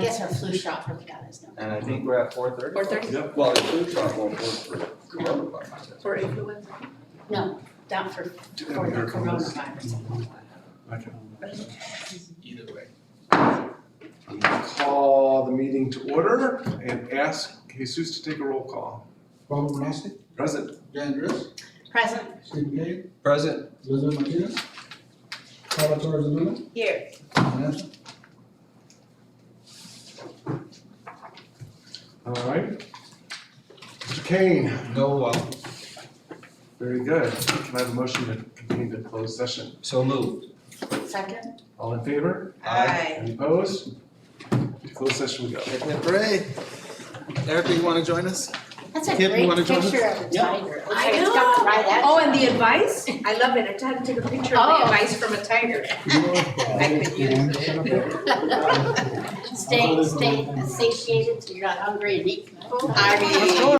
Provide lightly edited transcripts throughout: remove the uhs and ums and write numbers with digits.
guess our flu shot for the guys, no. And I think we're at 4:30. 4:30? Yep. Well, the food truck won't work for coronavirus. For influenza? No, down for the coronavirus. Either way. Call the meeting to order and ask Jesus to take a roll call. Paul Manassi, Present. Jan Dress, Present. Stephen Gay, Present. Elizabeth Martinez, Carla Torres Luna, Here. Vanessa. All right. Mr. Kane, Go well. very good. Can I have a motion to continue the closed session? So moved. Second? All in favor? Aye. Any opposed? To closed session we go. Hooray. Erica, you want to join us? That's a Kip, you great wanna join picture us? of a Yeah. tiger. Looks like it's coming right at Oh, you. and the advice? I love it. I had to take a picture of Oh. the advice from a tiger. I could use it. Stay satiated so you're not hungry and eat. I mean.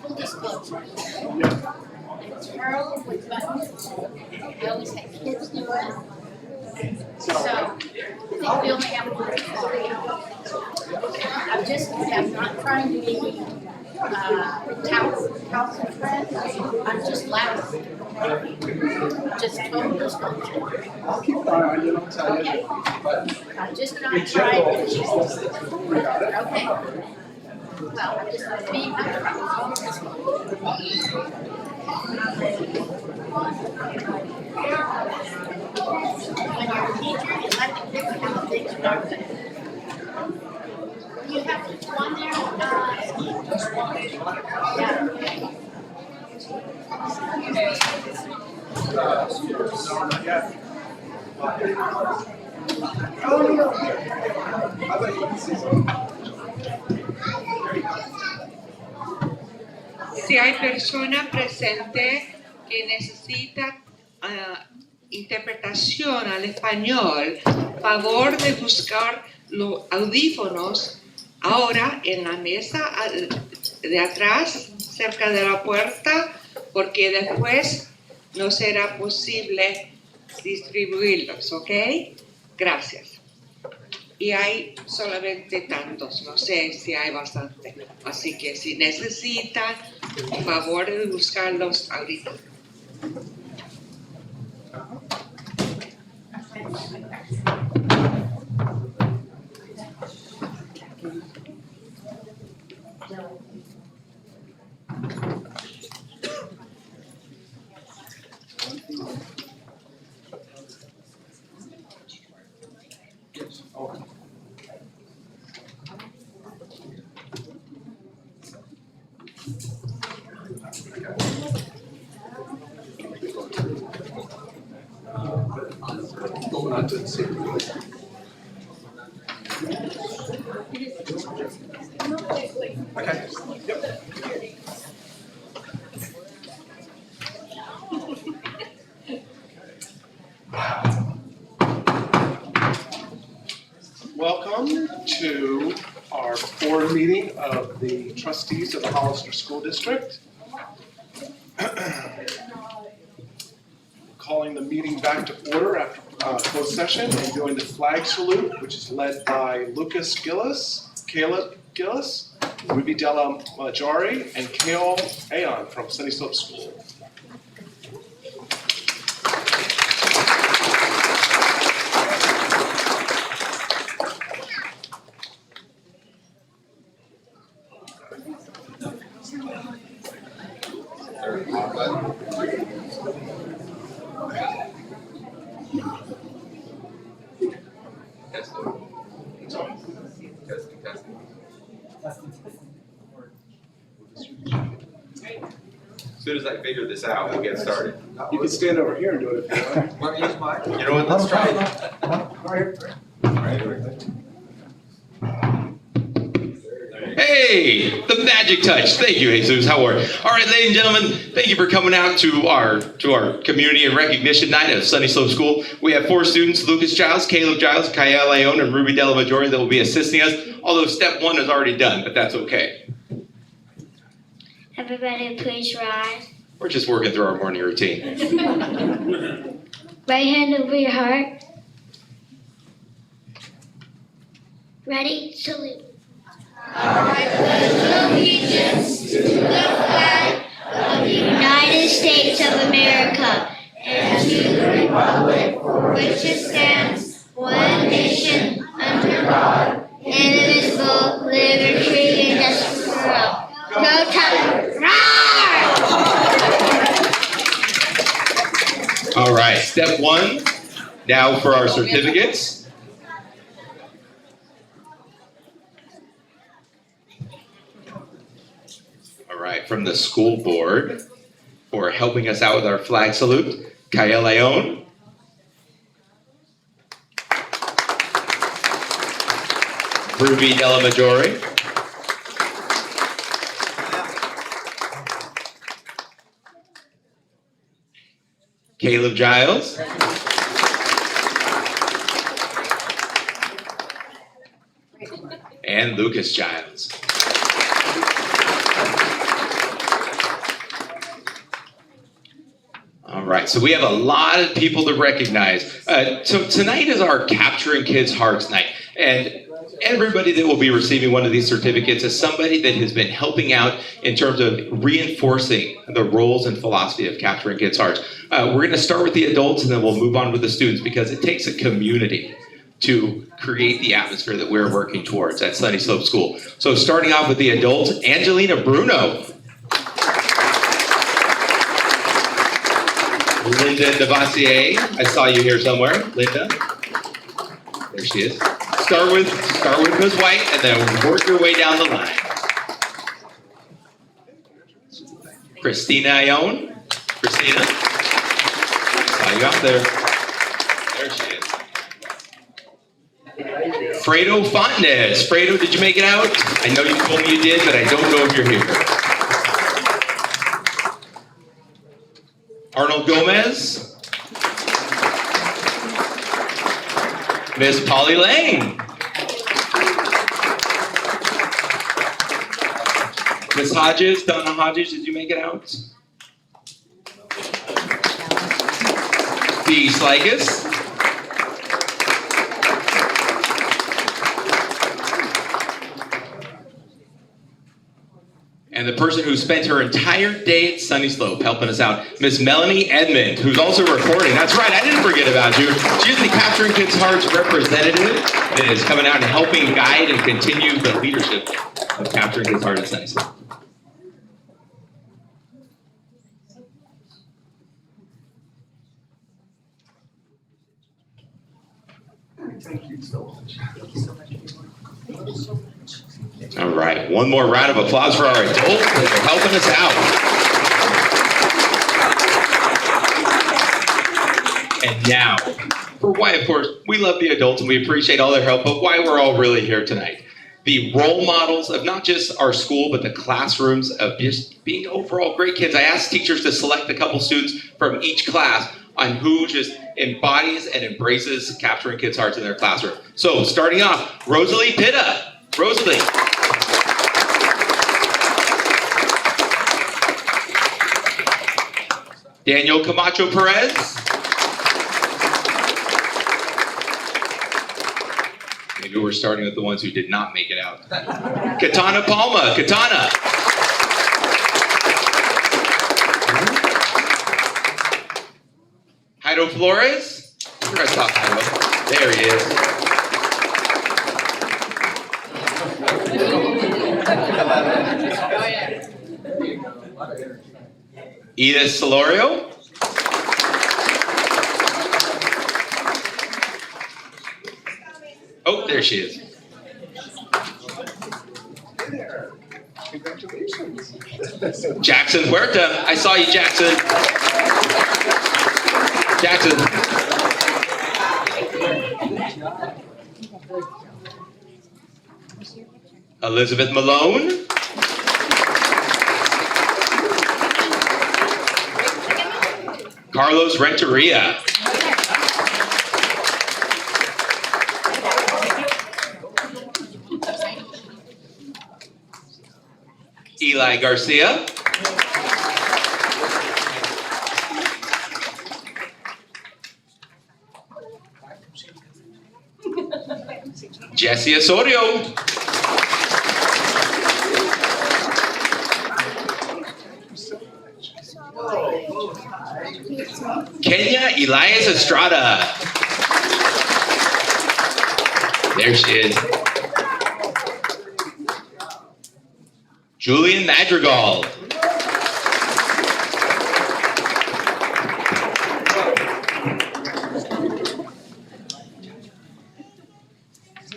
Full disclosure. Pearl with buttons. I always had kids do it. So, I think we only have one floor. I'm not trying to be, tout friend. I'm just loud. Just total disclosure. I'll keep an eye on you, don't tell you. Okay. I'm just not trying to. Okay. Well, I'm just being when you're a teacher, you like to pick how things are. You have one there, yeah. Si hay persona presente que necesita interpretación al español, favor de buscar los audífonos ahora en la mesa de atrás, cerca de la puerta, porque después no será posible distribuirlos, ¿ok? Gracias. Y hay solamente tantos, no sé si hay bastante. Así que si necesitan, por favor de buscarlos ahorita. Going on to the city. Okay. Yep. Welcome to our board meeting of the trustees of the Hollister School District. Calling the meeting back to order after closed session and doing the flag salute, which is led by Lucas Gillis, Caleb Gillis, Ruby Della Maggiore, and Kale Aon from Sunny Slope School. As soon as I figure this out, we'll get started. You can stand over here and do it if you want. Want me to use mine? You know what, let's try it. All right, here we go. Hey, the magic touch. Thank you, Jesus. How are you? All right, ladies and gentlemen, thank you for coming out to our community and recognition night at Sunny Slope School. We have 4 students, Lucas Giles, Caleb Giles, Kyle Leon, and Ruby Della Maggiore that will be assisting us, although step 1 is already done, but that's okay. Everybody please rise. We're just working through our morning routine. Right hand over your heart. Ready? Salute. I pledge allegiance to the flag of the United States of America and to the republic for which it stands, one nation, under God, indivisible, liberty and justice for all. Go Tigers! Roar! All right, step one. Now for our certificates. All right, from the school board for helping us out with our flag salute, Kyle Leon. Ruby Della Maggiore. Caleb Giles. And Lucas Giles. All right, so we have a lot of people to recognize. So tonight is our Capturing Kids' Hearts night. And everybody that will be receiving one of these certificates is somebody that has been helping out in terms of reinforcing the roles and philosophy of Capturing Kids' Hearts. We're going to start with the adults and then we'll move on with the students because it takes a community to create the atmosphere that we're working towards at Sunny Slope School. So starting off with the adults, Angelina Bruno. Linda Devassier, I saw you here somewhere. Linda, there she is. Start with Ms. White and then work your way down the line. Christina Ione. Christina, saw you out there. There she is. Fredo Fontenez. Fredo, did you make it out? I know you told me you did, but I don't know if you're here. Arnold Gomez. Miss Polly Lane. Miss Hodges, Donna Hodges, did you make it out? Dee Sligus. And the person who spent her entire day at Sunny Slope helping us out, Miss Melanie Edmond, who's also recording. That's right, I didn't forget about you. She's the Capturing Kids' Hearts representative that is coming out and helping guide and continue the leadership of Capturing Kids' Hearts at Sunny Slope. Thank you so much. All right, one more round of applause for our adults that are helping us out. And now, for why, of course, we love the adults and we appreciate all their help, but why we're all really here tonight. The role models of not just our school, but the classrooms of just being overall great kids. I asked teachers to select a couple students from each class on who just embodies and embraces Capturing Kids' Hearts in their classroom. So, starting off, Rosalie Pitta. Rosalie. Daniel Camacho Perez. Maybe we're starting with the ones who did not make it out. Katana Palma. Katana. Jairo Flores. Where I saw Jairo. There he is. Edith Solorio. Oh, there she is. Congratulations. Jackson Huerta. I saw you, Jackson. Jackson. Elizabeth Malone. Carlos Renteria. Eli Garcia. Jesse Osorio. Kenya Elias Estrada. There she is. Julian Madrigal.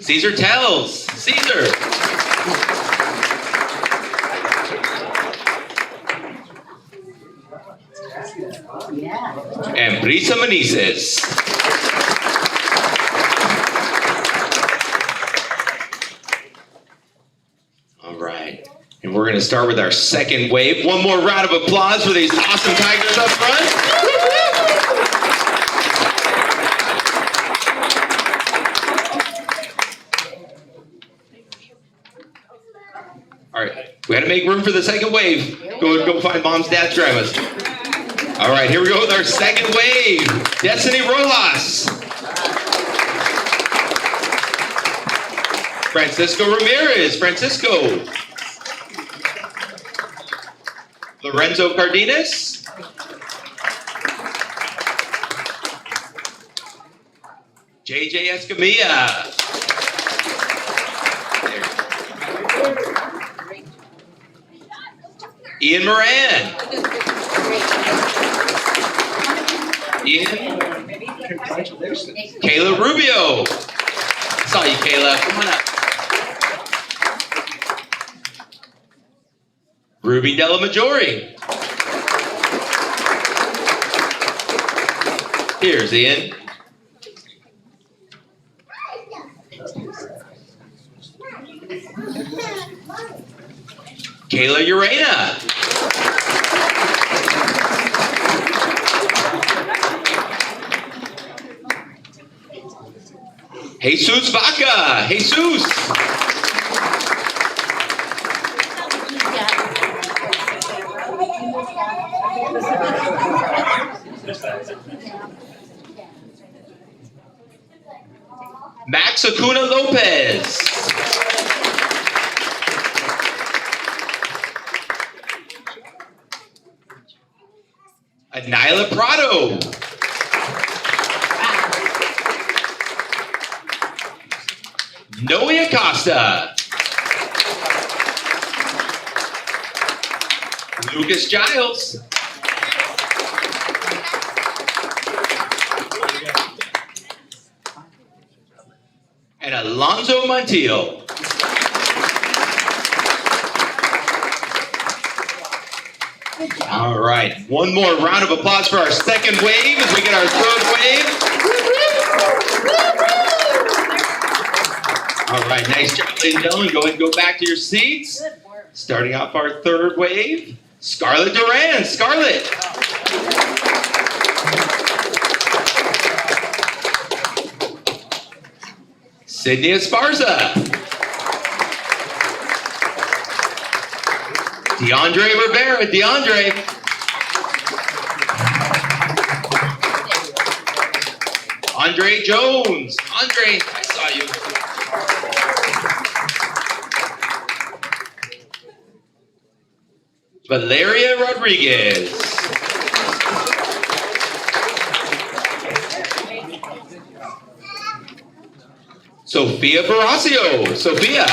Caesar Tells. Caesar. And Brisa Manises. All right. And we're going to start with our second wave. One more round of applause for these awesome Tigers up front. All right. We had to make room for the second wave. Go find moms, dads, grandmas. All right, here we go with our second wave. Destiny Rojas. Francisco Ramirez. Francisco. Lorenzo Cardenas. JJ Escamilla. Ian Moran. Ian. Congratulations. Kayla Rubio. Saw you, Kayla. Come on up. Ruby Della Maggiore. Here's Ian. Kayla Urena. Jesus Vaca. Jesus. Max Acuna Lopez. Nyla Prado. Noe Acosta. Lucas Giles. And Alonzo Montiel. All right, one more round of applause for our second wave as we get our third wave. All right, nice job, ladies and gentlemen. Go ahead and go back to your seats. Starting off our third wave, Scarlett Duran. Scarlett. Sydney Esparza. DeAndre Rivera. DeAndre. Andre Jones. Andre, I saw you. Valeria Rodriguez. Sophia Baracio. Sophia.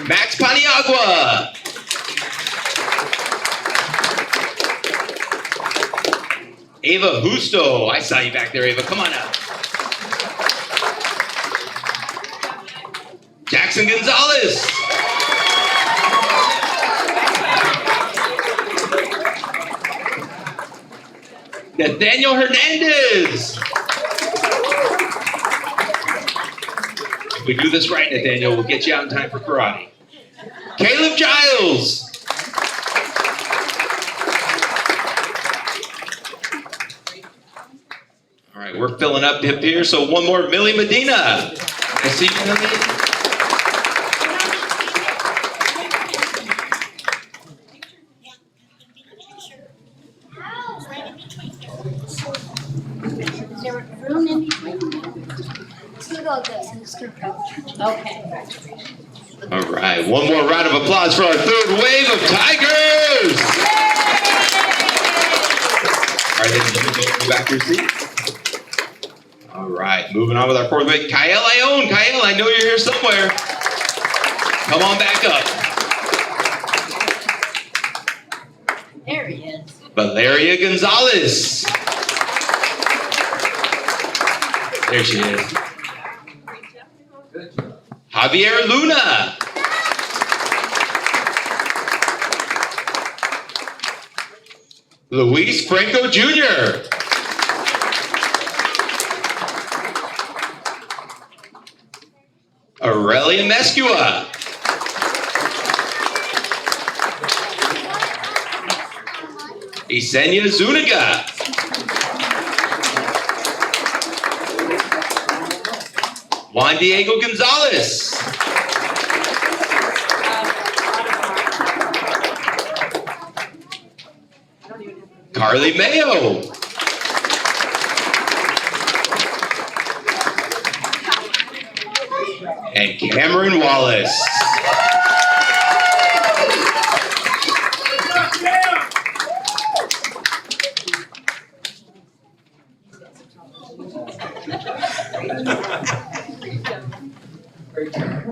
Max Paniagua. Ava Justo. I saw you back there, Ava. Come on up. Jackson Gonzalez. Nathaniel Hernandez. If we do this right, Nathaniel, we'll get you out in time for karate. Caleb Giles. All right, we're filling up here, so one more, Millie Medina. I see you, Millie. Is there a room in between? Let's go this. Let's go. Okay. All right, one more round of applause for our third wave of Tigers. All right, ladies and gentlemen, go back to your seats. All right, moving on with our fourth wave. Kael Ione. Kael, I know you're here somewhere. Come on back up. There he is. Valeria Gonzalez. There she is. Javier Luna. Luis Franco Jr. Aurelia Mescua. Isenia Zuniga. Juan Diego Gonzalez. Carly Mayo. And Cameron Wallace.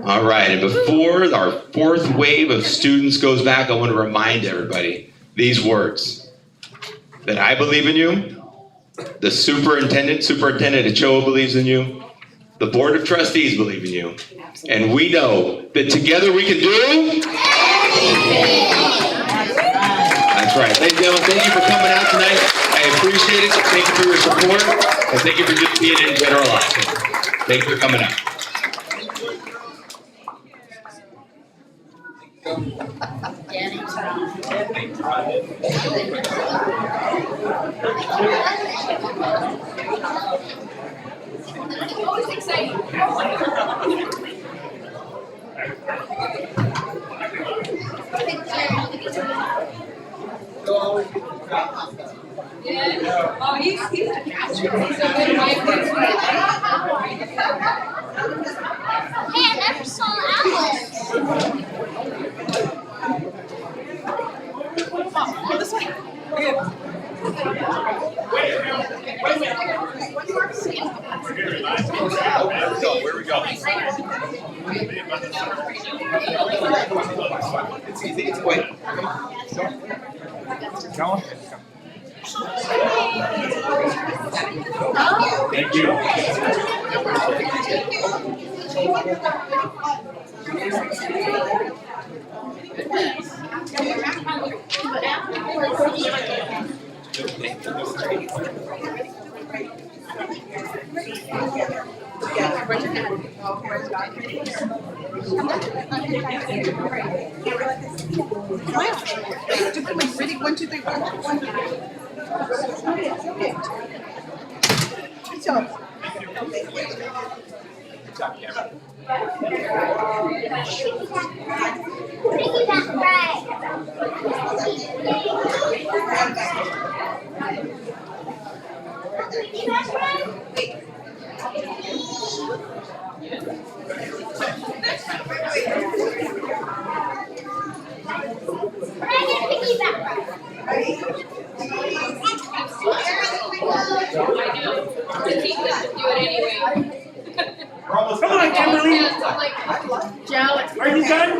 All right, and before our fourth wave of students goes back, I want to remind everybody these words. That I believe in you, the Superintendent Ochoa believes in you, the Board of Trustees believe in you, and we know that together we can do. That's right. Ladies and gentlemen, thank you for coming out tonight. I appreciate it. Thank you for your support, and thank you for just being in General Life. Thank you for coming out. Always exciting. Yeah. Oh, he's a catcher. He's a good wife. Hey, I never saw Alice. Oh, this way. Where we go? It's easy. It's quick. Come on. Thank you. Ready? 1, 2, 3, 4. Good job. Piggyback ride. Piggyback ride. Piggyback ride. Do it anyway. Come on, Kimberly. Joe, it's Are you done?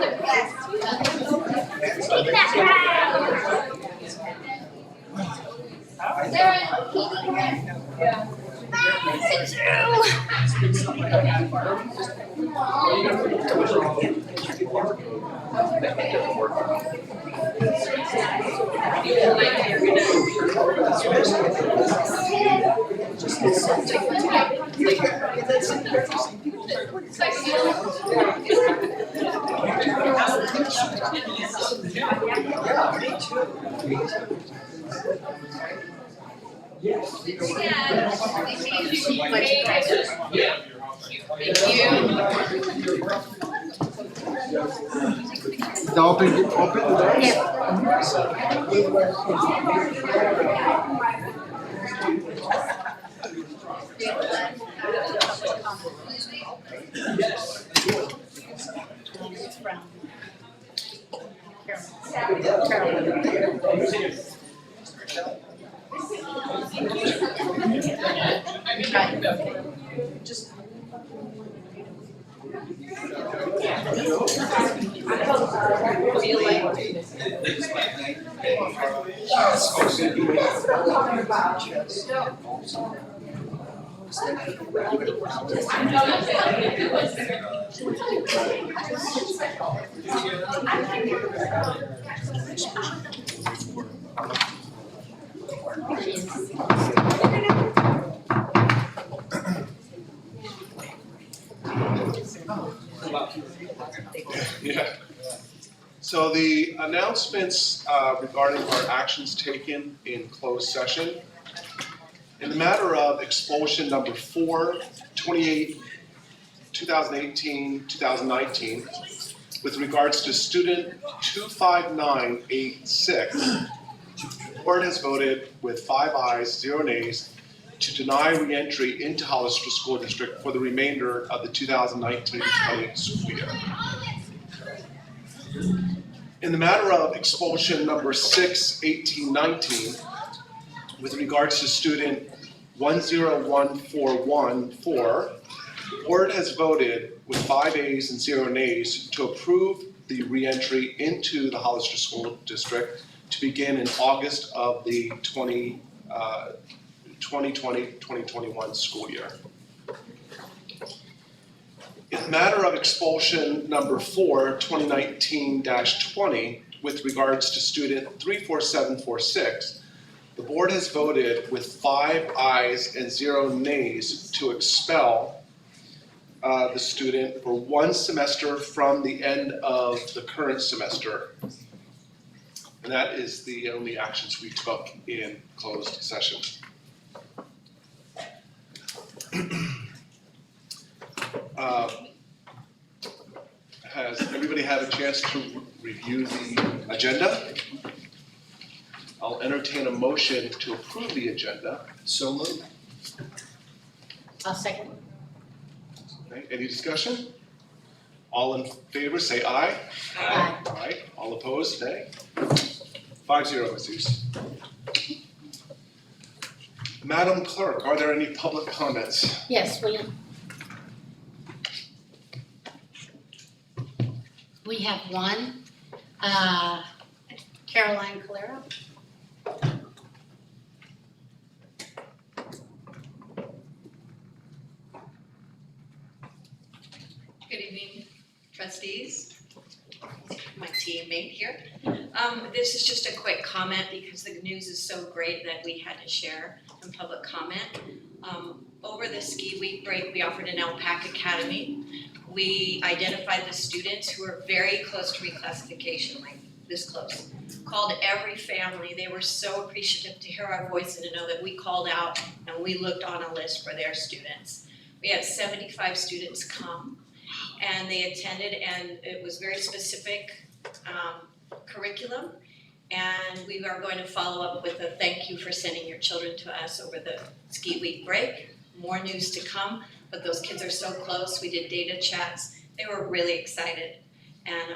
Piggyback ride. Sarah, yeah. Open the door. Yeah. So the announcements regarding our actions taken in closed session. In the matter of expulsion number 4, 2018-2019, with regards to student 25986, the board has voted with 5 ayes, 0 nays to deny re-entry into Hollister School District for the remainder of the 2019-20 school year. In the matter of expulsion number 6, 1819, with regards to student 101414, the board has voted with 5 ayes and 0 nays to approve the re-entry into the Hollister School District to begin in August of the 2020-2021 school year. In the matter of expulsion number 4, 2019-20, with regards to student 34746, the board has voted with 5 ayes and 0 nays to expel the student for 1 semester from the end of the current semester. And that is the only actions we took in closed session. Has everybody had a chance to review the agenda? I'll entertain a motion to approve the agenda. So moved. I'll second. Okay, any discussion? All in favor, say aye. Aye. Aye. All opposed, nay. 5-0, Jesus. Madam Clerk, are there any public comments? Yes, we have one. Caroline Calero. Good evening, trustees, my teammate here. This is just a quick comment because the news is so great that we had to share in public comment. Over the ski week break, we offered an LPAC Academy. We identified the students who were very close to reclassification, like this close. Called every family. They were so appreciative to hear our voice and to know that we called out and we looked on a list for their students. We had 75 students come and they attended, and it was very specific curriculum. And we are going to follow up with a thank you for sending your children to us over the ski week break. More news to come, but those kids are so close. We did data chats. They were really excited. And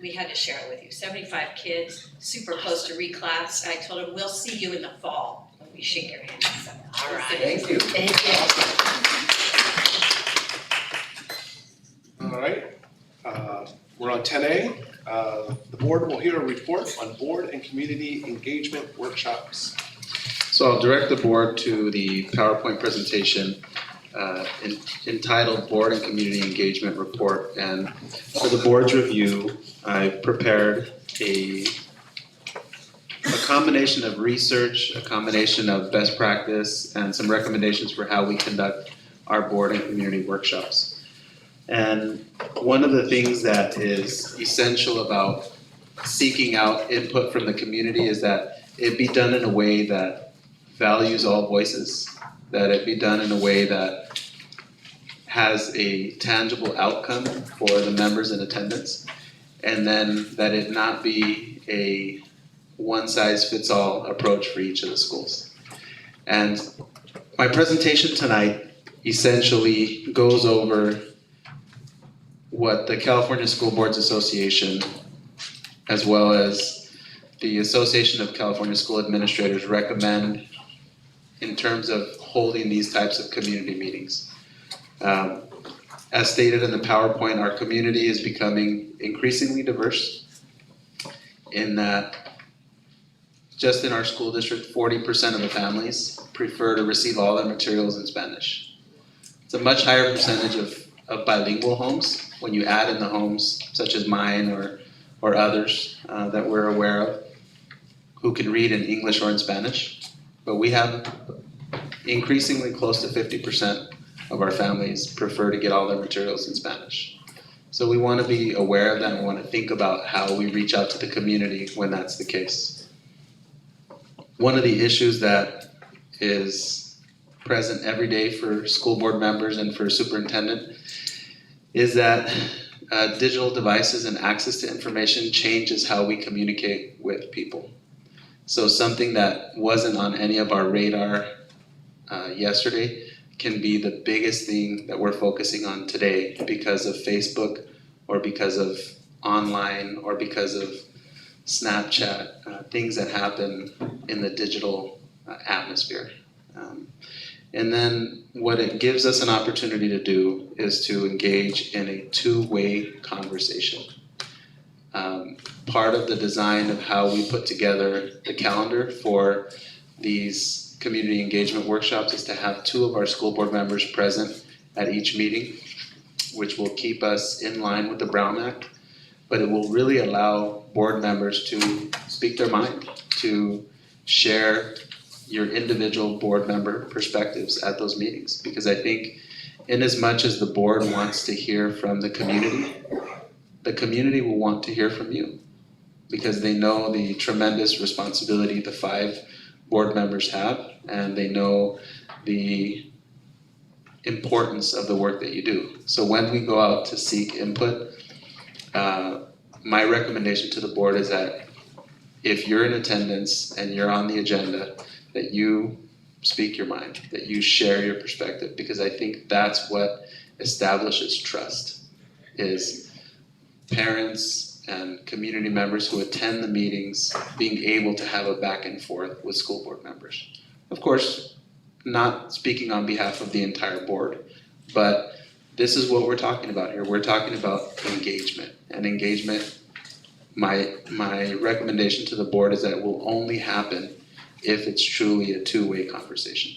we had to share it with you. 75 kids, super close to reclass. I told them, we'll see you in the fall when we shake your hand. So, all right. Thank you. Thank you. All right. We're on 10A. The board will hear a report on board and community engagement workshops. So I'll direct the board to the PowerPoint presentation entitled Board and Community Engagement Report. And for the board's review, I prepared a combination of research, a combination of best practice, and some recommendations for how we conduct our board and community workshops. And one of the things that is essential about seeking out input from the community is that it be done in a way that values all voices, that it be done in a way that has a tangible outcome for the members in attendance, and then that it not be a one-size-fits-all approach for each of the schools. And my presentation tonight essentially goes over what the California School Boards Association as well as the Association of California School Administrators recommend in terms of holding these types of community meetings. As stated in the PowerPoint, our community is becoming increasingly diverse in that just in our school district, 40% of the families prefer to receive all their materials in Spanish. It's a much higher percentage of bilingual homes when you add in the homes such as mine or others that we're aware of who can read in English or in Spanish. But we have increasingly close to 50% of our families prefer to get all their materials in Spanish. So we want to be aware of that and we want to think about how we reach out to the community when that's the case. One of the issues that is present every day for school board members and for superintendent is that digital devices and access to information changes how we communicate with people. So something that wasn't on any of our radar yesterday can be the biggest thing that we're focusing on today because of Facebook or because of online or because of Snapchat, things that happen in the digital atmosphere. And then what it gives us an opportunity to do is to engage in a two-way conversation. Part of the design of how we put together the calendar for these community engagement workshops is to have 2 of our school board members present at each meeting, which will keep us in line with the Brown Act, but it will really allow board members to speak their mind, to share your individual board member perspectives at those meetings. Because I think in as much as the board wants to hear from the community will want to hear from you because they know the tremendous responsibility the 5 board members have, and they know the importance of the work that you do. So when we go out to seek input, my recommendation to the board is that if you're in attendance and you're on the agenda, that you speak your mind, that you share your perspective, because I think that's what establishes trust, is parents and community members who attend the meetings being able to have a back and forth with school board members. Of course, not speaking on behalf of the entire board, but this is what we're talking about here. We're talking about engagement. And engagement, my recommendation to the board is that it will only happen if it's truly a two-way conversation.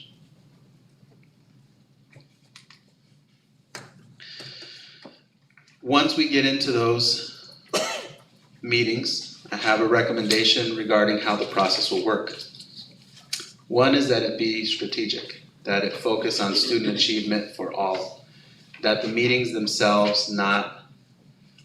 Once we get into those meetings, I have a recommendation regarding how the process will work. One is that it be strategic, that it focus on student achievement for all, that the meetings themselves not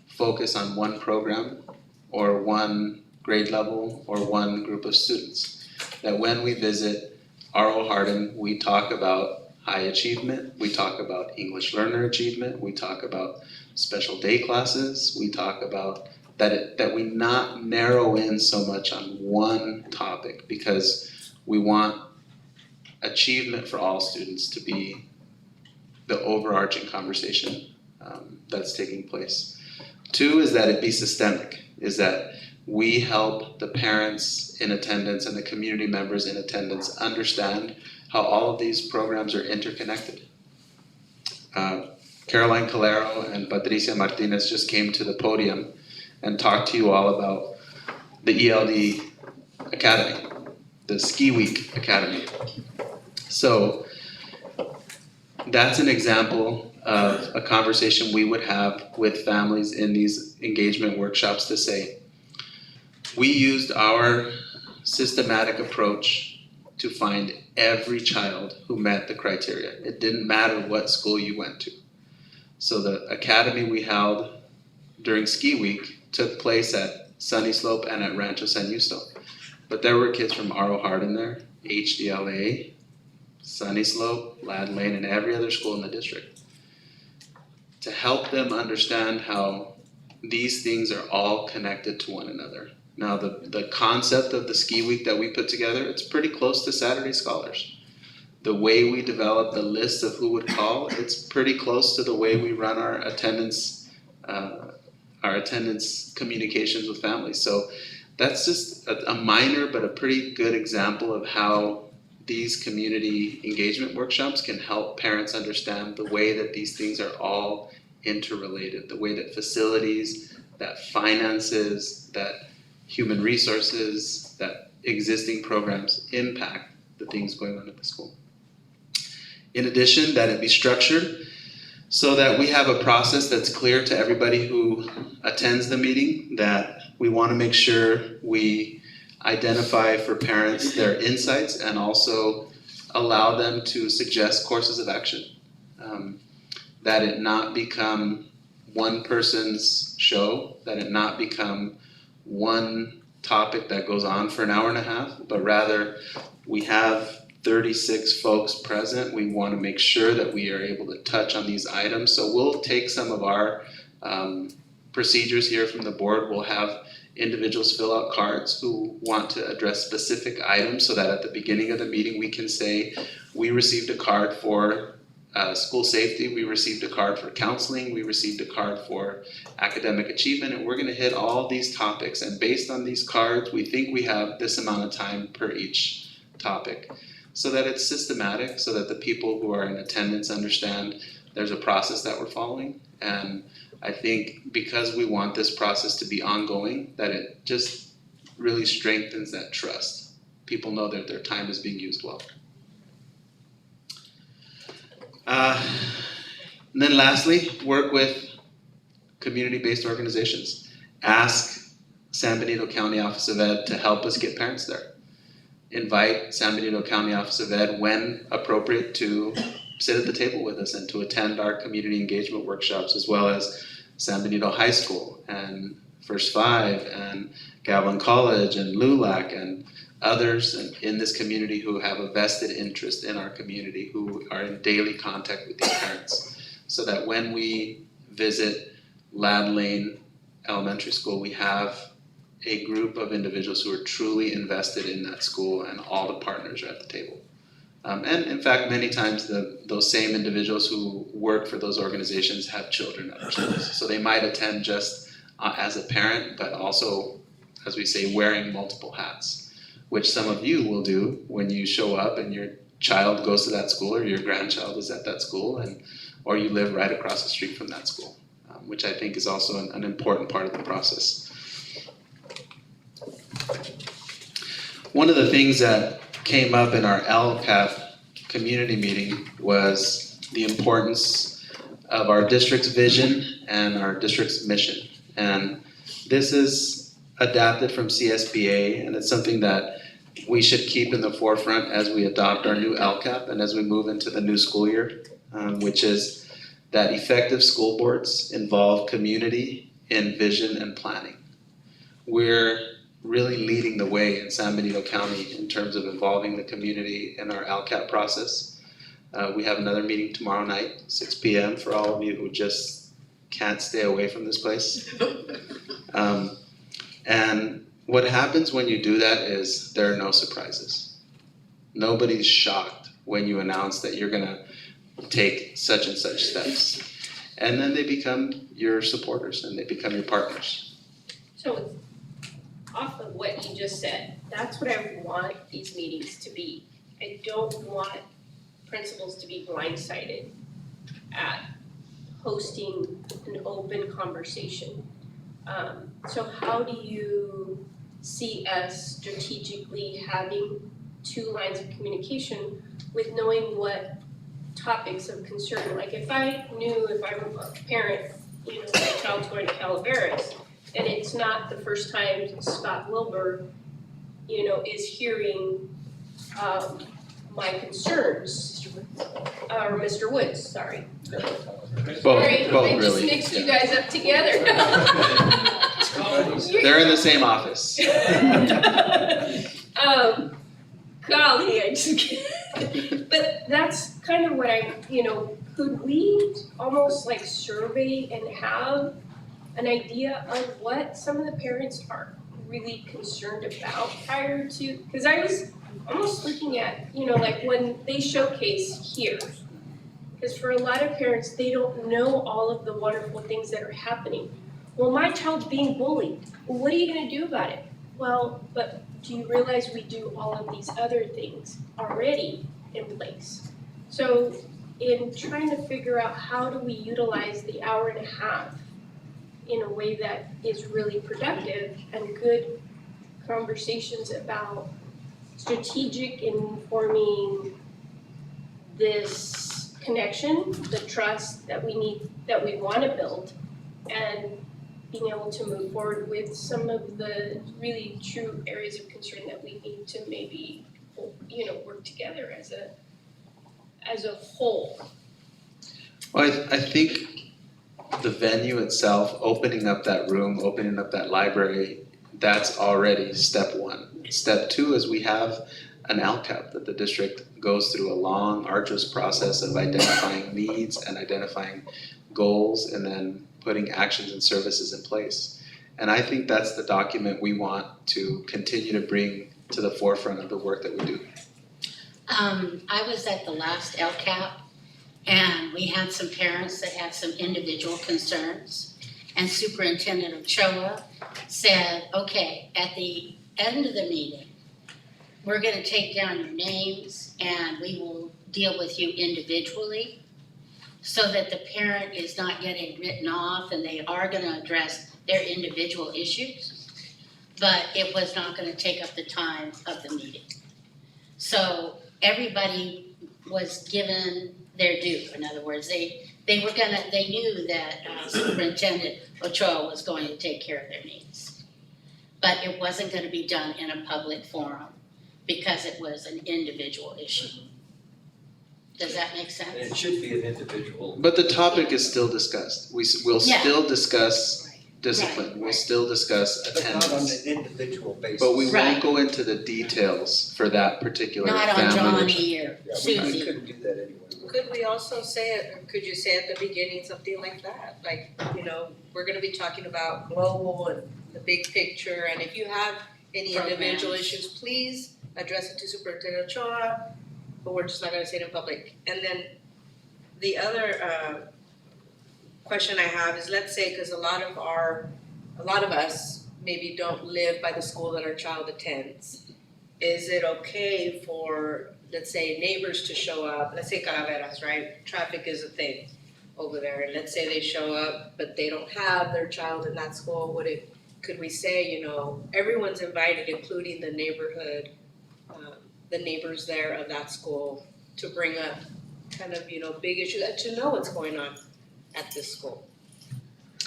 focus on one program or one grade level or one group of students. That when we visit R.O. Hardin, we talk about high achievement, we talk about English learner achievement, we talk about special day classes, we talk about that we not narrow in so much on one topic, because we want achievement for all students to be the overarching conversation that's taking place. 2 is that it be systemic, is that we help the parents in attendance and the community members in attendance understand how all of these programs are interconnected. Caroline Calero and Patricia Martinez just came to the podium and talked to you all about the ELD Academy, the Ski Week Academy. So that's an example of a conversation we would have with families in these engagement workshops to say, we used our systematic approach to find every child who met the criteria. It didn't matter what school you went to. So the academy we held during Ski Week took place at Sunny Slope and at Rancho San Justo. But there were kids from R.O. Hardin there, HDLA, Sunny Slope, Ladin Lane, and every other school in the district, to help them understand how these things are all connected to one another. Now, the concept of the Ski Week that we put together, it's pretty close to Saturday Scholars. The way we develop the list of who would call, it's pretty close to the way we run our attendance our attendance communications with families. So that's just a minor but a pretty good example of how these community engagement workshops can help parents understand the way that these things are all interrelated, the way that facilities, that finances, that human resources, that existing programs impact the things going on at the school. In addition, that it be structured so that we have a process that's clear to everybody who attends the meeting, that we want to make sure we identify for parents their insights and also allow them to suggest courses of action. That it not become one person's show, that it not become one topic that goes on for an hour and a half, but rather we have 36 folks present. We want to make sure that we are able to touch on these items. So we'll take some of our procedures here from the board. We'll have individuals fill out cards who want to address specific items so that at the beginning of the meeting we can say, we received a card for school safety, we received a card for counseling, we received a card for academic achievement, and we're going to hit all these topics. And based on these cards, we think we have this amount of time per each topic, so that it's systematic, so that the people who are in attendance understand there's a process that we're following. And I think because we want this process to be ongoing, that it just really strengthens that trust. People know that their time is being used well. And then lastly, work with community-based organizations. Ask San Benito County Office of Ed to help us get parents there. Invite San Benito County Office of Ed, when appropriate, to sit at the table with us and to attend our community engagement workshops, as well as San Benito High School and First Five and Gavilan College and LULAC and others in this community who have a vested interest in our community, who are in daily contact with these parents, so that when we visit Ladd Lane Elementary School, we have a group of individuals who are truly invested in that school, and all the partners are at the table. And in fact, many times those same individuals who work for those organizations have children at our schools. So they might attend just as a parent, but also, as we say, wearing multiple hats, which some of you will do when you show up and your child goes to that school, or your grandchild is at that school, or you live right across the street from that school, which I think is also an important part of the process. One of the things that came up in our LCAP community meeting was the importance of our district's vision and our district's mission. And this is adapted from CSBA, and it's something that we should keep in the forefront as we adopt our new LCAP and as we move into the new school year, which is that effective school boards involve community in vision and planning. We're really leading the way in San Benito County in terms of involving the community in our LCAP process. We have another meeting tomorrow night, 6 p.m. for all of you who just can't stay away from this place. And what happens when you do that is there are no surprises. Nobody's shocked when you announce that you're gonna take such and such steps. And then they become your supporters and they become your partners. So off of what you just said, that's what I want these meetings to be. I don't want principals to be blindsided at hosting an open conversation. So how do you see us strategically having two lines of communication with knowing what topics of concern? Like if I knew, if I'm a parent, you know, my child's going to Calaveras, and it's not the first time Scott Wilbur, you know, is hearing my concerns, or Mr. Woods, sorry. Sorry, Both I just really, mixed you yeah. guys up together. They're in the same office. Golly, I just can't. But that's kind of what I, you know, could we almost like survey and have an idea of what some of the parents are really concerned about prior to, because I was almost looking at, you know, like when they showcase here, because for a lot of parents, they don't know all of the wonderful things that are happening. well, my child's being bullied. Well, what are you gonna do about it? Well, but do you realize we do all of these other things already in place? So in trying to figure out how do we utilize the hour and a half in a way that is really productive and good conversations about strategic informing this connection, the trust that we need, that we want to build, and being able to move forward with some of the really true areas of concern that we need to maybe, work together as a whole. Well, I think the venue itself, opening up that room, opening up that library, that's already step one. Step two is we have an LCAP that the district goes through a long, arduous process of identifying needs and identifying goals and then putting actions and services in place. And I think that's the document we want to continue to bring to the forefront of the work that we do. I was at the last LCAP, and we had some parents that had some individual concerns. And Superintendent Ochoa said, okay, at the end of the meeting, we're gonna take down your names and we will deal with you individually so that the parent is not getting written off and they are gonna address their individual issues. But it was not gonna take up the time of the meeting. So everybody was given their due. In other words, they knew that Superintendent Ochoa was going to take care of their needs. But it wasn't gonna be done in a public forum because it was an individual issue. Does that make sense? And it should be an individual. But the topic is still discussed. We'll Yeah. still discuss discipline, Right. we'll still discuss But not on attendance. an individual basis. But we Right. won't go into the details for that particular family. Not on Johnny or Yeah, we Susie. couldn't do that anyway. Could we also say it, or could you say at the beginning something like that? Like, we're gonna be talking about global and the big picture, and if you have any individual Programs. issues, please address it to Superintendent Ochoa, but we're just not gonna say it in public. And then the other question I have is, let's say, cause a lot of us maybe don't live by the school that our child attends. Is it okay for, let's say, neighbors to show up, let's say Calaveras, right? Traffic is a thing over there, and let's say they show up, but they don't have their child in that school, could we say, everyone's invited, including the neighborhood, the neighbors there of that school, to bring up kind of, big issues, to know what's going on at this school?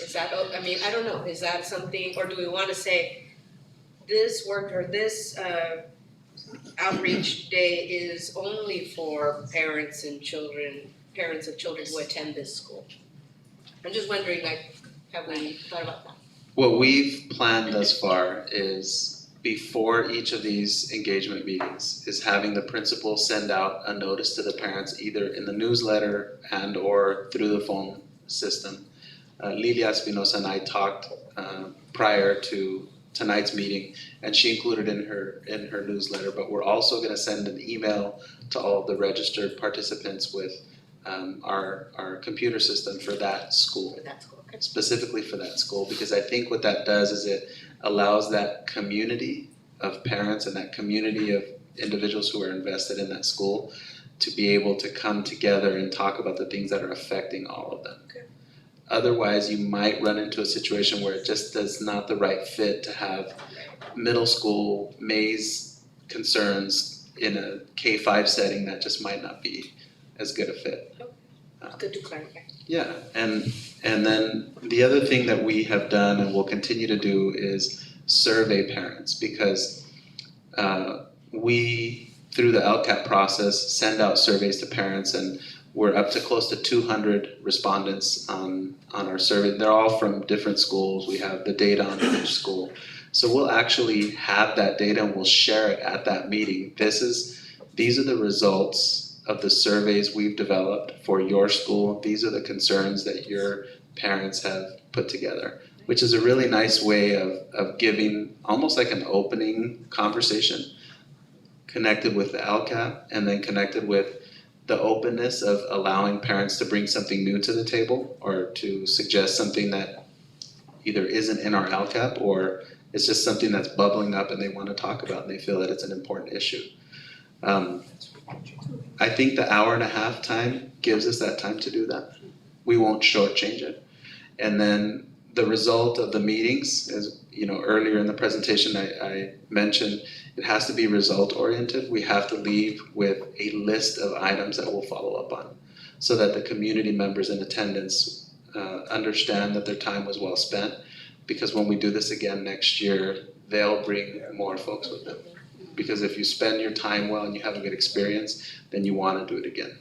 Is that, I don't know, is that something, or do we wanna say, this work or this, outreach day is only for parents of children who attend this school? I'm just wondering, have we thought about that? What we've planned thus far is before each of these engagement meetings is having the principal send out a notice to the parents either in the newsletter and or through the phone system. Lilia Espinosa and I talked prior to tonight's meeting, and she included in her newsletter, but we're also gonna send an email to all of the registered participants with our computer system for that school. That's cool, okay. Specifically for that school, because I think what that does is it allows that community of parents and that community of individuals who are invested in that school to be able to come together and talk about the things that are affecting all of them. Okay. Otherwise, you might run into a situation where it just is not the right fit to have middle school maze concerns in a K-5 setting that just might not be as good a fit. Good to clarify. Yeah, and then the other thing that we have done and will continue to do is survey parents, because we, through the LCAP process, send out surveys to parents, and we're up to close to 200 respondents on our survey. They're all from different schools. We have the data on each school. So we'll actually have that data and we'll share it at that meeting. These are the results of the surveys we've developed for your school. These are the concerns that your parents have put together, which is a really nice way of giving almost like an opening conversation, connected with the LCAP and then connected with the openness of allowing parents to bring something new to the table or to suggest something that either isn't in our LCAP or it's just something that's bubbling up and they want to talk about and they feel that it's an important issue. I think the hour and a half time gives us that time to do that. We won't shortchange it. And then the result of the meetings, as earlier in the presentation I mentioned, it has to be result oriented. We have to leave with a list of items that we'll follow up on so that the community members in attendance understand that their time was well spent, because when we do this again next year, they'll bring more folks with them. Because if you spend your time well and you have a good experience, then you want to do it again.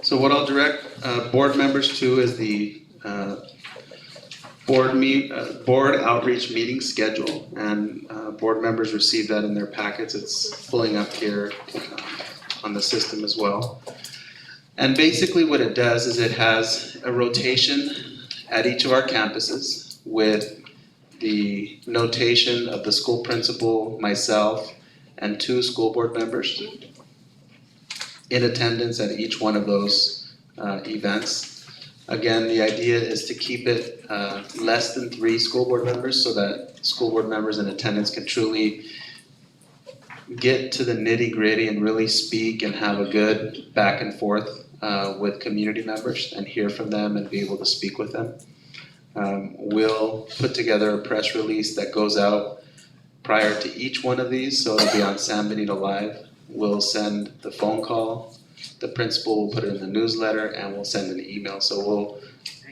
So what I'll direct board members to is the board outreach meeting schedule, and board members receive that in their packets. It's pulling up here on the system as well. And basically what it does is it has a rotation at each of our campuses with the notation of the school principal, myself, and 2 school board members in attendance at each one of those events. Again, the idea is to keep it less than 3 school board members so that school board members in attendance can truly get to the nitty-gritty and really speak and have a good back and forth with community members and hear from them and be able to speak with them. We'll put together a press release that goes out prior to each one of these, so it'll be on San Benito Live. We'll send the phone call, the principal will put it in the newsletter, and we'll send an email. So we'll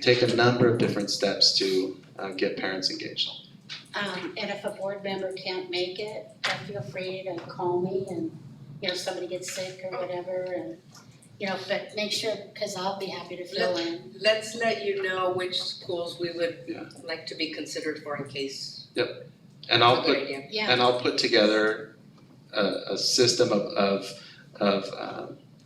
take a number of different steps to get parents engaged. And if a board member can't make it, feel free to call me and, somebody gets sick or whatever, and, but make sure, because I'll be happy to fill in. Let's let you know which schools we would like to be considered for in case. Yep. And I'll That's a put good idea. Yeah. and I'll put together a system of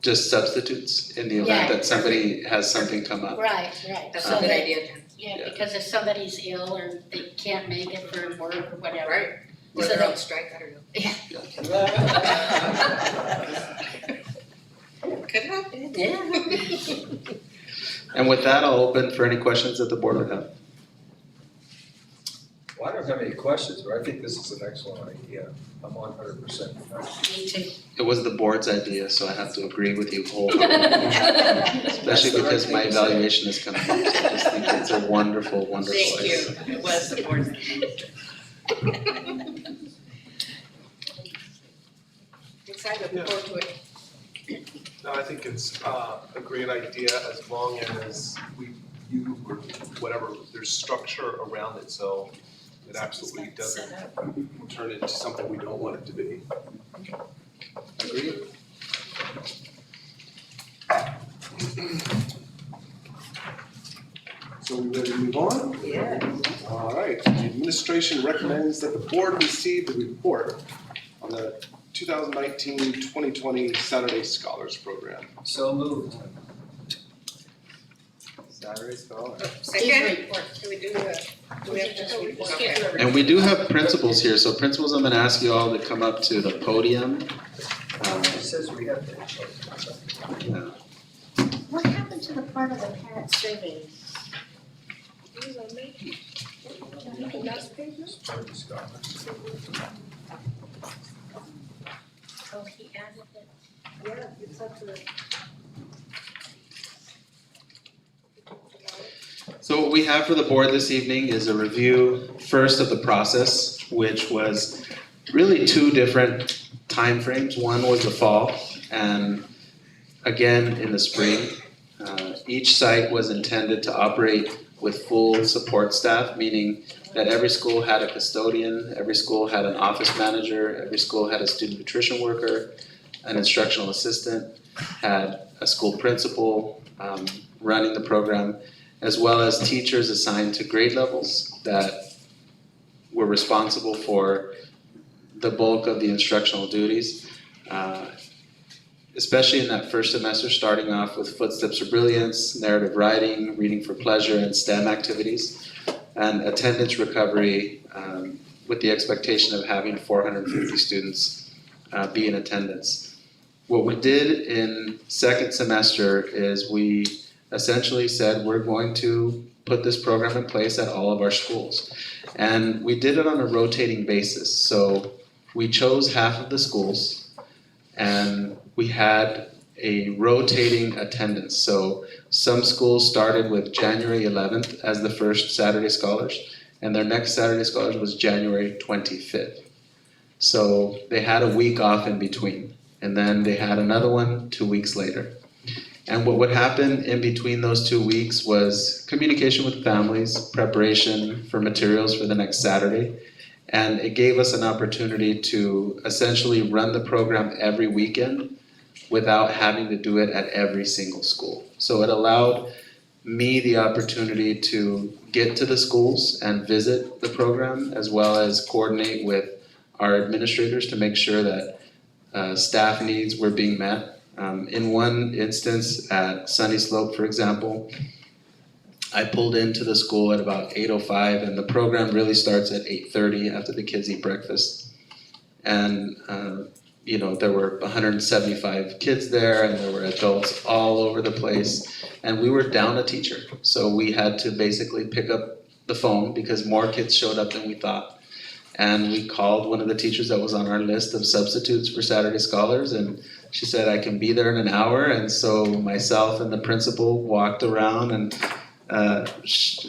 just substitutes in the event Yeah. that somebody has something come up. Right. That's So a good that- idea. Yeah, because if somebody's ill or they can't make it for work or whatever. Right. Or So they're that- on strike, I don't know. Could happen. Yeah. And with that, I'll open for any questions that the board would have. Well, I don't have any questions, but I think this is an excellent idea. I'm 100%. Me too. It was the board's idea, so I have to agree with you wholeheartedly. Especially because my evaluation is coming up, so I just think it's a wonderful, wonderful Thank idea. you. It was the board's. Excited, looking forward to it. No, I think it's a great idea as long as you or whatever, there's structure around it, so it absolutely doesn't turn into something we don't want it to be. Agreed? So we ready to move on? Yeah. All right, the administration recommends that the board receive the report on the 2019-2020 Saturday Scholars Program. So moved. Saturday Scholar. Second, report. do we have just report? Okay. And we do have principals here, so principals, I'm gonna ask you all to come up to the podium. It says we have to. Yeah. What happened to the part of the parent survey? Oh, he added it. Yeah, it's up to the. So what we have for the board this evening is a review first of the process, which was really 2 different timeframes. One was the fall and again in the spring. Each site was intended to operate with full support staff, meaning that every school had a custodian, every school had an office manager, every school had a student nutrition worker, an instructional assistant, had a school principal running the program, as well as teachers assigned to grade levels that were responsible for the bulk of the instructional duties. Especially in that first semester, starting off with Footsteps for Brilliance, narrative writing, reading for pleasure, and STEM activities, and attendance recovery with the expectation of having 450 students be in attendance. What we did in second semester is we essentially said, we're going to put this program in place at all of our schools. And we did it on a rotating basis. So we chose half of the schools and we had a rotating attendance. So some schools started with January 11th as the first Saturday Scholars, and their next Saturday Scholars was January 25th. So they had a week off in between, and then they had another one 2 weeks later. And what would happen in between those 2 weeks was communication with families, preparation for materials for the next Saturday, and it gave us an opportunity to essentially run the program every weekend without having to do it at every single school. So it allowed me the opportunity to get to the schools and visit the program, as well as coordinate with our administrators to make sure that staff needs were being met. In one instance at Sunny Slope, for example, I pulled into the school at about 8:05, and the program really starts at 8:30 after the kids eat breakfast. And there were 175 kids there, and there were adults all over the place, and we were down a teacher. So we had to basically pick up the phone because more kids showed up than we thought. And we called one of the teachers that was on our list of substitutes for Saturday Scholars, and she said, I can be there in an hour. And so myself and the principal walked around and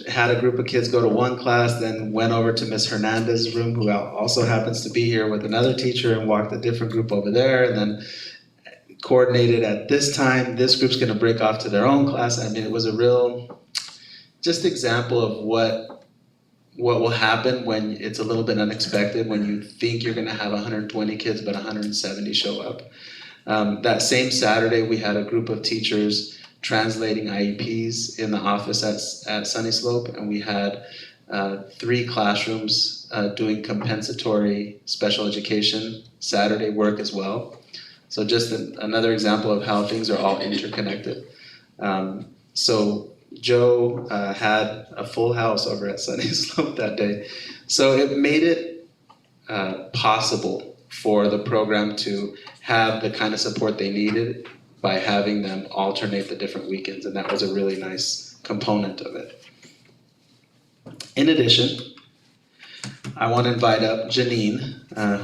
had a group of kids go to one class, then went over to Miss Hernandez's room, who also happens to be here, with another teacher, and walked a different group over there, and then coordinated at this time, this group's gonna break off to their own class. I mean, it was a real just example of what will happen when it's a little bit unexpected, when you think you're gonna have 120 kids, but 170 show up. That same Saturday, we had a group of teachers translating IEPs in the office at Sunny Slope, and we had 3 classrooms doing compensatory special education Saturday work as well. So just another example of how things are all interconnected. So Joe had a full house over at Sunny Slope that day. So it made it possible for the program to have the kind of support they needed by having them alternate the different weekends, and that was a really nice component of it. In addition, I want to invite up Janine,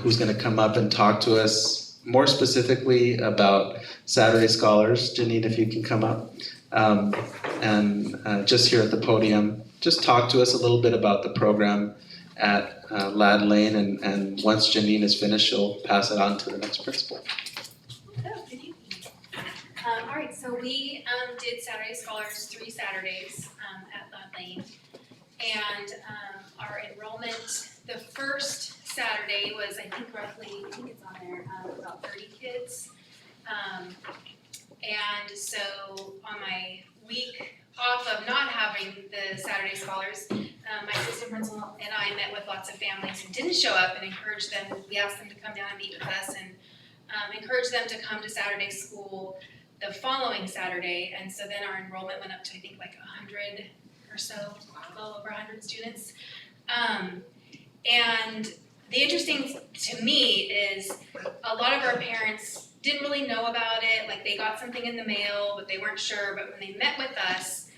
who's going to come up and talk to us more specifically about Saturday Scholars. Janine, if you can come up, and just here at the podium, just talk to us a little bit about the program at Ladd Lane, and once Janine is finished, she'll pass it on to the next principal. All right, so we did Saturday Scholars 3 Saturdays at Ladd Lane, and our enrollment the first Saturday was, I think it's on there, about 30 kids. And so on my week off of not having the Saturday Scholars, my assistant principal and I met with lots of families who didn't show up and encouraged them. We asked them to come down and meet with us and encouraged them to come to Saturday school the following Saturday. And so then our enrollment went up to, I think, like 100 or so, a little over 100 students. And the interesting to me is a lot of our parents didn't really know about it, like they got something in the mail, but they weren't sure. But when they met with us,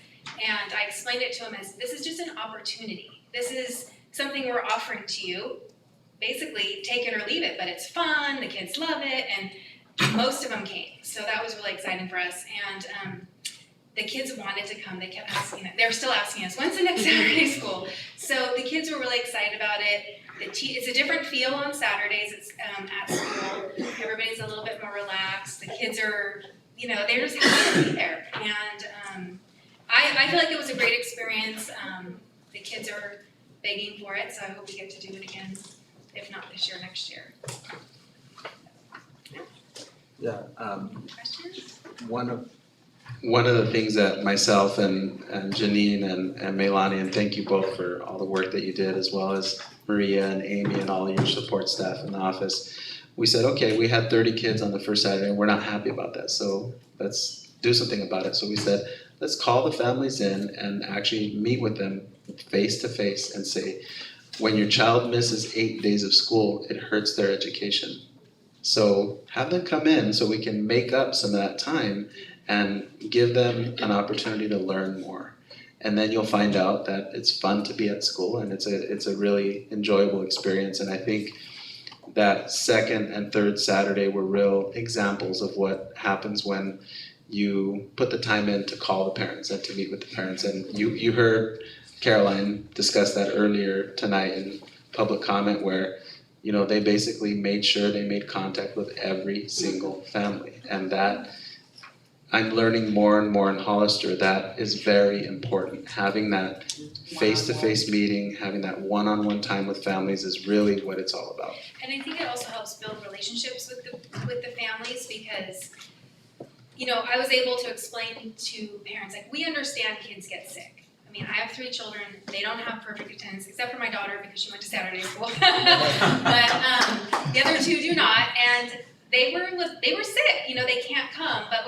and I explained it to them as, this is just an opportunity. This is something we're offering to you. Basically, take it or leave it, but it's fun, the kids love it, and most of them came. So that was really exciting for us. And the kids wanted to come. They kept asking, they're still asking us, when's the next Saturday school? So the kids were really excited about it. It's a different feel on Saturdays. It's at school. Everybody's a little bit more relaxed. The kids are, they're just happy to be there. And I feel like it was a great experience. The kids are begging for it, so I hope we get to do it again, if not this year, next year. Yeah. Questions? One of the things that myself and Janine and Meilani, and thank you both for all the work that you did, as well as Maria and Amy and all your support staff in the office, we said, okay, we had 30 kids on the first Saturday and we're not happy about that, so let's do something about it. So we said, let's call the families in and actually meet with them face to face and say, when your child misses 8 days of school, it hurts their education. So have them come in so we can make up some of that time and give them an opportunity to learn more. And then you'll find out that it's fun to be at school and it's a really enjoyable experience. And I think that second and third Saturday were real examples of what happens when you put the time in to call the parents and to meet with the parents. And you heard Caroline discuss that earlier tonight in public comment where, you know, they basically made sure they made contact with every single family. And that, I'm learning more and more in Hollister, that is very important. Having that face-to-face meeting, having that one-on-one time with families is really what it's all about. And I think it also helps build relationships with the families because, you know, I was able to explain to parents, like, we understand kids get sick. I mean, I have 3 children, they don't have perfect attendance, except for my daughter because she went to Saturday school. But the other 2 do not, and they were sick, you know, they can't come. But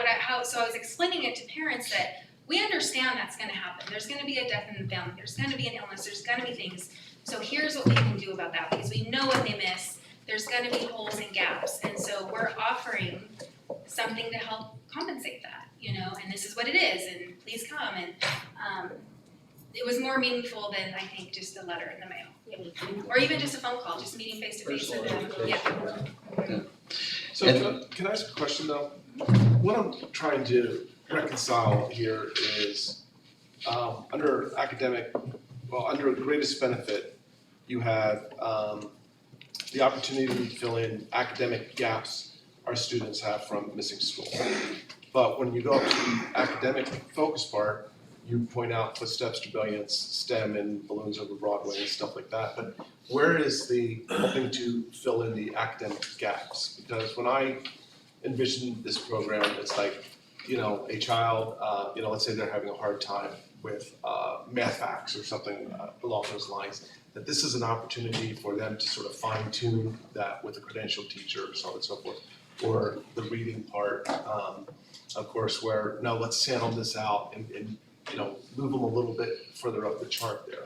so I was explaining it to parents that we understand that's gonna happen. There's gonna be a death in the family, there's gonna be an illness, there's gonna be things. So here's what we can do about that, because we know what they miss, there's gonna be holes and gaps. And so we're offering something to help compensate that, you know, and this is what it is, and please come. And it was more meaningful than, I think, just a letter in the mail. Or even just a phone call, just meeting face to face with them, yeah. So can I ask a question though? What I'm trying to reconcile here is, under greatest benefit, you have the opportunity to fill in academic gaps our students have from missing school. But when you go up to the academic focus part, you point out footsteps to brilliance, STEM, and balloons over Broadway and stuff like that. But where is the helping to fill in the academic gaps? Because when I envisioned this program, it's like, you know, a child, you know, let's say they're having a hard time with math facts or something along those lines, that this is an opportunity for them to sort of fine tune that with a credentialed teacher, so on and so forth. Or the reading part, of course, where, no, let's channel this out and you know, move them a little bit further up the chart there.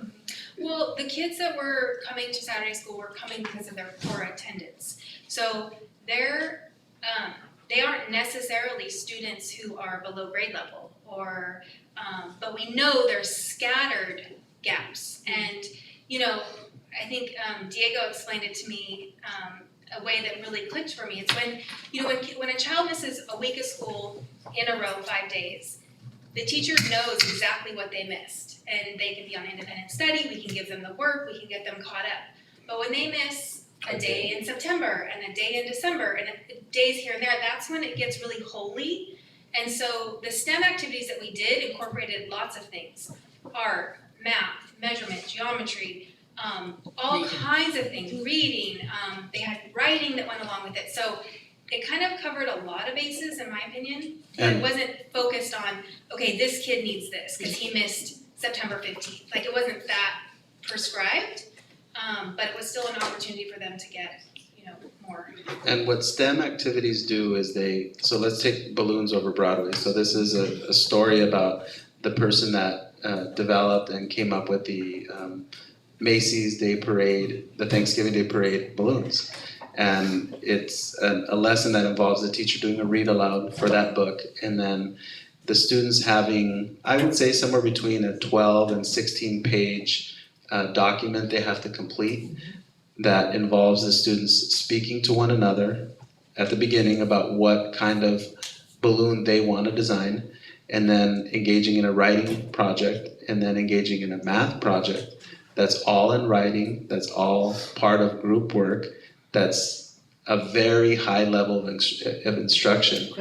Well, the kids that were coming to Saturday school were coming because of their poor attendance. So they aren't necessarily students who are below grade level, or but we know there's scattered gaps. And you know, I think Diego explained it to me a way that really clicked for me. It's when, you know, when a child misses a week of school in a row, 5 days, the teacher knows exactly what they missed, and they can be on independent study, we can give them the work, we can get them caught up. But when they miss a day in September and a day in December and days here and there, that's when it gets really holy. And so the STEM activities that we did incorporated lots of things: art, math, measurement, geometry, all kinds of things, reading, they had writing that went along with it. So it kind of covered a lot of bases, in my opinion. But it wasn't focused on, okay, this kid needs this because he missed September 15th. Like, it wasn't that prescribed, but it was still an opportunity for them to get, you know, more. And what STEM activities do is so let's take Balloons Over Broadway. So this is a story about the person that developed and came up with the Macy's Day Parade, the Thanksgiving Day Parade balloons. And it's a lesson that involves the teacher doing a read aloud for that book, and then the students having, I would say, somewhere between a 12 and 16 page document they have to complete that involves the students speaking to one another at the beginning about what kind of balloon they want to design, and then engaging in a writing project, and then engaging in a math project. That's all in writing, that's all part of group work. That's a very high level of instruction,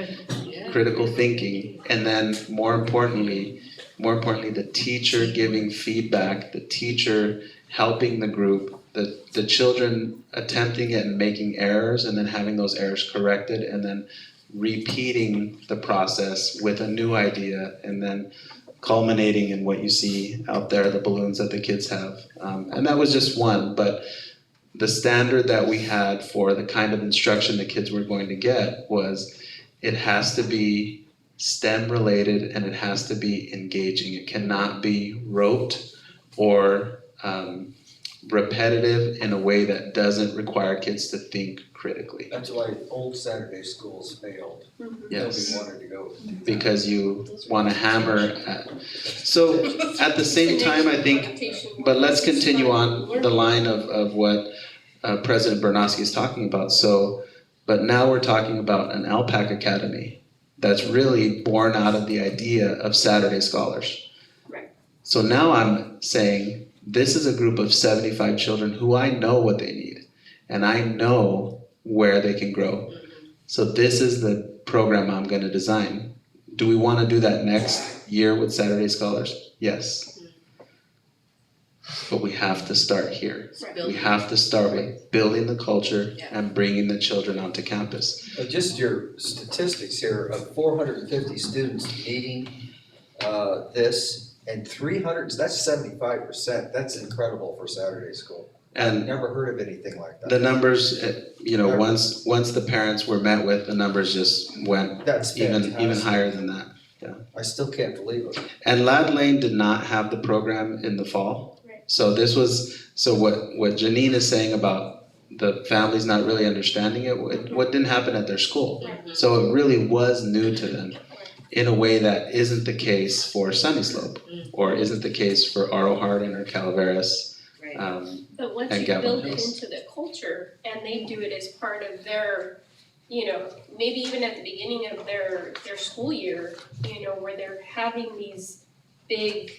critical thinking, and then more importantly, the teacher giving feedback, the teacher helping the group, the children attempting it and making errors, and then having those errors corrected, and then repeating the process with a new idea, and then culminating in what you see out there, the balloons that the kids have. And that was just one, but the standard that we had for the kind of instruction the kids were going to get was it has to be STEM related and it has to be engaging. It cannot be rote or repetitive in a way that doesn't require kids to think critically. That's why old Saturday schools failed. Yes. Nobody wanted to go. Because you want to hammer at. So at the same time, I think, but let's continue on the line of what President Bernowski is talking about. So, but now we're talking about an LPAC Academy that's really born out of the idea of Saturday Scholars. Right. So now I'm saying, this is a group of 75 children who I know what they need, and I know where they can grow. So this is the program I'm going to design. Do we want to do that next year with Saturday Scholars? Yes. But we have to start here. We have to start with building the culture and bringing the children onto campus. Just your statistics here, of 450 students needing this, and 300, that's 75%. That's incredible for Saturday school. And Never heard of anything like that. the numbers, once the parents were met with, the numbers just went That's even fantastic. higher than that. I still can't believe it. And Lad Lane did not have the program in the fall. Right. So what Janine is saying about the families not really understanding it, what didn't happen at their school. So it really was new to them in a way that isn't the case for Sunny Slope, or isn't the case for Aro Hardin or Calaveras. But once And you Gavin build it Hills. into the culture and they do it as part of their, maybe even at the beginning of their school year, where they're having these big,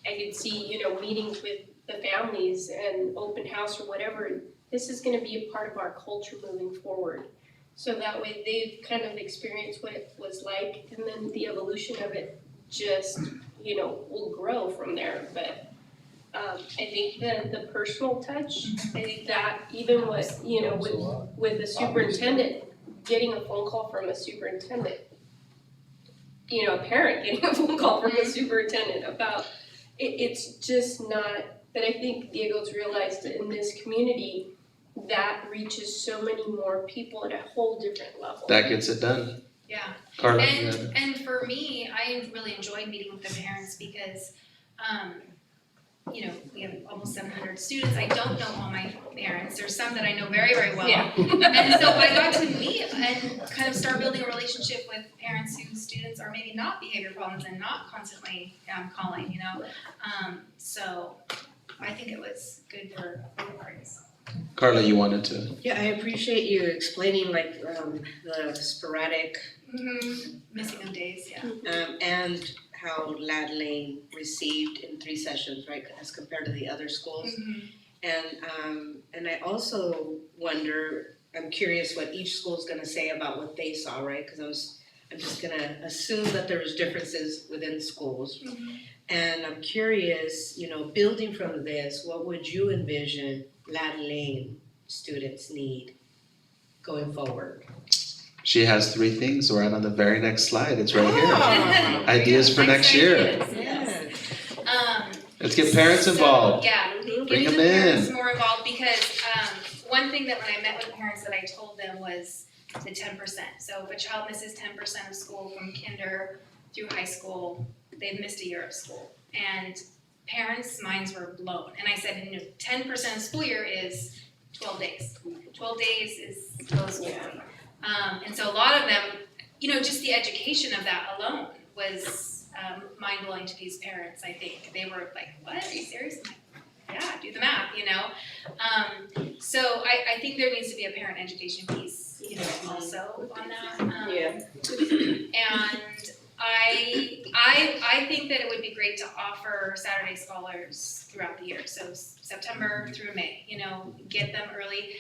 I could see, meetings with the families and open house or whatever, this is gonna be a part of our culture moving forward. So that way they've kind of experienced what it was like, and then the evolution of it just, will grow from there, but I think the personal touch, I think that even with, with the superintendent, getting a phone call from a superintendent, a parent getting a phone call from a superintendent about, it's just not, but I think Diego's realized that in this community, that reaches so many more people at a whole different level. That gets it done. Yeah. Carla? And for me, I really enjoyed meeting with the parents because, we have almost 700 students. I don't know all my parents. There's some that I know very, very well. Yeah. And so I got to meet and kind of start building a relationship with parents whose students are maybe not behavior problems and not constantly calling, So I think it was good for both parties. Carla, you wanted to? Yeah, I appreciate you explaining the sporadic Missing of days, yeah. and how Lad Lane received in 3 sessions, right, as compared to the other schools. And I also wonder, I'm curious what each school's gonna say about what they saw, right? Because I'm just gonna assume that there's differences within schools. And I'm curious, building from this, what would you envision Lad Lane students need going forward? She has 3 things right on the very next slide. It's right here. Ideas for next year. Let's get parents involved. Getting Bring the them parents in. more involved because one thing that when I met with parents that I told them was the 10%. So if a child misses 10% of school from kinder through high school, they've missed a year of school. And parents' minds were blown. And I said, 10% of school year is 12 days. 12 days goes quickly. And so a lot of them, just the education of that alone was mind-blowing to these parents, I think. They were like, what, are you serious? I'm like, yeah, do the math, So I think there needs to be a parent education piece, also on that. And I think that it would be great to offer Saturday Scholars throughout the year, so September through May, get them early.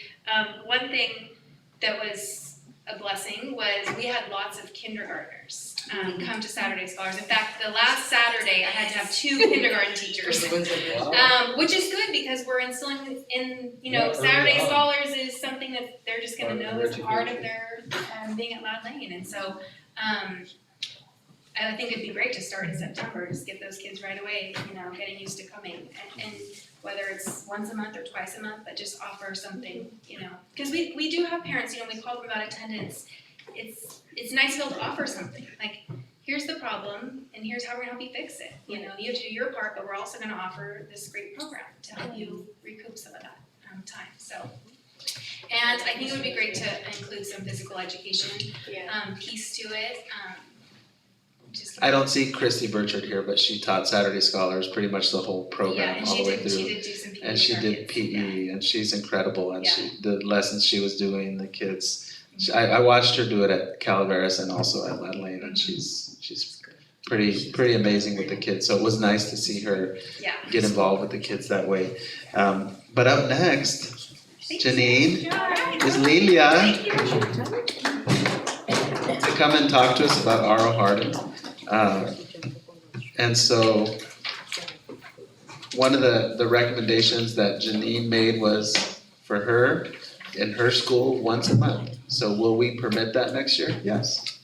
One thing that was a blessing was we had lots of kindergartners come to Saturday Scholars. In fact, the last Saturday I had to have 2 kindergarten teachers, which is good because we're instilling in, Saturday Scholars is something that they're just going to know as part of their being at Lad Lane, and so. I think it'd be great to start in September, just get those kids right away, getting used to coming. And whether it's once a month or twice a month, but just offer something, Because we do have parents, we call them about attendance. It's nice to be able to offer something. Like, here's the problem, and here's how we're gonna help you fix it. You know, you have to do your part, but we're also gonna offer this great program to help you recoup some of that time, so. And I think it would be great to include some physical education piece to it, just. I don't see Christy Burchard here, but she taught Saturday Scholars pretty much the whole Yeah, program and all the way she through. did do some PE And she did targets, PE, and she's incredible, and Yeah. the lessons she was doing, the kids. I watched her do it at Calaveras and also at Lad Lane, and she's pretty amazing with the kids. So it was nice to see her Yeah. get involved with the kids that way. But up next, Janine is Lilia to come and talk to us about R.O. Hardin. And so one of the recommendations that Janine made was for her in her school once a month. So will we permit that next year? Yes.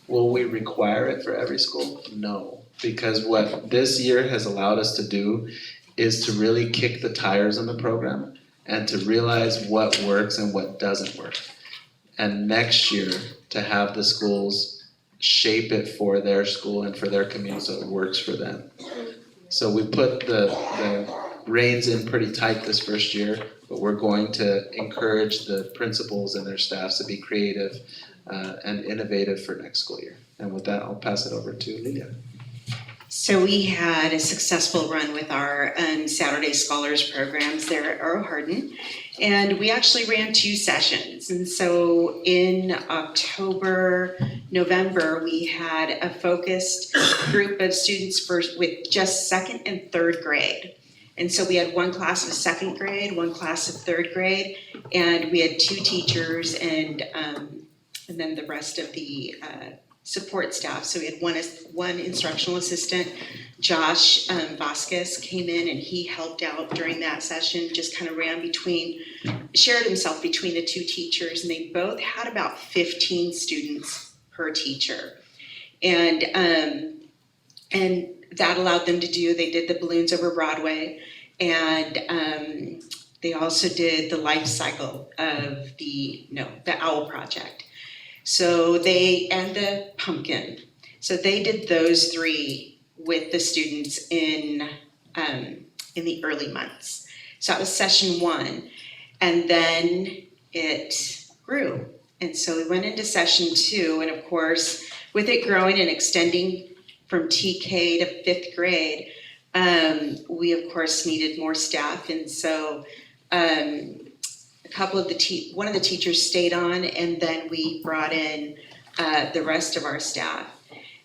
Will we require it for every school? No. Because what this year has allowed us to do is to really kick the tires on the program and to realize what works and what doesn't work. And next year to have the schools shape it for their school and for their community so it works for them. So we put the reins in pretty tight this first year, but we're going to encourage the principals and their staffs to be creative and innovative for next school year. And with that, I'll pass it over to Lilia. So we had a successful run with our Saturday Scholars programs there at R.O. Hardin, and we actually ran 2 sessions. And so in October, November, we had a focused group of students with just 2nd and 3rd grade. And so we had one class of 2nd grade, one class of 3rd grade, and we had 2 teachers and then the rest of the support staff. So we had one instructional assistant, Josh Vasquez, came in and he helped out during that session, just kind of shared himself between the 2 teachers, and they both had about 15 students per teacher. And that allowed them to they did the Balloons Over Broadway, and they also did the life cycle of the OWL project. So and the pumpkin. So they did those 3 with the students in the early months. So that was session 1. And then it grew. And so we went into session 2, and of course, with it growing and extending from TK to 5th grade, we of course needed more staff. And so one of the teachers stayed on, and then we brought in the rest of our staff.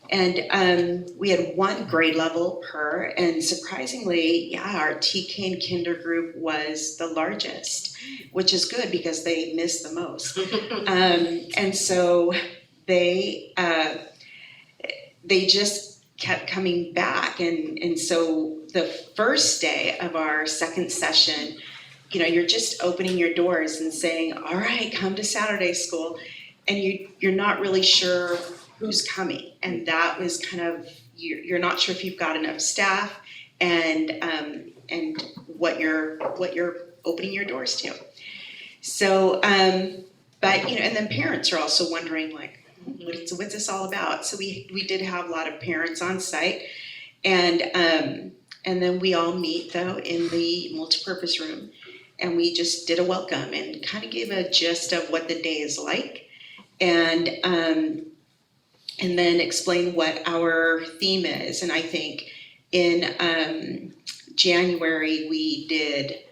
And we had 1 grade level per, and surprisingly, our TK and Kinder group was the largest, which is good because they missed the most. And so they just kept coming back, and so the first day of our 2nd session, you're just opening your doors and saying, all right, come to Saturday school, and you're not really sure who's coming, and that was kind of, you're not sure if you've got enough staff and what you're opening your doors to. So, but and then parents are also wondering what's this all about? So we did have a lot of parents on site, and then we all meet though in the multipurpose room, and we just did a welcome and kind of gave a gist of what the day is like, and then explain what our theme is. And I think in January we did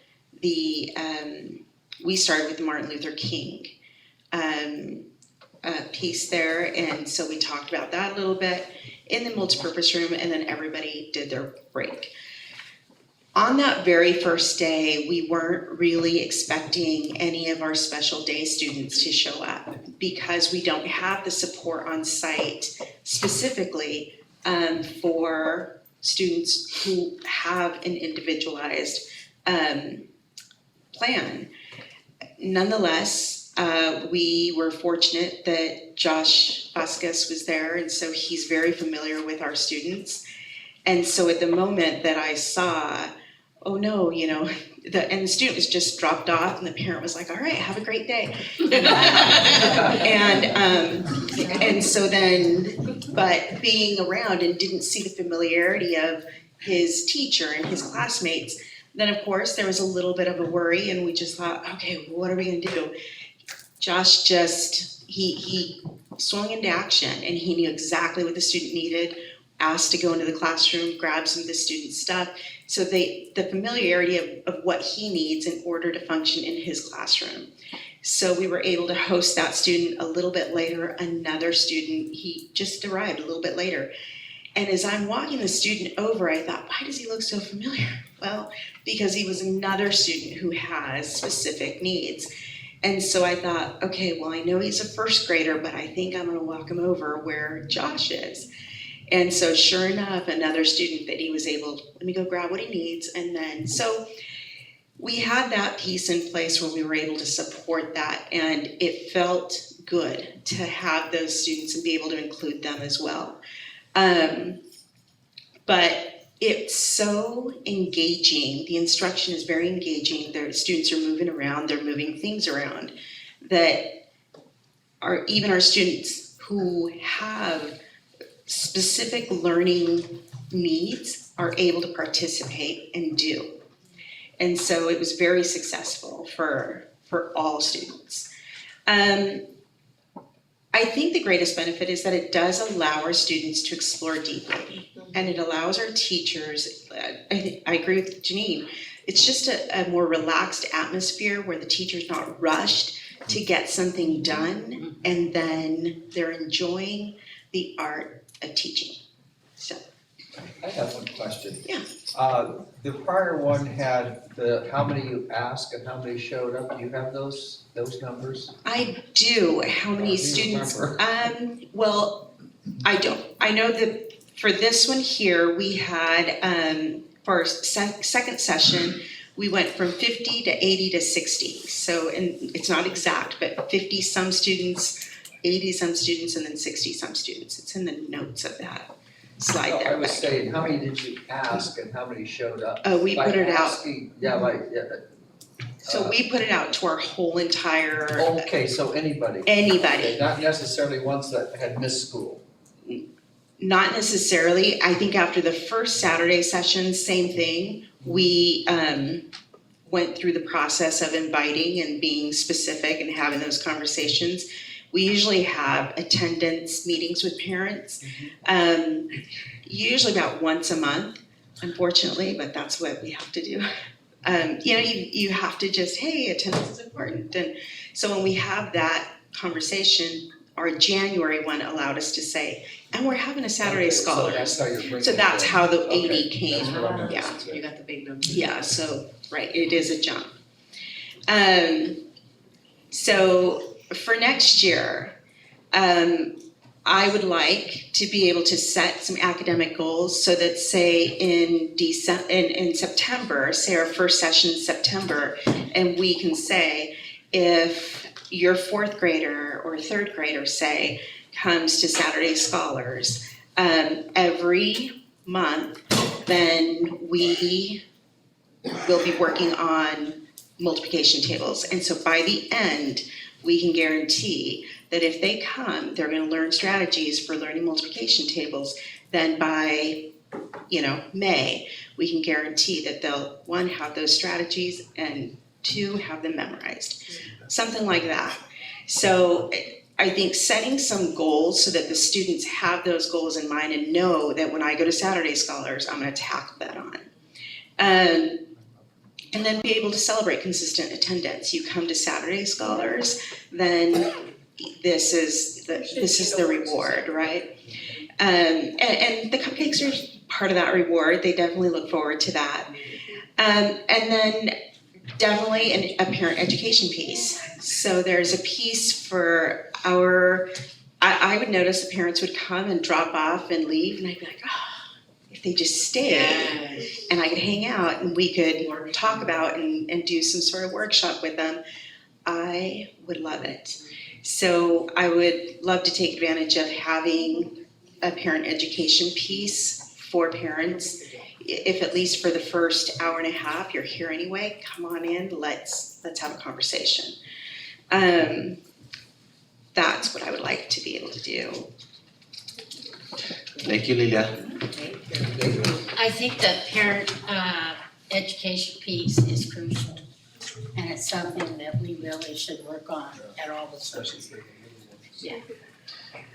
we started with the Martin Luther King piece there, and so we talked about that a little bit in the multipurpose room, and then everybody did their break. On that very first day, we weren't really expecting any of our special day students to show up because we don't have the support on site specifically for students who have an individualized plan. Nonetheless, we were fortunate that Josh Vasquez was there, and so he's very familiar with our students. And so at the moment that I saw, oh no, the student was just dropped off, and the parent was like, all right, have a great day. And so then but being around and didn't see the familiarity of his teacher and his classmates, then of course there was a little bit of a worry and we just thought, okay, what are we gonna do? Josh he swung into action and he knew exactly what the student needed, asked to go into the classroom, grab some of the student's stuff. So the familiarity of what he needs in order to function in his classroom. So we were able to host that student a little bit later. Another student, he just arrived a little bit later. And as I'm walking the student over, I thought, why does he look so familiar? Well, because he was another student who has specific needs. And so I thought, okay, well, I know he's a first grader, but I think I'm gonna walk him over where Josh is. And so sure enough, another student that he was able, let me go grab what he needs. And then, so we had that piece in place where we were able to support that. And it felt good to have those students and be able to include them as well. But it's so engaging. The instruction is very engaging. The students are moving around, they're moving things around, that even our students who have specific learning needs are able to participate and do. And so it was very successful for all students. I think the greatest benefit is that it does allow our students to explore deeply, and it allows our teachers, I agree with Janine, it's just a more relaxed atmosphere where the teacher's not rushed to get something done, and then they're enjoying the art of teaching. So. I have one question. Yeah. The prior one had how many you asked and how many showed up. Do you have those numbers? I do. How many students? Well, I don't. I know that for this one here, we had, for our second session, we went from 50 to 80 to 60. So, and it's not exact, but 50 some students, 80 some students, and then 60 some students. It's in the notes of that slide No, there. I was saying, how many did you ask and how many showed up? Oh, we put it out. So we put it out to our whole entire. Okay, so anybody. Anybody. Not necessarily ones that had missed school. Not necessarily. I think after the first Saturday session, same thing. We went through the process of inviting and being specific and having those conversations. We usually have attendance meetings with parents, usually about once a month, unfortunately, but that's what we have to do. You have to just, hey, attendance is important. And so when we have that conversation, our January one allowed us to say, and we're having a Saturday Scholars. So that's how the 80 came. Yeah. You got the big number. Yeah, so, right, it is a jump. So for next year, I would like to be able to set some academic goals so that say in September, say our first session in September, and we can say if your fourth grader or third grader, say, comes to Saturday Scholars every month, then we will be working on multiplication tables. And so by the end, we can guarantee that if they come, they're gonna learn strategies for learning multiplication tables. Then by, May, we can guarantee that they'll, one, have those strategies, and two, have them memorized. Something like that. So I think setting some goals so that the students have those goals in mind and know that when I go to Saturday Scholars, I'm gonna tackle that on. And then be able to celebrate consistent attendance. You come to Saturday Scholars, then this is the reward, right? And the cupcakes are part of that reward. They definitely look forward to that. And then definitely a parent education piece. So there's a piece for I would notice the parents would come and drop off and leave, and I'd be like, if they just stayed and I could hang out and we could talk about and do some sort of workshop with them, I would love it. So I would love to take advantage of having a parent education piece for parents. If at least for the first hour and a half, you're here anyway, come on in, let's have a conversation. That's what I would like to be able to do. Thank you, Lilia. I think the parent education piece is crucial, and it's something that we really should work on at all the schools.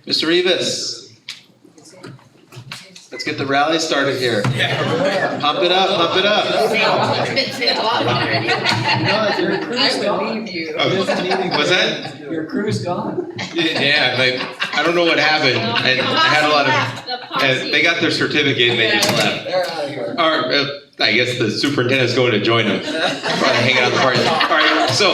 Mr. Rivas. Let's get the rally started here. Pump it up, pump it up. What's that? Your crew's gone. Yeah, like, I don't know what happened. I had a lot of, and they got their certificate and they just left. They're out of here. Or, I guess the superintendent's going to join them, probably hanging out the party. All right, so.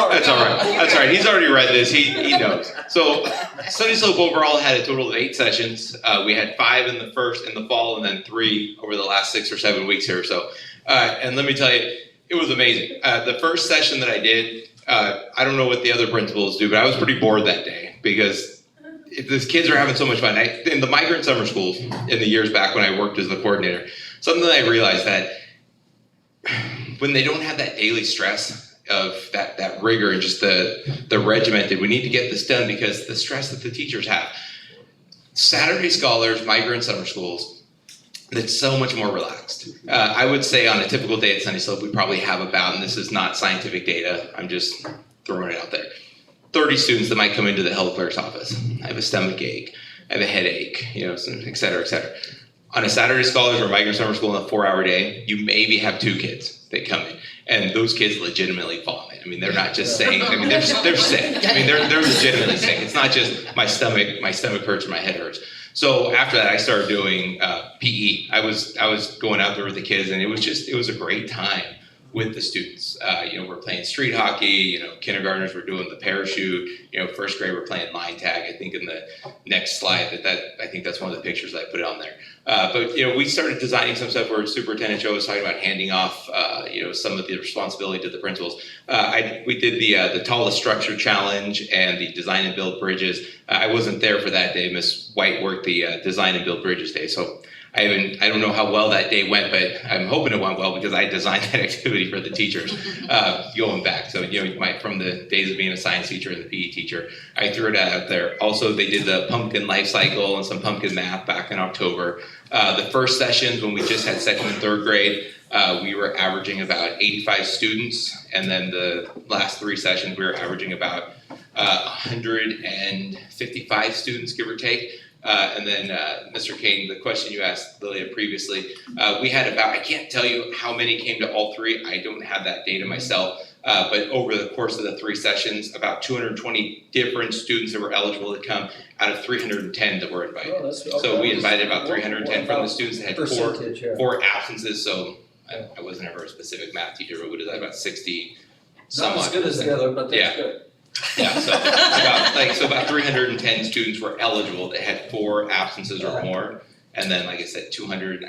That's all right, that's all right, he's already read this, he knows. So, Sunny Slope overall had a total of 8 sessions. We had 5 in the fall, and then 3 over the last 6 or 7 weeks here, so. And let me tell you, it was amazing. The first session that I did, I don't know what the other principals do, but I was pretty bored that day, because the kids are having so much fun. In the migrant summer schools, in the years back when I worked as the coordinator, something that I realized that when they don't have that daily stress of that rigor and just the regimented, we need to get this done because the stress that the teachers have. Saturday scholars, migrant summer schools, it's so much more relaxed. I would say on a typical day at Sunny Slope, we probably have about, and this is not scientific data, I'm just throwing it out there, 30 students that might come into the health clerk's office. I have a stomach ache, I have a headache, et cetera, et cetera. On a Saturday scholars or migrant summer school in a 4-hour day, you maybe have 2 kids that come in. And those kids legitimately vomit. I mean, they're not just saying, I mean, they're sick. I mean, they're legitimately sick. It's not just my stomach hurts or my head hurts. So after that, I started doing PE. I was going out there with the kids, and it was a great time with the students. We're playing street hockey, kindergartners were doing the parachute, first grade we're playing line tag. I think in the next slide I think that's one of the pictures I put on there. But we started designing some stuff where Superintendent Joe was talking about handing off, some of the responsibility to the principals. We did the tallest structure challenge and the design and build bridges. I wasn't there for that day. Miss White worked the design and build bridges day. So I don't know how well that day went, but I'm hoping it went well because I designed that activity for the teachers going back. So, from the days of being a science teacher and the PE teacher, I threw it out there. Also, they did the pumpkin life cycle and some pumpkin math back in October. The first sessions when we just had 2nd and 3rd grade, we were averaging about 85 students. And then the last 3 sessions, we were averaging about 155 students, give or take. And then, Mr. Kane, the question you asked Lilia previously, we had about, I can't tell you how many came to all 3. I don't have that data myself. But over the course of the 3 sessions, about 220 different students that were eligible to come out of 310 that were invited. Oh, So we invited about 310 from the students that had Percentage, yeah. 4 absences. So I wasn't ever a specific math teacher, but we did about 60 some Not as odd. good as the other, but that's good. Yeah, so about 310 students were eligible that had 4 absences or more, and then, like I said, 200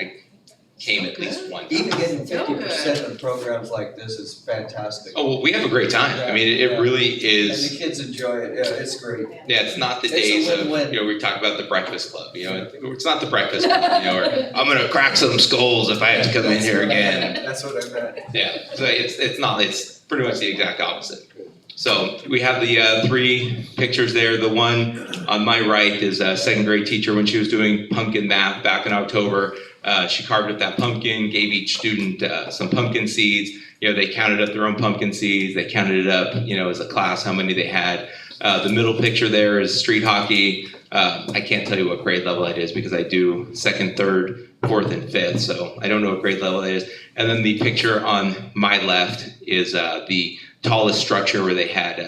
came at least one time. Even getting 50% of programs like this is fantastic. Oh, well, we have a great time. I mean, it really And is. the kids enjoy it, yeah, it's great. Yeah, it's not the It's a days of, win-win. we talk about the breakfast club, it's not the breakfast club, or I'm gonna crack some skulls if I have to come in here again. That's what I meant. Yeah, so it's not, it's pretty much the exact opposite. So we have the 3 pictures there. The one on my right is a 2nd grade teacher when she was doing pumpkin math back in October. She carved up that pumpkin, gave each student some pumpkin seeds. They counted up their own pumpkin seeds. They counted it up, as a class, how many they had. The middle picture there is street hockey. I can't tell you what grade level that is because I do 2nd, 3rd, 4th, and 5th. So I don't know what grade level that is. And then the picture on my left is the tallest structure where they had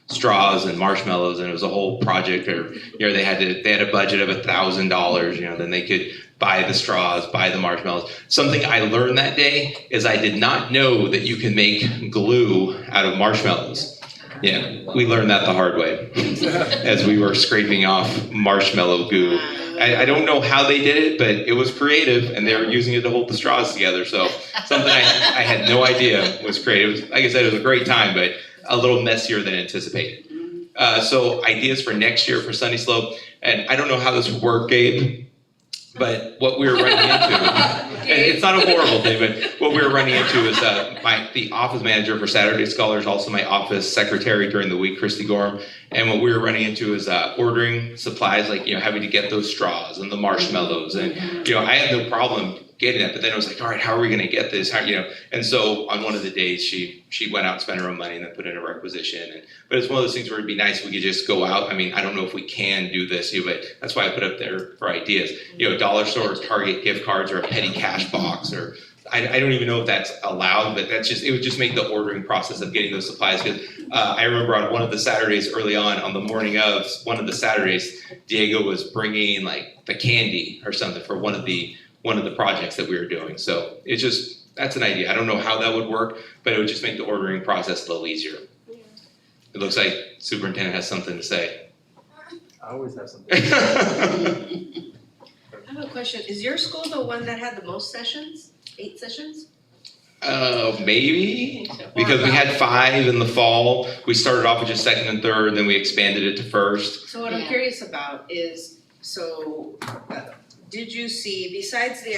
straws and marshmallows, and it was a whole project. Or they had a budget of $1,000. Then they could buy the straws, buy the marshmallows. Something I learned that day is I did not know that you can make glue out of marshmallows. Yeah, we learned that the hard way as we were scraping off marshmallow goo. I don't know how they did it, but it was creative, and they were using it to hold the straws together. So something I had no idea was creative. Like I said, it was a great time, but a little messier than anticipated. So ideas for next year for Sunny Slope, and I don't know how this would work, Gabe, but what we were running into It's not a horrible thing, but what we were running into is the office manager for Saturday Scholars, also my office secretary during the week, Christy Gorham. And what we were running into is ordering supplies, like, having to get those straws and the marshmallows. And, I had no problem getting that, but then it was like, all right, how are we gonna get this? And so on one of the days, she went out and spent her own money and then put in a requisition. But it's one of those things where it'd be nice if we could just go out. I mean, I don't know if we can do this, but that's why I put up there for ideas. Dollar store or Target gift cards or a petty cash box, or I don't even know if that's allowed, but it would just make the ordering process of getting those supplies. Because I remember on one of the Saturdays early on the morning of one of the Saturdays, Diego was bringing like the candy or something for one of the projects that we were doing. So that's an idea. I don't know how that would work, but it would just make the ordering process a little easier. It looks like Superintendent has something to say. I always have something. I have a question. Is your school the one that had the most sessions? 8 sessions? Maybe, because we had 5 in the fall. We started off with just second and third, then we expanded it to first. So what I'm curious about is, did you see, besides the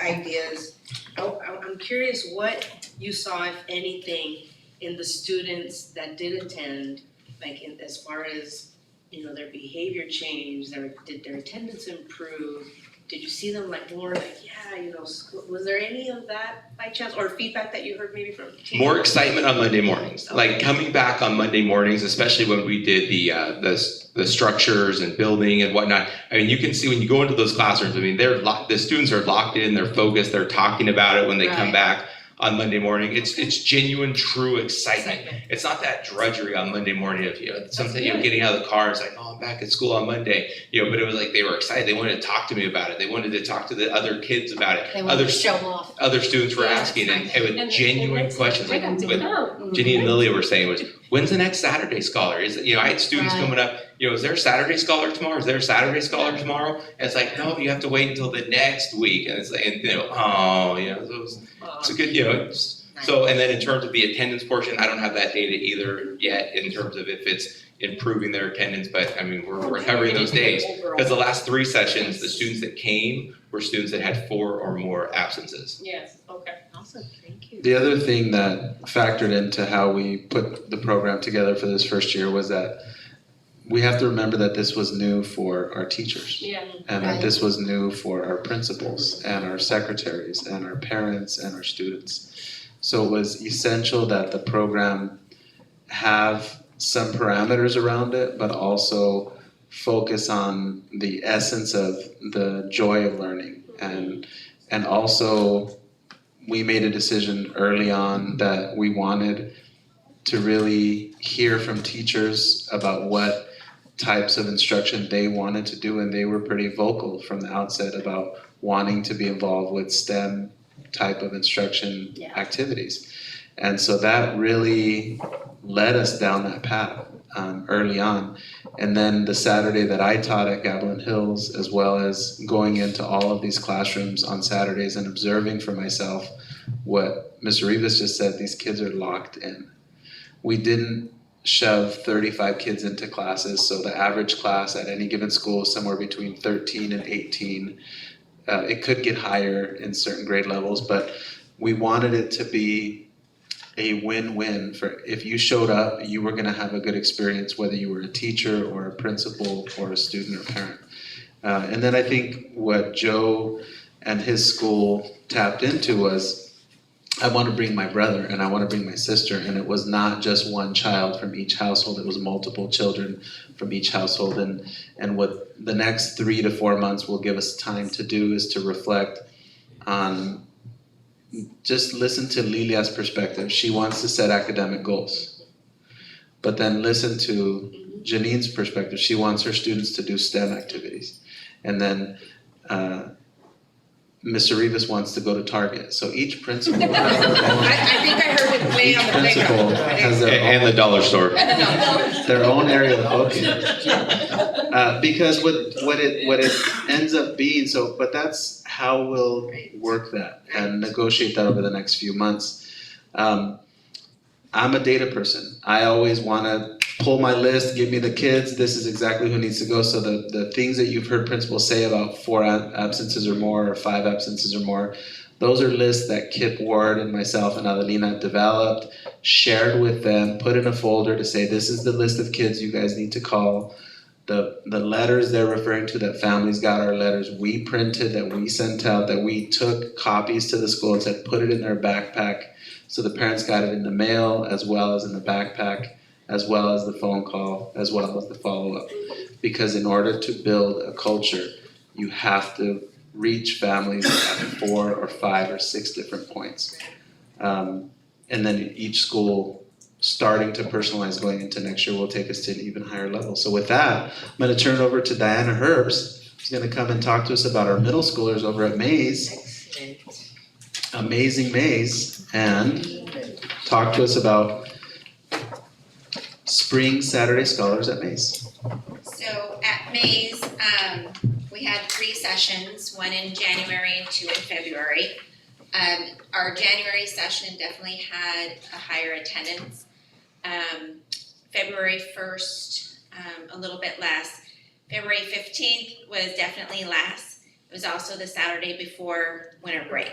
ideas, I'm curious what you saw, if anything, in the students that did attend, like as far as, their behavior change, did their attendance improve? Did you see them more was there any of that by chance, or feedback that you heard maybe from teachers? More excitement on Monday mornings, like coming back on Monday mornings, especially when we did the structures and building and whatnot. I mean, you can see when you go into those classrooms, I mean, the students are locked in, they're focused, they're talking about it when they come back on Monday morning. It's genuine, true excitement. It's not that drudgery on Monday morning of something getting out of the car. It's like, oh, I'm back at school on Monday. But it was like they were excited. They wanted to talk to me about it. They wanted to talk to the other kids about it. They wanted to show off. Other students were asking, and with genuine questions, like what Ginny and Lilia were saying was, when's the next Saturday Scholar? I had students coming up. Is there a Saturday Scholar tomorrow? Is there a Saturday Scholar tomorrow? And it's like, no, you have to wait until the next week. And it's like, it's a good, So, and then in terms of the attendance portion, I don't have that data either yet in terms of if it's improving their attendance, but I mean, we're covering those days. Because the last 3 sessions, the students that came were students that had 4 or more absences. Yes, okay. Awesome, thank you. The other thing that factored into how we put the program together for this first year was that we have to remember that this was new for our teachers. Yeah. And that this was new for our principals and our secretaries and our parents and our students. So it was essential that the program have some parameters around it, but also focus on the essence of the joy of learning. And also we made a decision early on that we wanted to really hear from teachers about what types of instruction they wanted to do, and they were pretty vocal from the outset about wanting to be involved with STEM type of instruction activities. And so that really led us down that path early on. And then the Saturday that I taught at Gavilan Hills, as well as going into all of these classrooms on Saturdays and observing for myself what Mr. Rivas just said, these kids are locked in. We didn't shove 35 kids into classes, so the average class at any given school is somewhere between 13 and 18. It could get higher in certain grade levels, but we wanted it to be a win-win. For if you showed up, you were going to have a good experience, whether you were a teacher or a principal or a student or parent. And then I think what Joe and his school tapped into was, I want to bring my brother and I want to bring my sister, and it was not just one child from each household, it was multiple children from each household. And what the next 3 to 4 months will give us time to do is to reflect on, just listen to Lilia's perspective. She wants to set academic goals, but then listen to Janine's perspective. She wants her students to do STEM activities. And then Mr. Rivas wants to go to Target. So each principal has their own. I think I heard him play on the playground. Principal has their own. And the dollar store. Their own area of focus. Because what it ends up being, but that's how we'll work that and negotiate that over the next few months. I'm a data person. I always want to pull my list, give me the kids, this is exactly who needs to go. So the things that you've heard principals say about 4 absences or more, or 5 absences or more, Those are lists that Kip Ward and myself and Adelina developed, shared with them, put in a folder to say, this is the list of kids you guys need to call. The letters they're referring to, that families got our letters, we printed, that we sent out, that we took copies to the school and said, put it in their backpack. So the parents got it in the mail, as well as in the backpack, as well as the phone call, as well as the follow-up. Because in order to build a culture, you have to reach families at 4 or 5 or 6 different points. And then each school, starting to personalize going into next year, will take us to an even higher level. So with that, I'm gonna turn it over to Diana Herbst, who's gonna come and talk to us about our middle schoolers over at Mays. Amazing Mays, and talk to us about Spring Saturday Scholars at Mays. So at Mays, we had 3 sessions, one in January and 2 in February. Our January session definitely had a higher attendance. February 1st, a little bit less. February 15th was definitely less. It was also the Saturday before winter break.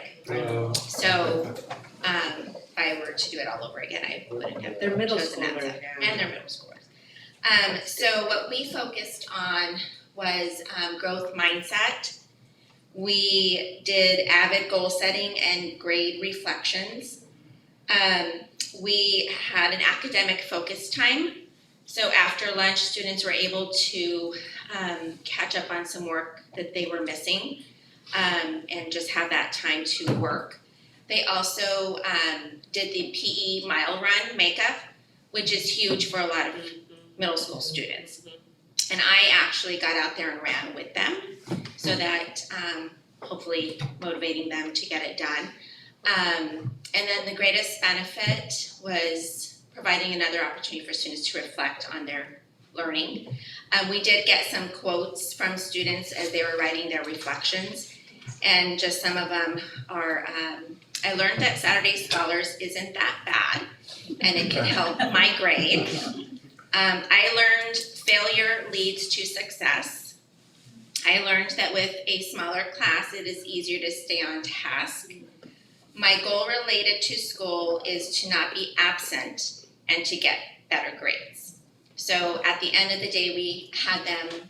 So if I were to do it all over again, I wouldn't have They're middle chosen that schoolers, Saturday. yeah. And they're middle schoolers. So what we focused on was growth mindset. We did AVID goal setting and grade reflections. We had an academic focus time. So after lunch, students were able to catch up on some work that they were missing and just have that time to work. They also did the PE mile run makeup, which is huge for a lot of middle school students. And I actually got out there and ran with them so that hopefully motivating them to get it done. And then the greatest benefit was providing another opportunity for students to reflect on their learning. We did get some quotes from students as they were writing their reflections, and just some of them are, I learned that Saturday Scholars isn't that bad, and it can help my grade. I learned failure leads to success. I learned that with a smaller class, it is easier to stay on task. My goal related to school is to not be absent and to get better grades. So at the end of the day, we had them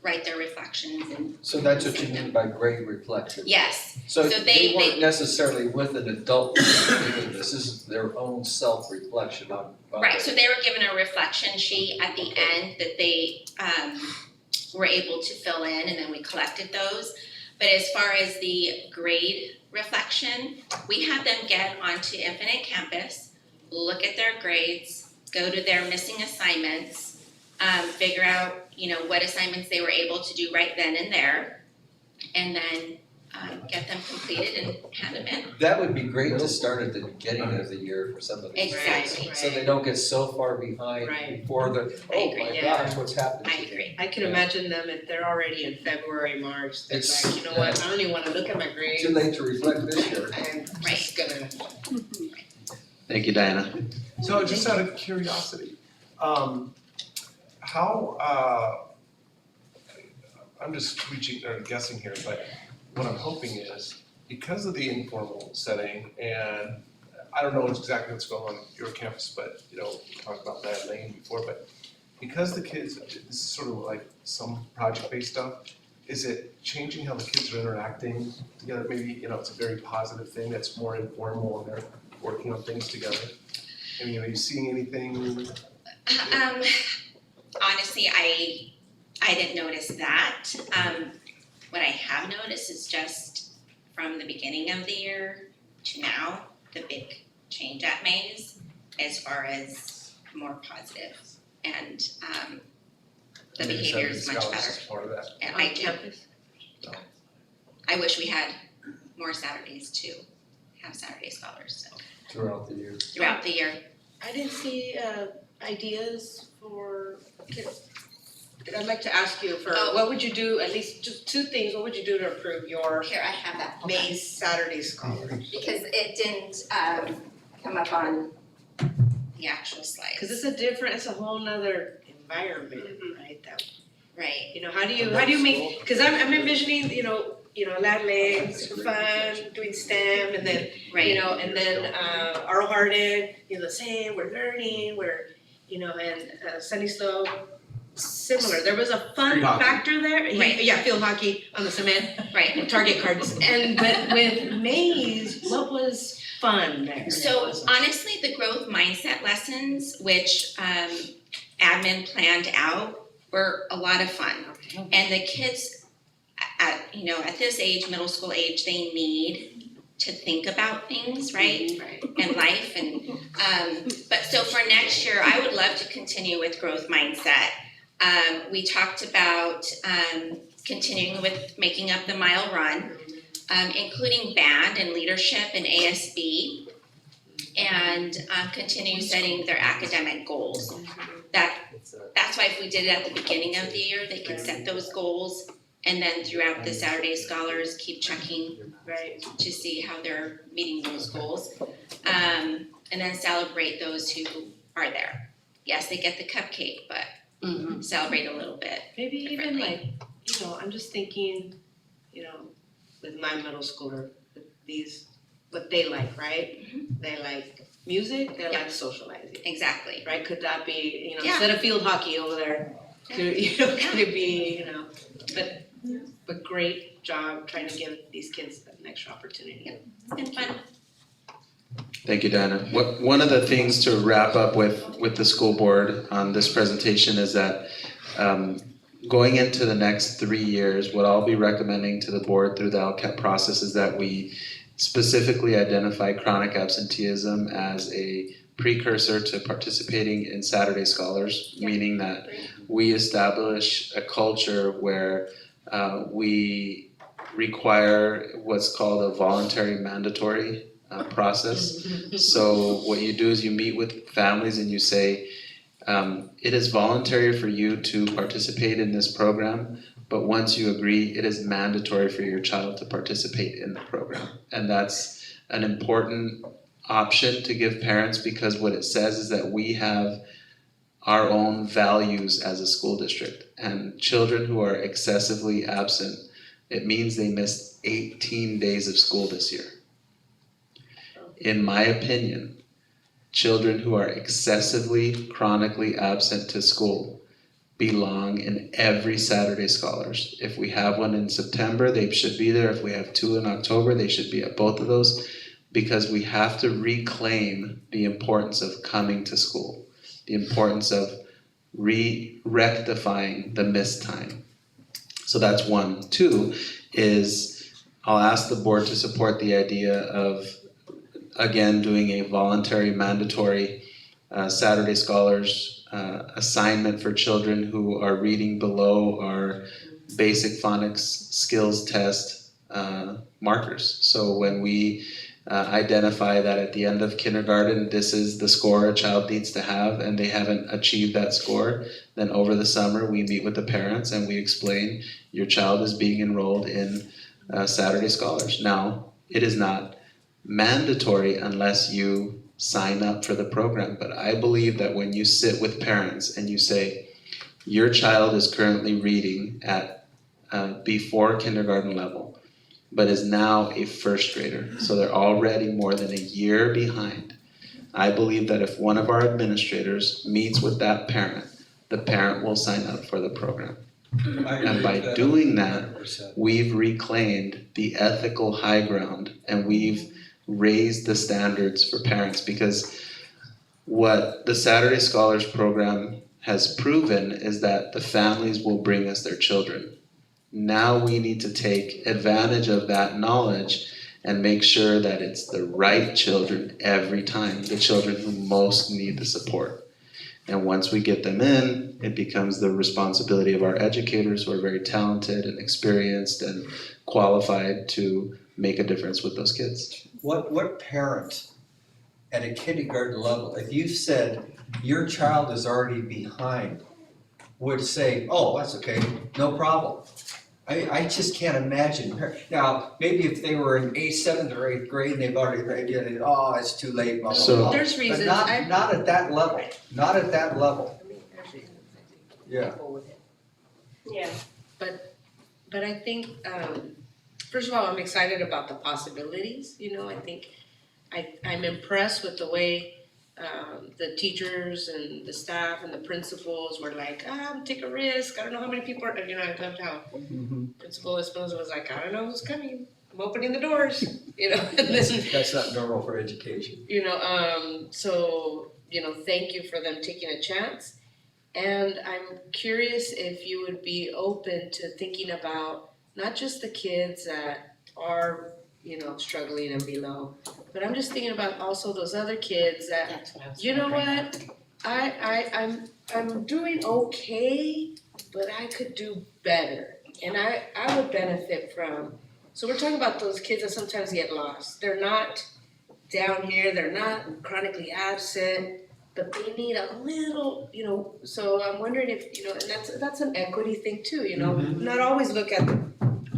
write their reflections and. So that's what you mean by grade reflection? Yes. So So they weren't necessarily with an adult, this is their own self-reflection on. Right, so they were given a reflection sheet at the end that they were able to fill in, and then we collected those. But as far as the grade reflection, we had them get onto Infinite Campus, look at their grades, go to their missing assignments, figure out, what assignments they were able to do right then and there, and then get them completed and hand them in. That would be great to start at the beginning of the year for some of these kids. Exactly. So they don't get so far behind before oh my gosh, what's happening? I agree. I can imagine them if they're already in February, March, they're It's- like, you know what, I don't even wanna look at my grades. Too late to reflect this year. I'm just gonna. Thank you, Diana. So just out of curiosity, I'm just guessing here, but what I'm hoping is, because of the informal setting, and I don't know exactly what's going on at your campus, but, we talked about that lane before, but because the kids, this is sort of like some project-based stuff, is it changing how the kids are interacting together? Maybe, it's a very positive thing that's more informal and they're working on things together. Are you seeing anything? Honestly, I didn't notice that. What I have noticed is just from the beginning of the year to now, the big change at Mays as far as more positive, and the behavior is much better. Part of that. And I do. I wish we had more Saturdays to have Saturday Scholars, so Throughout the year. throughout the year. I didn't see ideas for kids. I'd like to ask you for, what would you do, at least just 2 things, what would you do to improve your Here, I have that. Mays Saturday Scholars? Because it didn't come up on the actual slides. Cause it's a whole nother environment, right, that, Right. how do you make, cause I'm envisioning, Ladley, super fun, doing STEM, and then, and then, Arl Harden, the same, we're learning, and Sunny Slope, similar. There was a fun Field hockey. factor there. Right. Yeah, field hockey on the cement. Right. Target cards. But with Maze, what was fun there? So honestly, the growth mindset lessons, which admin planned out, were a lot of fun. And the kids at this age, middle school age, they need to think about things, right? And life but so for next year, I would love to continue with growth mindset. We talked about continuing with making up the mile run, including band and leadership and ASB, and continue setting their academic goals. That's why if we did it at the beginning of the year, they could set those goals, and then throughout the Saturday Scholars, keep checking to see how they're meeting those goals, and then celebrate those who are there. Yes, they get the cupcake, but celebrate a little bit. Maybe even I'm just thinking, with my middle schooler, what they like, right? They like music, they like socializing. Exactly. Right, could that be, instead of field hockey over there, could it be, but great job trying to give these kids an extra opportunity. It's been fun. Thank you, Diana. One of the things to wrap up with the school board on this presentation is that going into the next 3 years, what I'll be recommending to the board through the LCAP process is that we specifically identify chronic absenteeism as a precursor to participating in Saturday Scholars, meaning that we establish a culture where we require what's called a voluntary mandatory process. So what you do is you meet with families and you say, it is voluntary for you to participate in this program, but once you agree, it is mandatory for your child to participate in the program. And that's an important option to give parents, because what it says is that we have our own values as a school district. And children who are excessively absent, it means they missed 18 days of school this year. In my opinion, children who are excessively, chronically absent to school belong in every Saturday Scholars. If we have one in September, they should be there. If we have 2 in October, they should be at both of those, because we have to reclaim the importance of coming to school, the importance of rectifying the missed time. So that's one. 2 is I'll ask the board to support the idea of, again, doing a voluntary mandatory Saturday Scholars assignment for children who are reading below our basic phonics skills test markers. So when we identify that at the end of kindergarten, this is the score a child needs to have, and they haven't achieved that score, then over the summer we meet with the parents and we explain your child is being enrolled in Saturday Scholars. Now, it is not mandatory unless you sign up for the program, but I believe that when you sit with parents and you say, your child is currently reading at before kindergarten level, but is now a first grader, so they're already more than a year behind. I believe that if one of our administrators meets with that parent, the parent will sign up for the program. And by doing that, we've reclaimed the ethical high ground, and we've raised the standards for parents, because what the Saturday Scholars program has proven is that the families will bring us their children. Now we need to take advantage of that knowledge and make sure that it's the right children every time, the children who most need the support. And once we get them in, it becomes the responsibility of our educators, who are very talented and experienced and qualified to make a difference with those kids. What parent at a kindergarten level, if you said your child is already behind, would say, oh, that's okay, no problem? I just can't imagine. Now, maybe if they were in 7th or 8th grade and they've already graduated, oh, it's too late, blah, blah, blah. There's reasons. But not at that level, not at that level. Yeah. Yeah, but I think first of all, I'm excited about the possibilities, I think I'm impressed with the way the teachers and the staff and the principals were like, take a risk, I don't know how many people are, I loved how Principal Espinosa was like, I don't know who's coming, I'm opening the doors, and then, That's not normal for education. so, thank you for them taking a chance. And I'm curious if you would be open to thinking about not just the kids that are, struggling and below, but I'm just thinking about also those other kids that, That's what I was you know wondering. what, I'm doing okay, but I could do better. And I would benefit from, so we're talking about those kids that sometimes get lost. They're not down here, they're not chronically absent, but they need a little, so I'm wondering if, and that's an equity thing too, not always look at,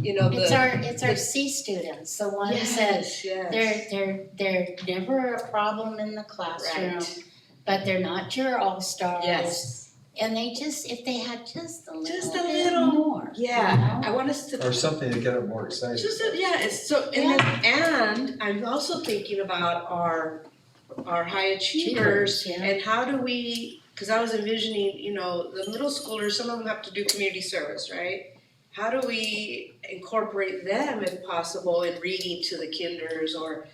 It's our C students, the ones that yes. they're never a problem in the classroom, Right. but they're not your all-stars. Yes. And they just, if they had just a little Just a bit little, more. Yeah, I want us to. Or something to get them more excited. It's so, and I'm also thinking about our high achievers Yeah. and how do we, cause I was envisioning, the middle schoolers, some of them have to do community service, right? How do we incorporate them if possible in reading to the kinders or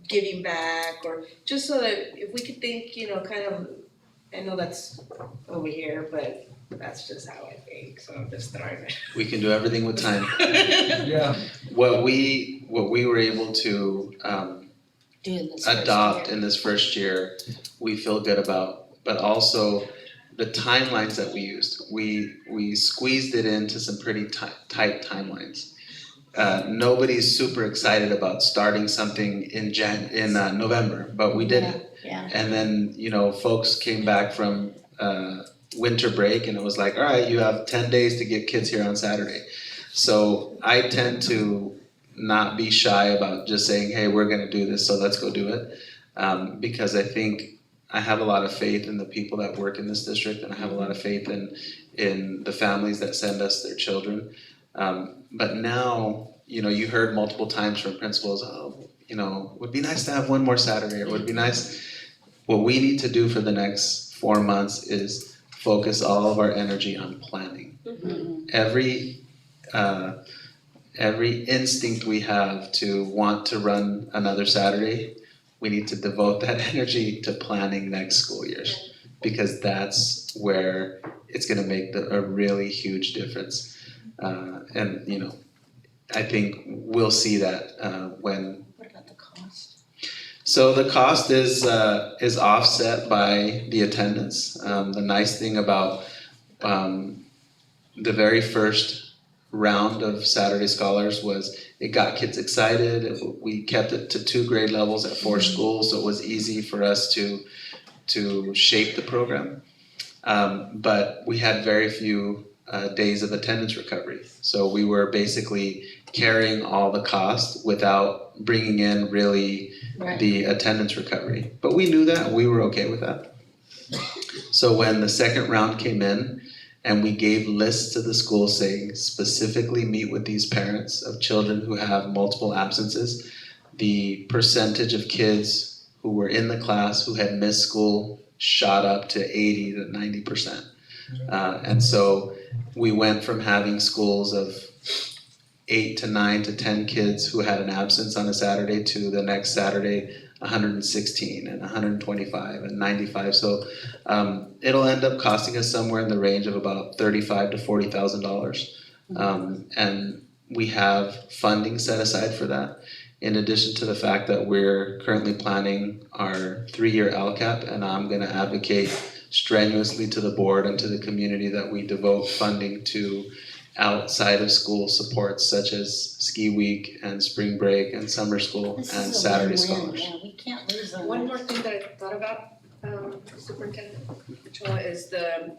giving back or just so that if we could think, kind of, I know that's over here, but that's just how I think, so I'm just throwing it. We can do everything with time. Yeah. What we were able to Doing this first adopt year. in this first year, we feel good about, but also the timelines that we used. We squeezed it into some pretty tight timelines. Nobody's super excited about starting something in November, but we did it. Yeah. And then, folks came back from winter break and it was like, all right, you have 10 days to get kids here on Saturday. So I tend to not be shy about just saying, hey, we're gonna do this, so let's go do it. Because I think I have a lot of faith in the people that work in this district and I have a lot of faith in the families that send us their children. But now, you heard multiple times from principals, would be nice to have one more Saturday, or would be nice. What we need to do for the next 4 months is focus all of our energy on planning. Every instinct we have to want to run another Saturday, we need to devote that energy to planning next school years, because that's where it's gonna make a really huge difference. And I think we'll see that when. What about the cost? So the cost is offset by the attendance. The nice thing about the very first round of Saturday Scholars was it got kids excited. We kept it to 2 grade levels at 4 schools, so it was easy for us to shape the program. But we had very few days of attendance recovery. So we were basically carrying all the cost without bringing in really the attendance recovery. But we knew that, we were okay with that. So when the second round came in and we gave lists to the school saying specifically meet with these parents of children who have multiple absences, the percentage of kids who were in the class who had missed school shot up to 80 to 90%. And so we went from having schools of 8 to 9 to 10 kids who had an absence on a Saturday to the next Saturday 116 and 125 and 95. So it'll end up costing us somewhere in the range of about $35,000 to $40,000. And we have funding set aside for that. In addition to the fact that we're currently planning our 3-year LCAP, and I'm gonna advocate strenuously to the board and to the community that we devote funding to outside of school supports such as Ski Week and Spring Break and Summer School and Saturday Scholars. Yeah, we can't lose on One more thing that I thought about, Superintendent Ochoa, is the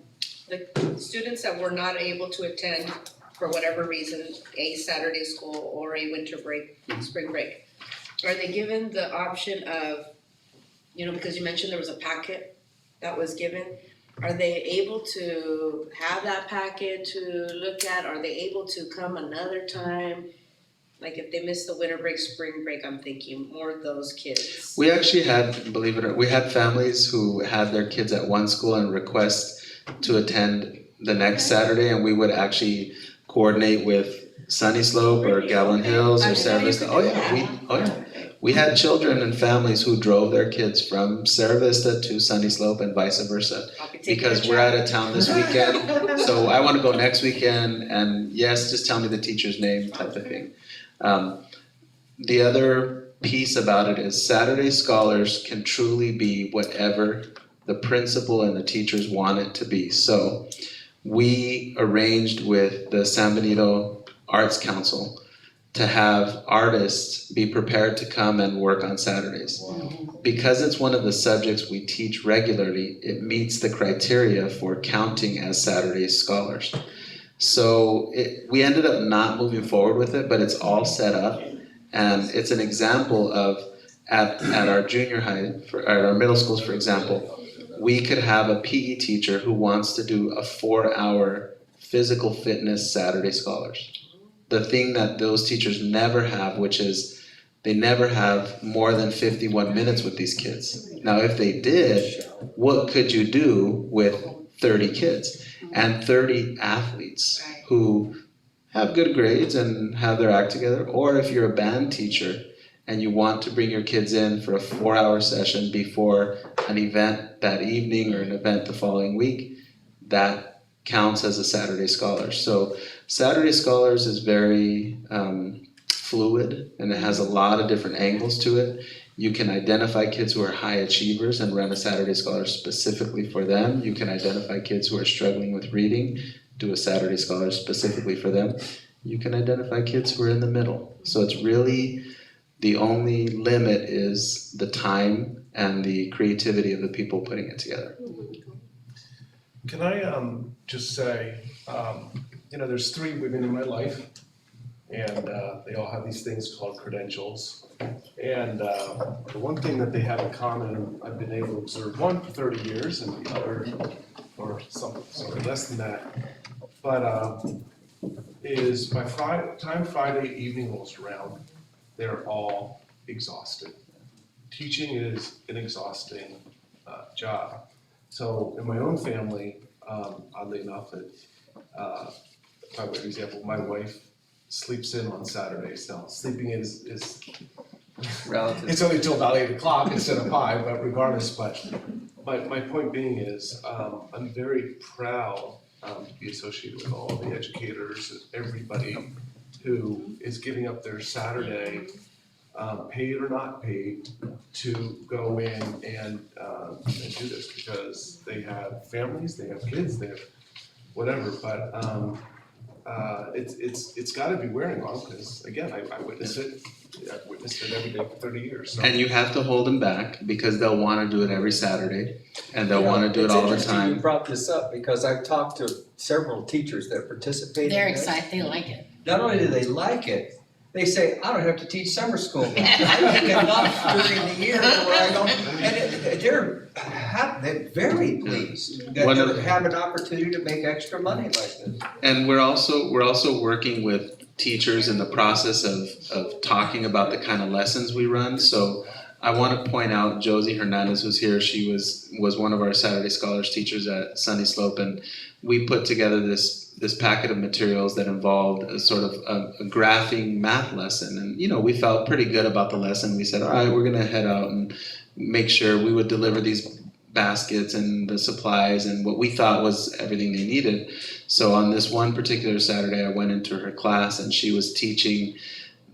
students that were not able to attend for whatever reason, a Saturday school or a winter break, spring break. Are they given the option of, because you mentioned there was a packet that was given, are they able to have that packet to look at? Are they able to come another time? Like if they miss the winter break, spring break, I'm thinking more of those kids. We actually had, believe it or not, we had families who had their kids at one school and request to attend the next Saturday, and we would actually coordinate with Sunny Slope or Gavilan Hills or Sarah Vista. We had children and families who drove their kids from Sarah Vista to Sunny Slope and vice versa. Because we're out of town this weekend, so I wanna go next weekend, and yes, just tell me the teacher's name type of thing. The other piece about it is Saturday Scholars can truly be whatever the principal and the teachers want it to be. So we arranged with the San Benito Arts Council to have artists be prepared to come and work on Saturdays. Because it's one of the subjects we teach regularly, it meets the criteria for counting as Saturday Scholars. So we ended up not moving forward with it, but it's all set up. And it's an example of, at our junior high, at our middle schools, for example, we could have a PE teacher who wants to do a 4-hour physical fitness Saturday Scholars. The thing that those teachers never have, which is they never have more than 51 minutes with these kids. Now, if they did, what could you do with 30 kids and 30 athletes who have good grades and have their act together? Or if you're a band teacher and you want to bring your kids in for a 4-hour session before an event that evening or an event the following week, that counts as a Saturday Scholar. So Saturday Scholars is very fluid, and it has a lot of different angles to it. You can identify kids who are high achievers and run a Saturday Scholar specifically for them. You can identify kids who are struggling with reading, do a Saturday Scholar specifically for them. You can identify kids who are in the middle. So it's really, the only limit is the time and the creativity of the people putting it together. Can I just say, there's 3 women in my life, and they all have these things called credentials. And the one thing that they have in common, I've been able to observe one for 30 years and the other for something less than that. But is by Friday evening rolls around, they're all exhausted. Teaching is an exhausting job. So in my own family, oddly enough, by way of example, my wife sleeps in on Saturdays. Now, sleeping is relative. It's only till about 8 o'clock instead of 5, but regardless. But my point being is, I'm very proud to be associated with all the educators and everybody who is giving up their Saturday, paid or not paid, to go in and do this, because they have families, they have kids, they have whatever. But it's got to be wearing on, because again, I witness it. I've witnessed it every day for 30 years. So. And you have to hold them back because they'll want to do it every Saturday, and they'll want to do it all the It's time. interesting you brought this up, because I've talked to several teachers that participate in They're this. excited, they like it. Not only do they like it, they say, I don't have to teach summer school now. I make enough during the year where I don't, and they're very pleased that they have an opportunity to make extra money like this. And we're also working with teachers in the process of talking about the kind of lessons we run. So I want to point out Josie Hernandez, who's here. She was one of our Saturday Scholars teachers at Sunny Slope, and we put together this packet of materials that involved a sort of a graphing math lesson. And we felt pretty good about the lesson. We said, all right, we're gonna head out and make sure we would deliver these baskets and the supplies and what we thought was everything they needed. So on this one particular Saturday, I went into her class and she was teaching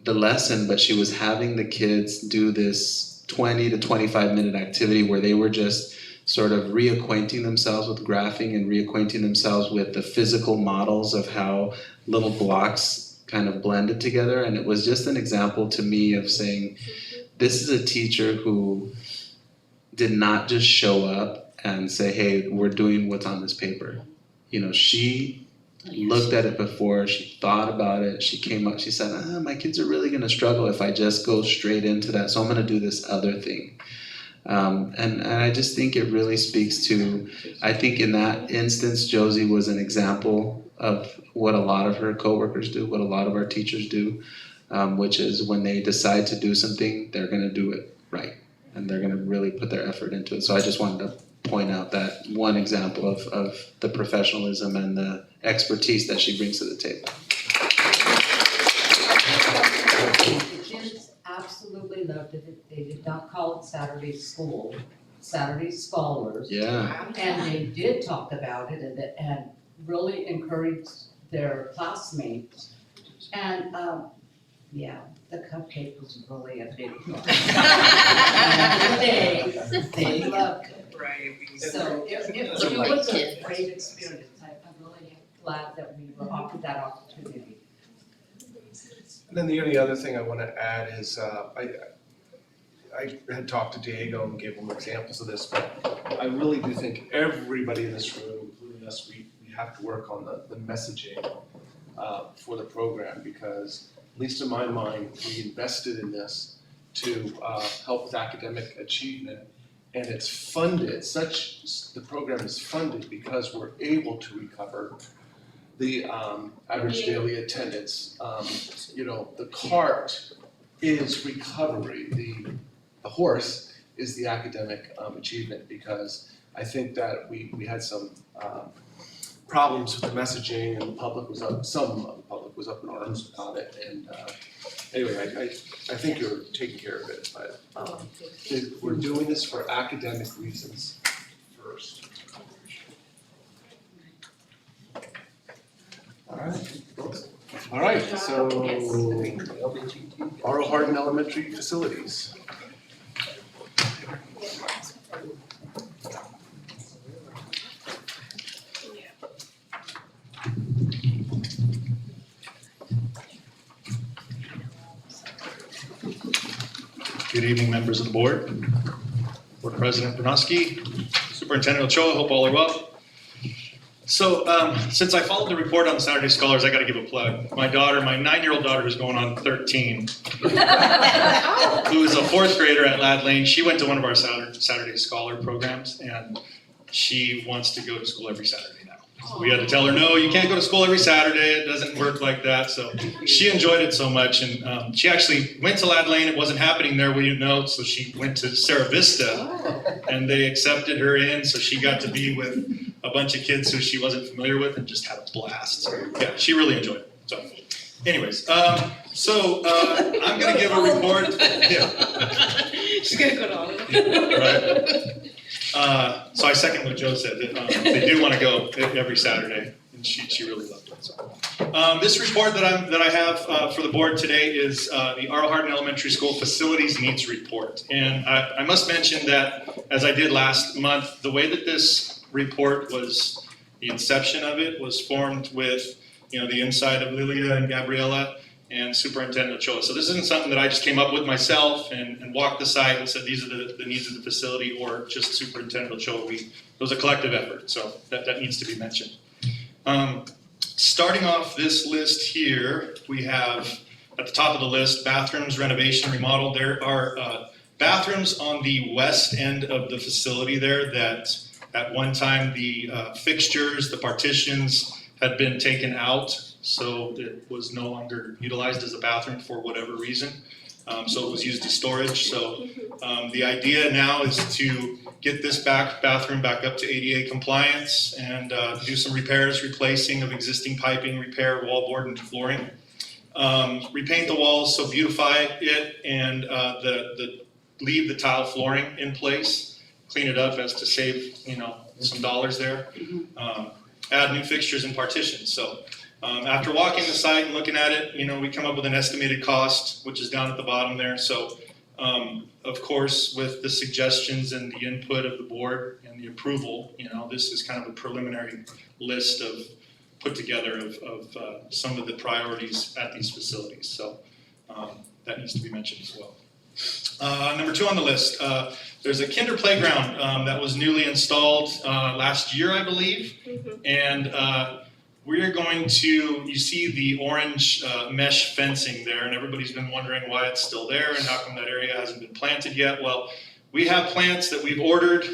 the lesson, but she was having the kids do this 20 to 25 minute activity where they were just sort of reacquainting themselves with graphing and reacquainting themselves with the physical models of how little blocks kind of blended together. And it was just an example to me of saying, this is a teacher who did not just show up and say, hey, we're doing what's on this paper. She looked at it before, she thought about it, she came up, she said, my kids are really gonna struggle if I just go straight into that, so I'm gonna do this other thing. And I just think it really speaks to, I think in that instance, Josie was an example of what a lot of her coworkers do, what a lot of our teachers do. which is when they decide to do something, they're gonna do it right. And they're gonna really put their effort into it. So I just wanted to point out that one example of the professionalism and the expertise that she brings to the table. The kids absolutely loved it. They did not call it Saturday school, Saturday scholars. Yeah. And they did talk about it and really encouraged their classmates. And, yeah, the cupcake was really a big one. They loved it. Right. So it was a great experience. I'm really glad that we were offered that opportunity. And then the only other thing I want to add is, I had talked to Diego and gave him examples of this, but I really do think everybody in this room, including us, we have to work on the messaging for the program, because at least in my mind, we invested in this to help with academic achievement, and it's funded, the program is funded because we're able to recover the average daily attendance. The cart is recovery, the horse is the academic achievement, because I think that we had some problems with the messaging, and the public was up, some of the public was up in arms about it, and anyway, I think you're taking care of it, but we're doing this for academic reasons first. All right, so R.O. Hardin Elementary Facilities. Good evening, members of the board. Board President Brunowski, Superintendent Ochoa, hope all are well. So since I followed the report on the Saturday Scholars, I got to give a plug. My daughter, my 9-year-old daughter who's going on 13, who is a 4th grader at Lad Lane, she went to one of our Saturday Scholar programs, and she wants to go to school every Saturday now. So we had to tell her, no, you can't go to school every Saturday. It doesn't work like that. So she enjoyed it so much. And she actually went to Lad Lane. It wasn't happening there, we didn't know. So she went to Sarah Vista, and they accepted her in. So she got to be with a bunch of kids who she wasn't familiar with and just had a blast. So yeah, she really enjoyed it. So anyways, I'm going to give a report. Yeah. She's going to go to all of them. Right. So I second what Joe said, that they do want to go every Saturday, and she really loved it. So, this report that I have for the board today is the R.O. Hardin Elementary School Facilities Needs Report. And I must mention that, as I did last month, the way that this report was, the inception of it was formed with, the insight of Lilia and Gabriela and Superintendent Ochoa. So this isn't something that I just came up with myself and walked the site and said these are the needs of the facility, or just Superintendent Ochoa. It was a collective effort, so that needs to be mentioned. Starting off this list here, we have at the top of the list, bathrooms, renovation, remodel. There are bathrooms on the west end of the facility there that at one time the fixtures, the partitions had been taken out. So it was no longer utilized as a bathroom for whatever reason. So it was used as storage. So the idea now is to get this bathroom back up to ADA compliance and do some repairs, replacing of existing piping, repair wallboard and flooring. Repaint the walls, so beautify it, and leave the tile flooring in place. Clean it up as to save some dollars there. Add new fixtures and partitions. So. After walking the site and looking at it, we come up with an estimated cost, which is down at the bottom there. So, of course, with the suggestions and the input of the board and the approval, this is kind of a preliminary list of put together of some of the priorities at these facilities. So that needs to be mentioned as well. Number 2 on the list, there's a kinder playground that was newly installed last year, I believe, and we're going to, you see the orange mesh fencing there, and everybody's been wondering why it's still there and how come that area hasn't been planted yet. Well, we have plants that we've ordered.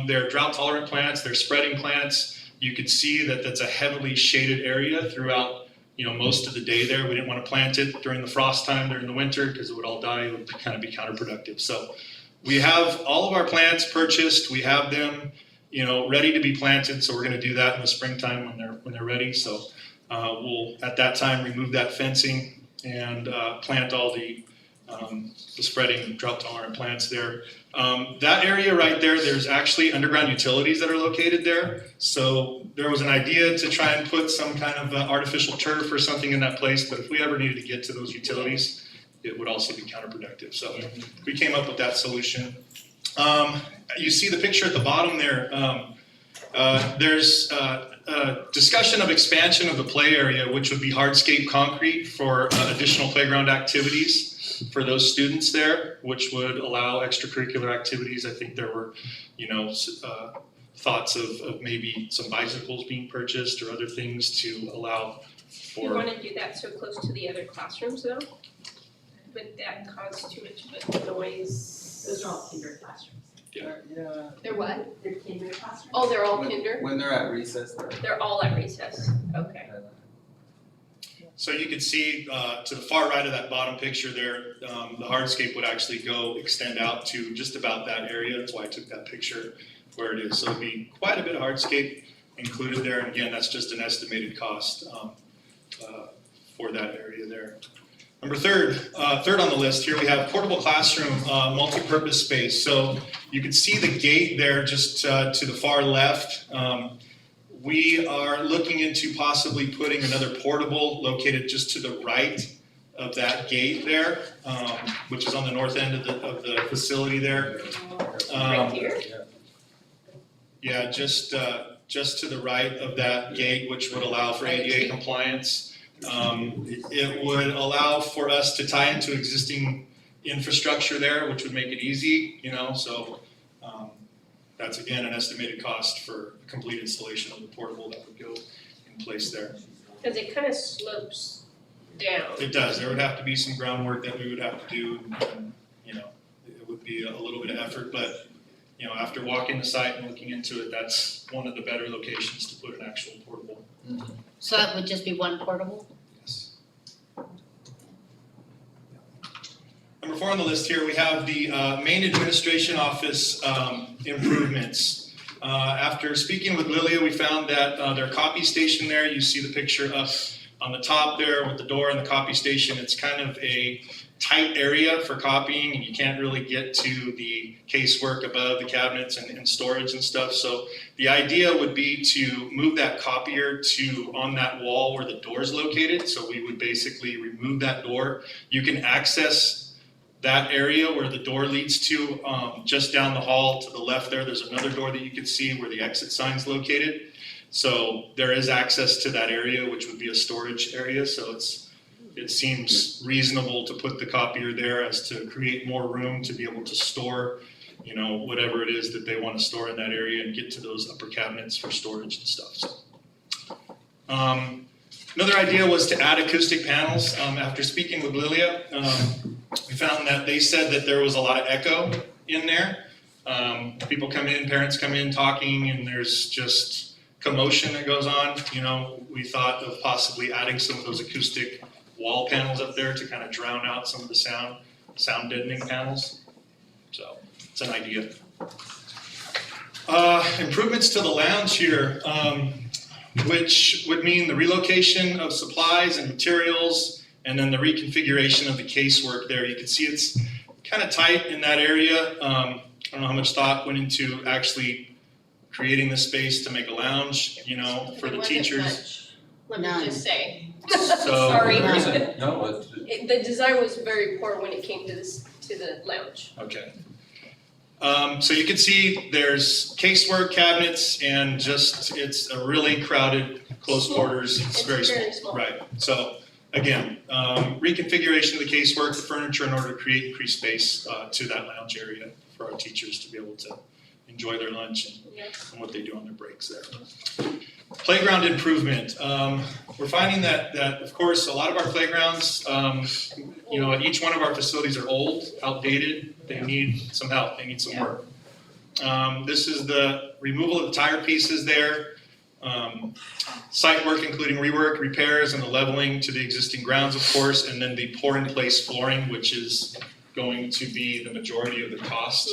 They're drought-tolerant plants, they're spreading plants. You could see that that's a heavily shaded area throughout most of the day there. We didn't want to plant it during the frost time during the winter because it would all die. It would kind of be counterproductive. So we have all of our plants purchased. We have them, ready to be planted. So we're going to do that in the springtime when they're ready. So we'll at that time remove that fencing and plant all the spreading drought tolerant plants there. That area right there, there's actually underground utilities that are located there. So there was an idea to try and put some kind of artificial turf or something in that place, but if we ever needed to get to those utilities, it would also be counterproductive. So we came up with that solution. You see the picture at the bottom there. There's a discussion of expansion of the play area, which would be hardscape concrete for additional playground activities for those students there, which would allow extracurricular activities. I think there were, thoughts of maybe some bicycles being purchased or other things to allow Do you for. wanna do that so close to the other classrooms though? Would that cause too much of a noise? Those are all kinder classrooms. Yeah. They're what? They're kinder classrooms. Oh, they're all kinder? When they're at recess, They're all at recess, okay. So you can see to the far right of that bottom picture there, the hardscape would actually extend out to just about that area. That's why I took that picture where it is. So it'd be quite a bit of hardscape included there. And again, that's just an estimated cost for that area there. Number third on the list here, we have portable classroom multi-purpose space. So you can see the gate there just to the far left. We are looking into possibly putting another portable located just to the right of that gate there, which is on the north end of the facility there. Right here? Yeah, just to the right of that gate, which would allow for ADA compliance. It would allow for us to tie into existing infrastructure there, which would make it easy, so that's again an estimated cost for a complete installation of the portable that would go in place there. Cause it kinda slopes down. It does, there would have to be some groundwork that we would have to do, and, it would be a little bit of effort, but, after walking the site and looking into it, that's one of the better locations to put an actual portable. So that would just be one portable? Yes. Number 4 on the list here, we have the main administration office improvements. After speaking with Lilia, we found that their copy station there, you see the picture up on the top there with the door and the copy station. It's kind of a tight area for copying, and you can't really get to the casework above the cabinets and storage and stuff. So the idea would be to move that copier to on that wall where the door is located. So we would basically remove that door. You can access that area where the door leads to just down the hall to the left there. There's another door that you can see where the exit sign's located. So there is access to that area, which would be a storage area. So it seems reasonable to put the copier there as to create more room to be able to store, whatever it is that they want to store in that area and get to those upper cabinets for storage and stuff. So, another idea was to add acoustic panels. After speaking with Lilia, we found that they said that there was a lot of echo in there. People come in, parents come in talking, and there's just commotion that goes on. We thought of possibly adding some of those acoustic wall panels up there to kind of drown out some of the sound deadening panels. So it's an idea. Improvements to the lounge here, which would mean the relocation of supplies and materials, and then the reconfiguration of the casework there. You can see it's kind of tight in that area. I don't know how much thought went into actually creating the space to make a lounge, for the teachers. Let me just say. So- Sorry. No, The design was very poor when it came to the lounge. Okay. So you can see there's casework cabinets and it's a really crowded, close quarters. It's very small. Right. So again, reconfiguration of the casework, the furniture in order to create increased space to that lounge area for our teachers to be able to enjoy their lunch and what they do on their breaks there. Playground improvement. We're finding that of course a lot of our playgrounds, at each one of our facilities are old, outdated. They need some help. They need some work. This is the removal of the tire pieces there. Site work including rework, repairs, and the leveling to the existing grounds, of course, and then the pour-in-place flooring, which is going to be the majority of the cost,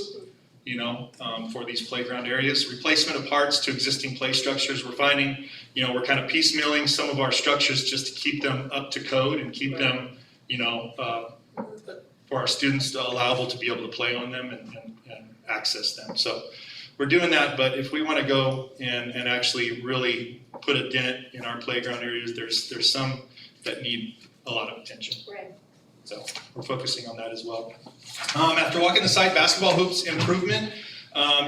for these playground areas. Replacement of parts to existing play structures. We're finding, we're kind of piecemealing some of our structures just to keep them up to code and keep them, for our students allowable to be able to play on them and access them. So we're doing that, but if we want to go and actually really put a dent in our playground areas, there's some that need a lot of attention. Right. So we're focusing on that as well. After walking the site, basketball hoops improvement.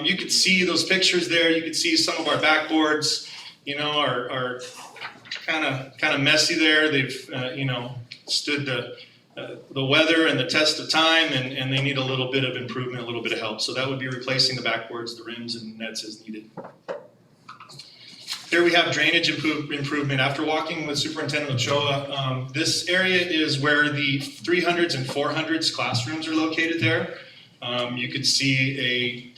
You could see those pictures there. You could see some of our backboards, are kind of messy there. They've stood the weather and the test of time, and they need a little bit of improvement, a little bit of help. So that would be replacing the backboards, the rims, and nets as needed. Here we have drainage improvement. After walking with Superintendent Ochoa, this area is where the 300s and 400s classrooms are located there. You could see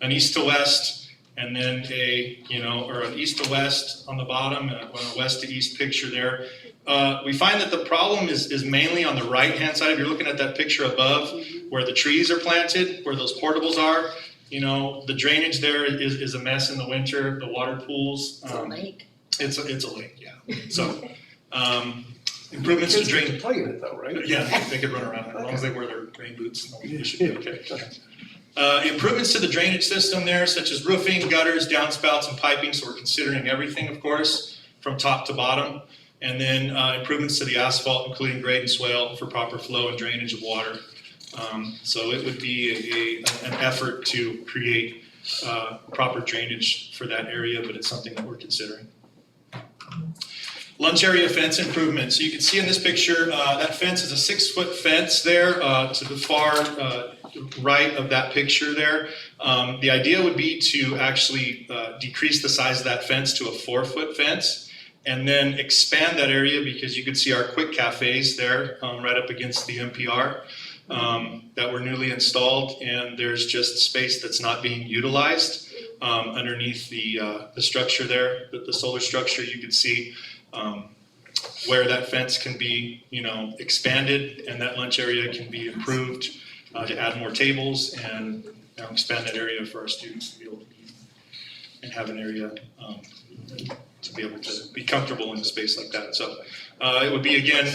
an east to west, and then or an east to west on the bottom, a west to east picture there. We find that the problem is mainly on the right-hand side. If you're looking at that picture above, where the trees are planted, where those portables are, the drainage there is a mess in the winter. The water pools. It's a lake. It's a lake, yeah. So improvements to drain. Kids get to play in it though, right? Yeah, they could run around as long as they wear their rain boots. They should be okay. Improvements to the drainage system there, such as roofing, gutters, downspouts, and piping. So we're considering everything, of course, from top to bottom. And then improvements to the asphalt, including grade and swale for proper flow and drainage of water. So it would be an effort to create proper drainage for that area, but it's something that we're considering. Lunch area fence improvement. So you can see in this picture, that fence is a 6-foot fence there to the far right of that picture there. The idea would be to actually decrease the size of that fence to a 4-foot fence, and then expand that area, because you can see our quick cafes there right up against the MPR that were newly installed, and there's just space that's not being utilized underneath the structure there, the solar structure. You can see where that fence can be, expanded, and that lunch area can be improved to add more tables and expand that area for our students to be able to eat and have an area to be able to be comfortable in a space like that. So it would be, again,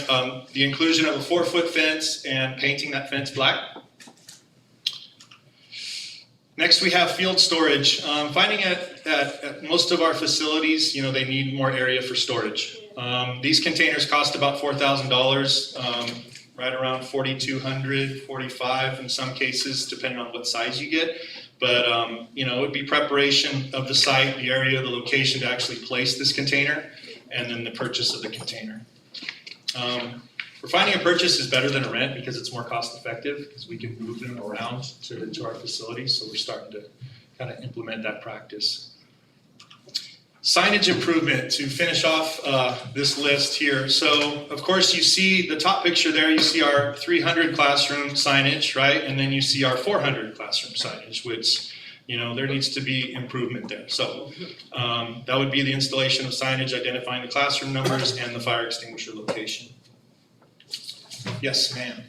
the inclusion of a 4-foot fence and painting that fence black. Next, we have field storage. Finding at most of our facilities, they need more area for storage. These containers cost about $4,000, right around $4,200, $4,500 in some cases, depending on what size you get. But, it would be preparation of the site, the area, the location to actually place this container, and then the purchase of the container. We're finding a purchase is better than a rent because it's more cost effective, because we can move them around to our facilities. So we're starting to kind of implement that practice. Signage improvement to finish off this list here. So, of course, you see the top picture there, you see our 300 classroom signage, right? And then you see our 400 classroom signage, which, there needs to be improvement there. So that would be the installation of signage, identifying the classroom numbers and the fire extinguisher location. Yes, ma'am.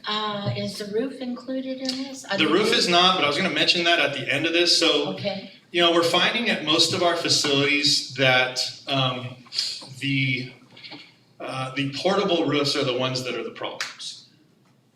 Is the roof included in this? The roof is not, but I was going to mention that at the end of this. So, okay. We're finding at most of our facilities that the portable roofs are the ones that are the problems.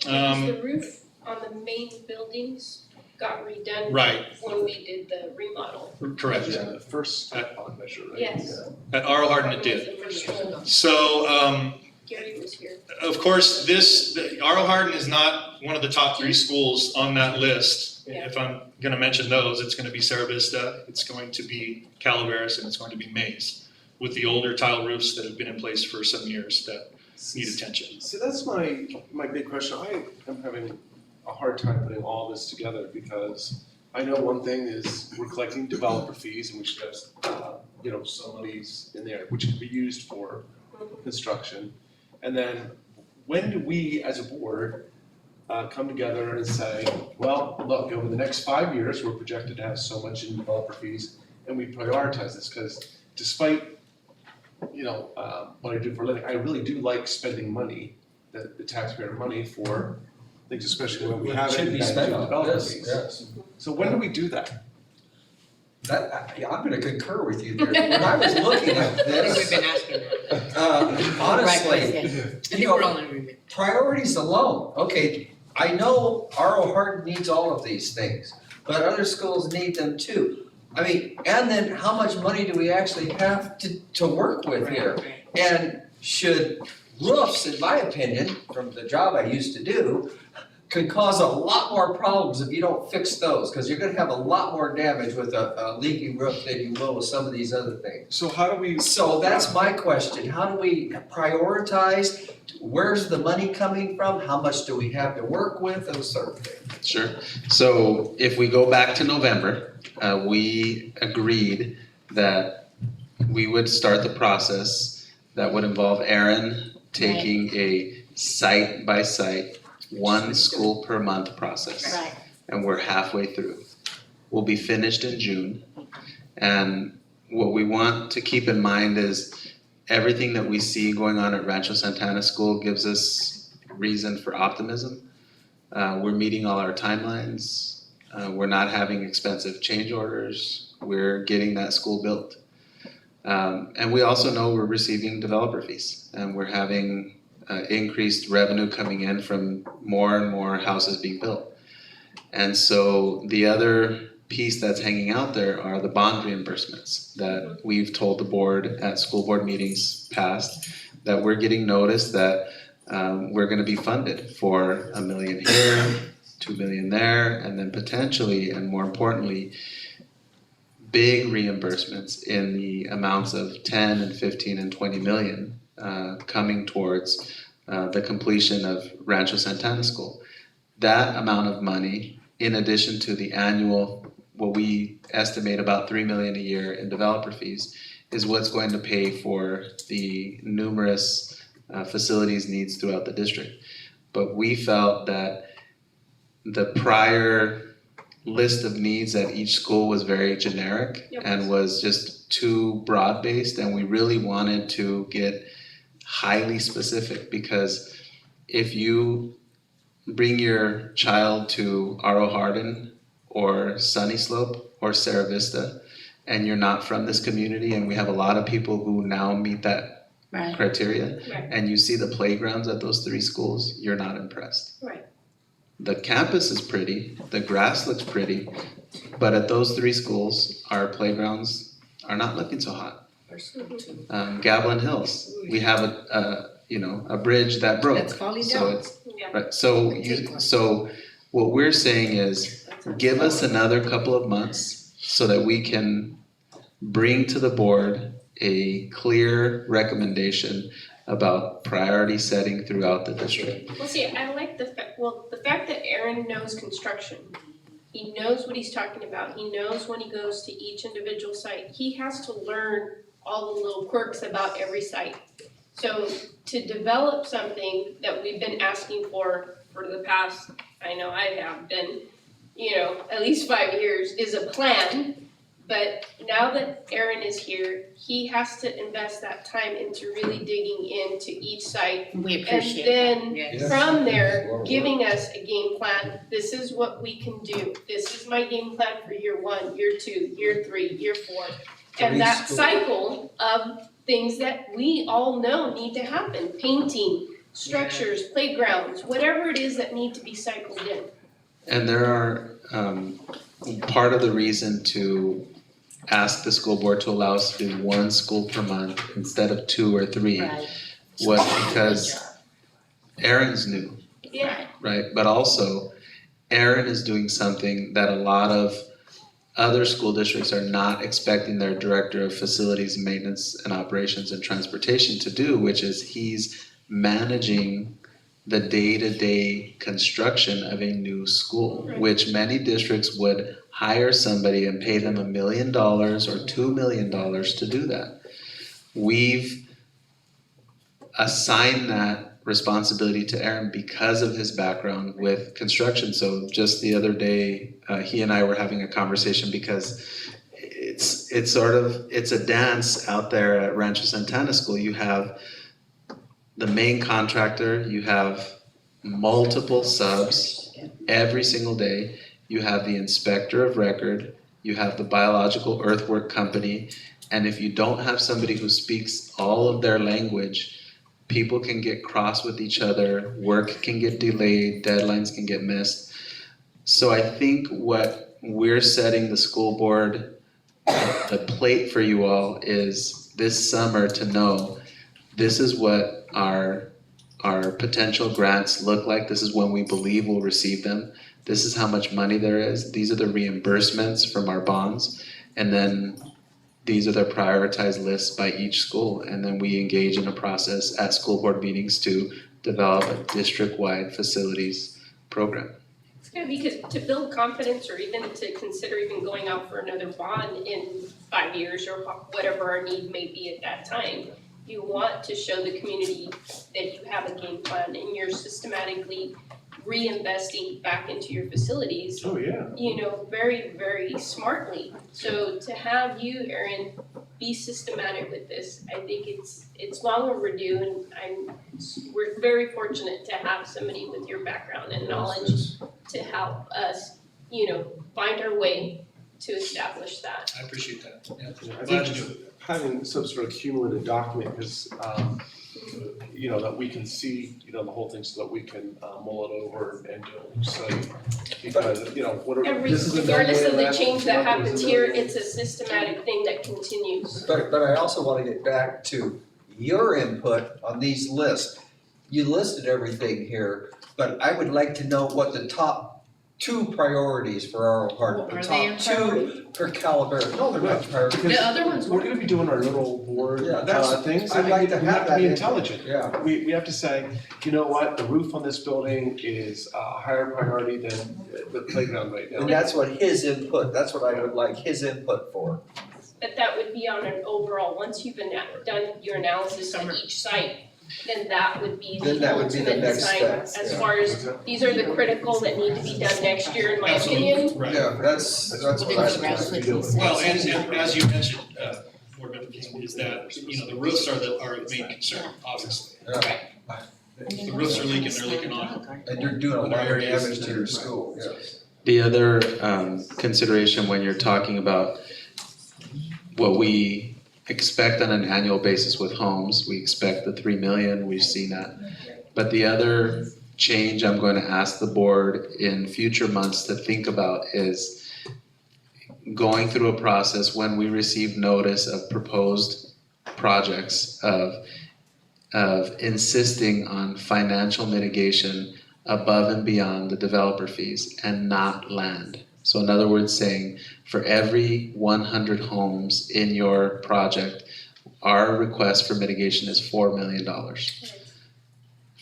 The roof on the main buildings got redone Right. when we did the remodel. Correct. Yeah, the first bond measure, right? Yes. At R.L. Hardin it did. So, Gary was here. of course, R.L. Hardin is not one of the top 3 schools on that list. Yeah. If I'm going to mention those, it's going to be Cerro Vista, it's going to be Calaveras, and it's going to be Mays, with the older tile roofs that have been in place for some years that need attention. See, that's my big question. I am having a hard time putting all this together, because I know one thing is we're collecting developer fees, and we should have, some monies in there, which can be used for construction. And then when do we, as a board, come together and say, well, look, over the next 5 years, we're projected to have so much in developer fees, and we prioritize this? Because despite, what I do for a living, I really do like spending money, the taxpayer money for things, especially when we It have should it be in spent on development this, fees. yes. So when do we do that? I'm gonna concur with you there. When I was looking at this, We've been asking that. honestly, you know, priorities alone, okay, I know R.O. Hardin needs all of these things, but other schools need them too. I mean, and then how much money do we actually have to work with here? And should roofs, in my opinion, from the job I used to do, could cause a lot more problems if you don't fix those, because you're gonna have a lot more damage with a leaky roof than you will with some of these other things. So how do we? So that's my question, how do we prioritize? Where's the money coming from? How much do we have to work with, those sort of things? Sure. So if we go back to November, we agreed that we would start the process that would involve Erin taking a site-by-site, one school per month process. Right. And we're halfway through. We'll be finished in June. And what we want to keep in mind is everything that we see going on at Rancho Santana School gives us reason for optimism. We're meeting all our timelines. We're not having expensive change orders. We're getting that school built. And we also know we're receiving developer fees, and we're having increased revenue coming in from more and more houses being built. And so the other piece that's hanging out there are the bond reimbursements that we've told the board at school board meetings past, that we're getting notice that we're gonna be funded for $1 million here, $2 million there, and then potentially, and more importantly, big reimbursements in the amounts of 10 and 15 and 20 million coming towards the completion of Rancho Santana School. That amount of money, in addition to the annual, what we estimate about $3 million a year in developer fees, is what's going to pay for the numerous facilities needs throughout the district. But we felt that the prior list of needs at each school was very generic and was just too broad-based, and we really wanted to get highly specific, because if you bring your child to R.O. Hardin or Sunny Slope or Sierra Vista and you're not from this community, and we have a lot of people who now meet that criteria, and you see the playgrounds at those three schools, you're not impressed. Right. The campus is pretty, the grass looks pretty, but at those three schools, our playgrounds are not looking so hot. Gavilan Hills, we have a bridge that broke. That's falling So down. it's, right, so what we're saying is, give us another couple of months so that we can bring to the board a clear recommendation about priority setting throughout the district. Well, see, I like the fact that Aaron knows construction. He knows what he's talking about. He knows when he goes to each individual site. He has to learn all the little quirks about every site. So to develop something that we've been asking for the past, I know I have been, at least 5 years, is a plan. But now that Aaron is here, he has to invest that time into really digging into each site. We appreciate And that. then from there, giving us a game plan. This is what we can do. This is my game plan for year 1, year 2, year 3, year 4. And that cycle of things that we all know need to happen. Painting, structures, playgrounds, whatever it is that need to be cycled in. And there are, part of the reason to ask the school board to allow us to do one school per month instead of 2 or 3 was because Aaron's new, Yeah. right? But also, Aaron is doing something that a lot of other school districts are not expecting their director of facilities, maintenance and operations and transportation to do, which is he's managing the day-to-day construction of a new school, which many districts would hire somebody and pay them $1 million or $2 million to do that. We've assigned that responsibility to Aaron because of his background with construction. So just the other day, he and I were having a conversation because it's sort of, it's a dance out there at Rancho Santana School. You have the main contractor, you have multiple subs every single day. You have the inspector of record, you have the biological earthwork company, and if you don't have somebody who speaks all of their language, people can get cross with each other, work can get delayed, deadlines can get missed. So I think what we're setting the school board, the plate for you all is this summer to know this is what our potential grants look like. This is when we believe we'll receive them. This is how much money there is. These are the reimbursements from our bonds. And then these are the prioritized lists by each school. And then we engage in a process at school board meetings to develop a district-wide facilities program. Yeah, because to build confidence or even to consider even going out for another bond in 5 years or whatever our need may be at that time, you want to show the community that you have a game plan and you're systematically reinvesting back into your facilities. Oh, yeah. You know, very, very smartly. So to have you, Erin, be systematic with this, I think it's long overdue, and we're very fortunate to have somebody with your background and knowledge to help us, you know, find our way to establish that. I appreciate that, yeah. I Glad think to do it. having some sort of cumulative document, because, you know, that we can see, you know, the whole thing so that we can mull it over and do a study. Because, you know, whatever, this is a Regardless of the no-win, change that that was happens a here, no-win. it's a systematic thing that continues. But I also wanna get back to your input on these lists. You listed everything here, but I would like to know what the top 2 priorities for our part, the Are they in top 2 for Calaveras. No, they're not priorities. Because The other ones we're gonna be doing our little board Yeah, that's- things, I'd and like we to have have to that be input. intelligent. Yeah. We have to say, you know what, the roof on this building is a higher priority than the playground right now. And that's what his input, that's what I would like his input for. But that would be on an overall, once you've done your analysis on each site, then that would be Then the that would be the ultimate next design step, as yeah. far as, these are the critical that need to be done next year, in my opinion. Right. Yeah, that's what I would like to do. Well, and as you mentioned, Board Member King, is that, you know, the roofs are the main concern, obviously. The roofs are leaking, they're leaking on. And you're doing a lot of damage to your school, yes. The other consideration when you're talking about what we expect on an annual basis with homes, we expect the 3 million, we've seen that. But the other change I'm going to ask the board in future months to think about is going through a process when we receive notice of proposed projects of insisting on financial mitigation above and beyond the developer fees and not land. So in other words, saying for every 100 homes in your project, our request for mitigation is $4 million.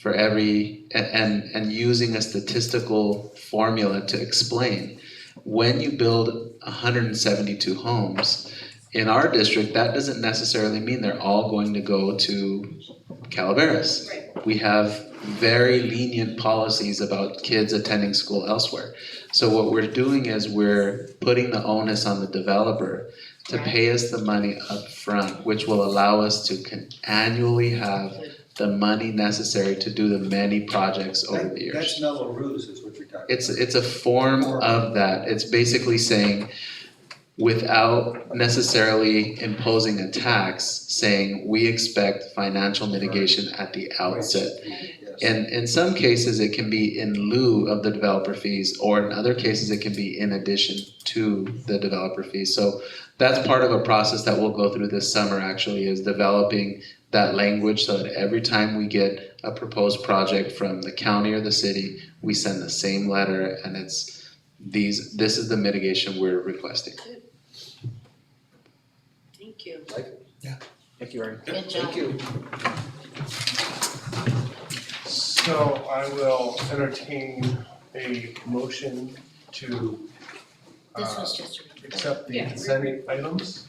For every, and using a statistical formula to explain, when you build 172 homes, in our district, that doesn't necessarily mean they're all going to go to Calaveras. We have very lenient policies about kids attending school elsewhere. So what we're doing is we're putting the onus on the developer to pay us the money up front, which will allow us to annually have the money necessary to do the many projects over the years. That's Mellow Ruse is what you're talking about. It's a form of that. It's basically saying, without necessarily imposing a tax, saying we expect financial mitigation at the outset. And in some cases, it can be in lieu of the developer fees, or in other cases, it can be in addition to the developer fees. So that's part of a process that we'll go through this summer, actually, is developing that language so that every time we get a proposed project from the county or the city, we send the same letter, and it's this is the mitigation we're requesting. Thank you. Thank you, Erin. Good job. Thank you. So I will entertain a motion to This was just a. accept the Yeah. consent items.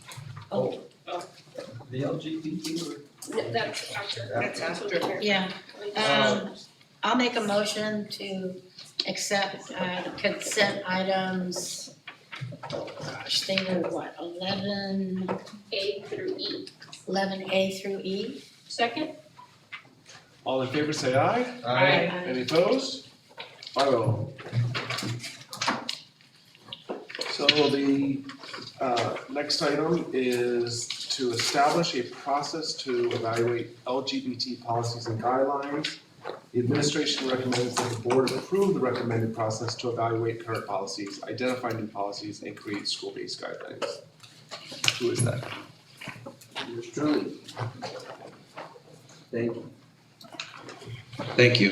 The LGBT or? No, that's after. That's after. Yeah, I'll make a motion to accept the consent items gosh, they were what, 11A through E? Second? All in favor say aye. Aye. Any opposed? 5-0. So the next item is to establish a process to evaluate LGBT policies and guidelines. The administration recommends that the board approve the recommended process to evaluate current policies, identify new policies, and create school-based guidelines. Who is that? Yours truly. Thank you. Thank you.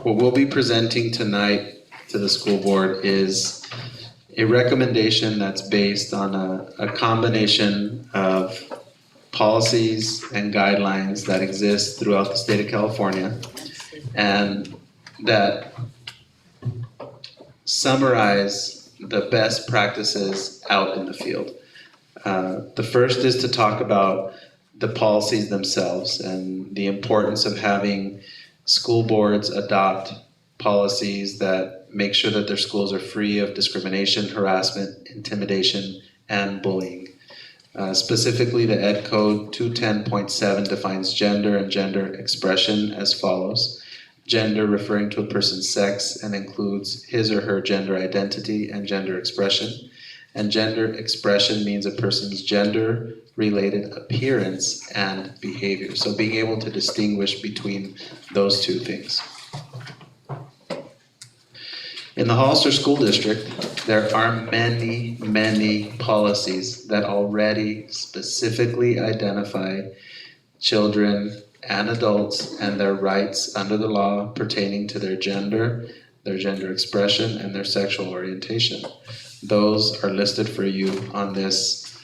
What we'll be presenting tonight to the school board is a recommendation that's based on a combination of policies and guidelines that exist throughout the state of California and that summarize the best practices out in the field. The first is to talk about the policies themselves and the importance of having school boards adopt policies that make sure that their schools are free of discrimination, harassment, intimidation, and bullying. Specifically, the Ed Code 210.7 defines gender and gender expression as follows. Gender referring to a person's sex and includes his or her gender identity and gender expression. And gender expression means a person's gender-related appearance and behavior. So being able to distinguish between those two things. In the Hollister School District, there are many, many policies that already specifically identify children and adults and their rights under the law pertaining to their gender expression, and their sexual orientation. Those are listed for you on this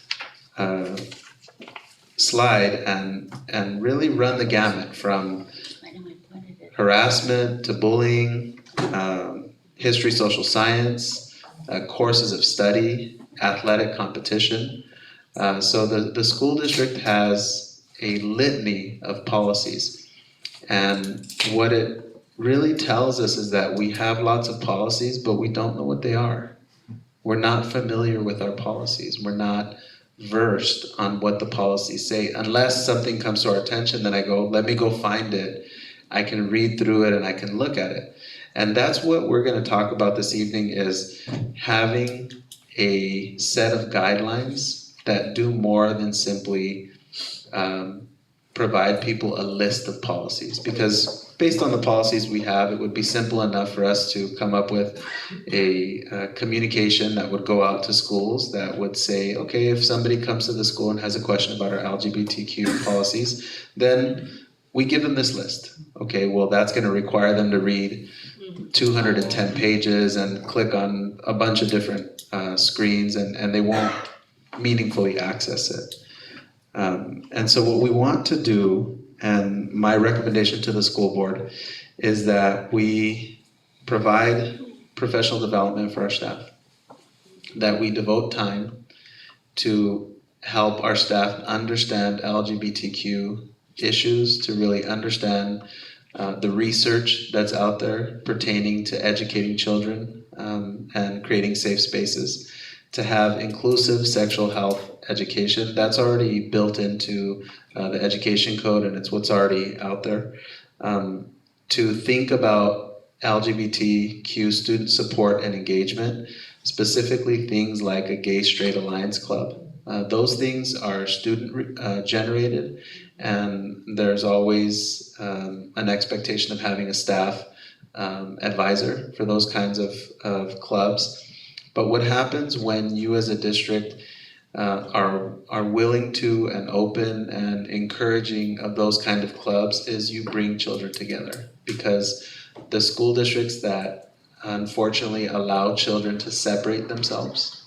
slide and really run the gamut from harassment to bullying, history, social science, courses of study, athletic competition. So the school district has a litany of policies. And what it really tells us is that we have lots of policies, but we don't know what they are. We're not familiar with our policies. We're not versed on what the policies say. Unless something comes to our attention, then I go, let me go find it. I can read through it and I can look at it. And that's what we're going to talk about this evening, is having a set of guidelines that do more than simply provide people a list of policies. Because based on the policies we have, it would be simple enough for us to come up with a communication that would go out to schools that would say, okay, if somebody comes to the school and has a question about our LGBTQ policies, then we give them this list. Okay, well, that's going to require them to read 210 pages and click on a bunch of different screens, and they won't meaningfully access it. And so what we want to do, and my recommendation to the school board, is that we provide professional development for our staff, that we devote time to help our staff understand LGBTQ issues, to really understand the research that's out there pertaining to educating children and creating safe spaces, to have inclusive sexual health education. That's already built into the education code, and it's what's already out there. To think about LGBTQ student support and engagement, specifically things like a Gay Straight Alliance Club. Those things are student generated, and there's always an expectation of having a staff advisor for those kinds of clubs. But what happens when you as a district are willing to and open and encouraging of those kind of clubs is you bring children together. Because the school districts that unfortunately allow children to separate themselves,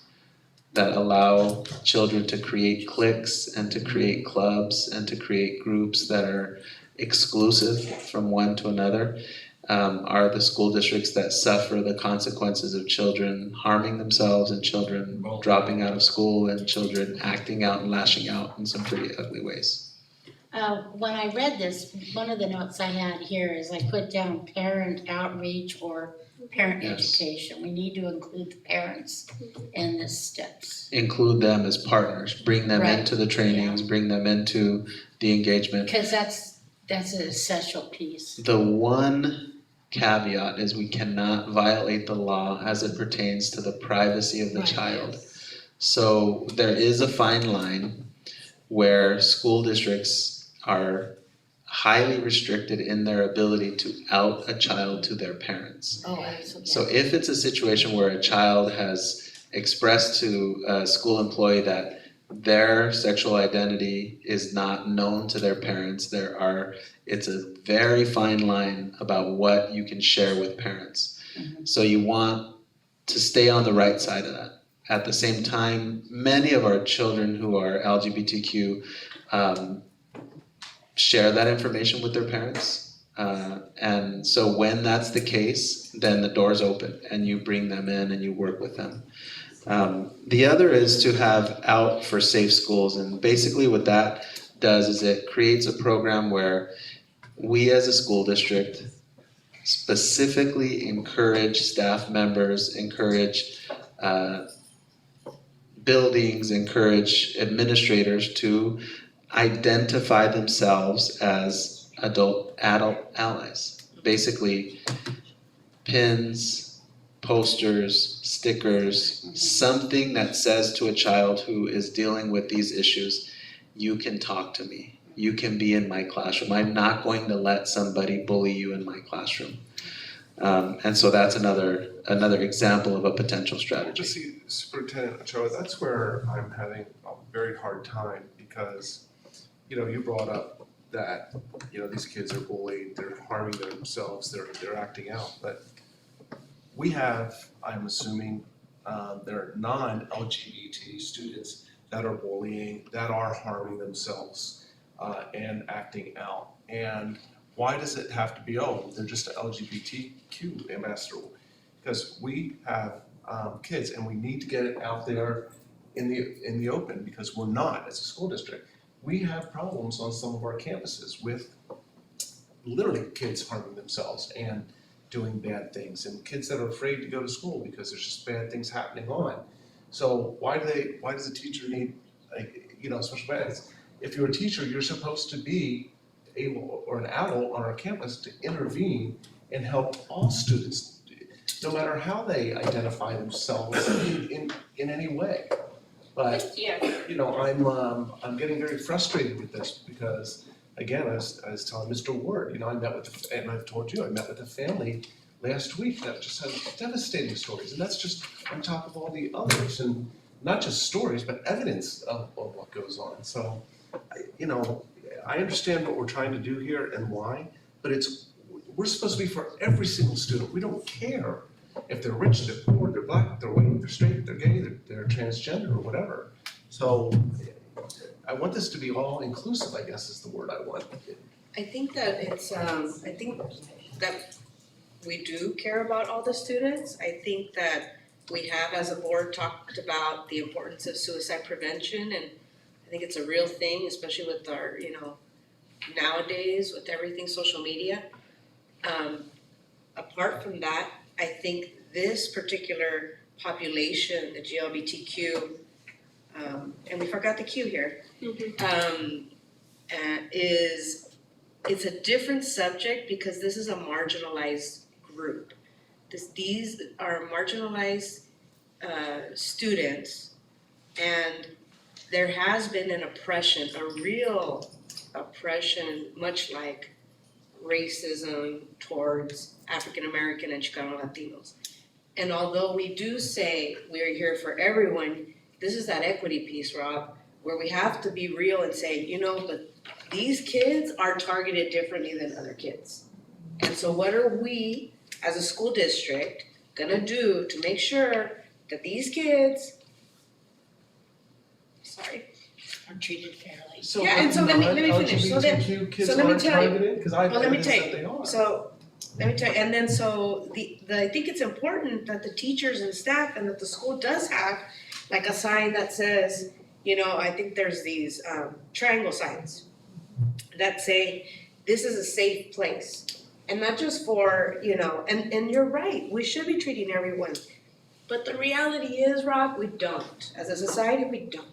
that allow children to create cliques and to create clubs and to create groups that are exclusive from one to another, are the school districts that suffer the consequences of children harming themselves and children dropping out of school and children acting out and lashing out in some pretty ugly ways. When I read this, one of the notes I had here is I put down parent outreach or parent Yes. education. We need to include the parents in the steps. Include them as partners, bring them Right. into the trainings, bring them into the engagement. Because that's an essential piece. The one caveat is we cannot violate the law as it pertains to the privacy of the Right. child. So there is a fine line where school districts are highly restricted in their ability to out a child to their parents. Oh, absolutely. So if it's a situation where a child has expressed to a school employee that their sexual identity is not known to their parents, it's a very fine line about what you can share with parents. So you want to stay on the right side of that. At the same time, many of our children who are LGBTQ share that information with their parents. And so when that's the case, then the door's open and you bring them in and you work with them. The other is to have Out for Safe Schools, and basically what that does is it creates a program where we as a school district specifically encourage staff members, encourage buildings, encourage administrators to identify themselves as adult allies. Basically, pins, posters, stickers, something that says to a child who is dealing with these issues, you can talk to me. You can be in my classroom. I'm not going to let somebody bully you in my classroom. And so that's another example of a potential strategy. Just see, Superintendent Ochoa, that's where I'm having a very hard time because, you brought up that, these kids are bullied, they're harming themselves, they're acting out, but we have, I'm assuming, there are non-LGBT students that are bullying, that are harming themselves, and acting out. And why does it have to be, they're just an LGBTQ ambassador? Because we have kids and we need to get it out there in the open because we're not, as a school district. We have problems on some of our campuses with literally kids harming themselves and doing bad things, and kids that are afraid to go to school because there's just bad things happening on. So why does a teacher need, special ed? If you're a teacher, you're supposed to be able, or an adult on our campus, to intervene and help all students, no matter how they identify themselves in any way. But I'm getting very frustrated with this because, again, I was telling Mr. Ward, I met with, and I've told you, I met with a family last week that just had devastating stories, and that's just on top of all the others, and not just stories, but evidence of what goes on. So, I understand what we're trying to do here and why, but we're supposed to be for every single student. We don't care if they're rich, they're poor, they're black, they're white, they're straight, they're gay, they're transgender or whatever. So I want this to be all inclusive, I guess is the word I want. I think that I think that we do care about all the students. I think that we have, as a board, talked about the importance of suicide prevention, and I think it's a real thing, especially with our, nowadays with everything social media. Apart from that, I think this particular population, the GLBTQ, and we forgot the Q here, it's a different subject because this is a marginalized group. These are marginalized students, and there has been an oppression, a real oppression, much like racism towards African American and Chicano Latinos. And although we do say we're here for everyone, this is that equity piece, Rob, where we have to be real and say, but these kids are targeted differently than other kids. And so what are we, as a school district, gonna do to make sure that these kids, Are treated fairly. Yeah, and so let me finish. So then, LGBTQ kids so let me aren't tell you. targeted? Because I have Well, let me evidence tell that you. they are. So, let me tell you, and then so I think it's important that the teachers and staff and that the school does have like a sign that says, I think there's these triangle signs that say, this is a safe place. And not just for, and you're right, we should be treating everyone. But the reality is, Rob, we don't. As a society, we don't.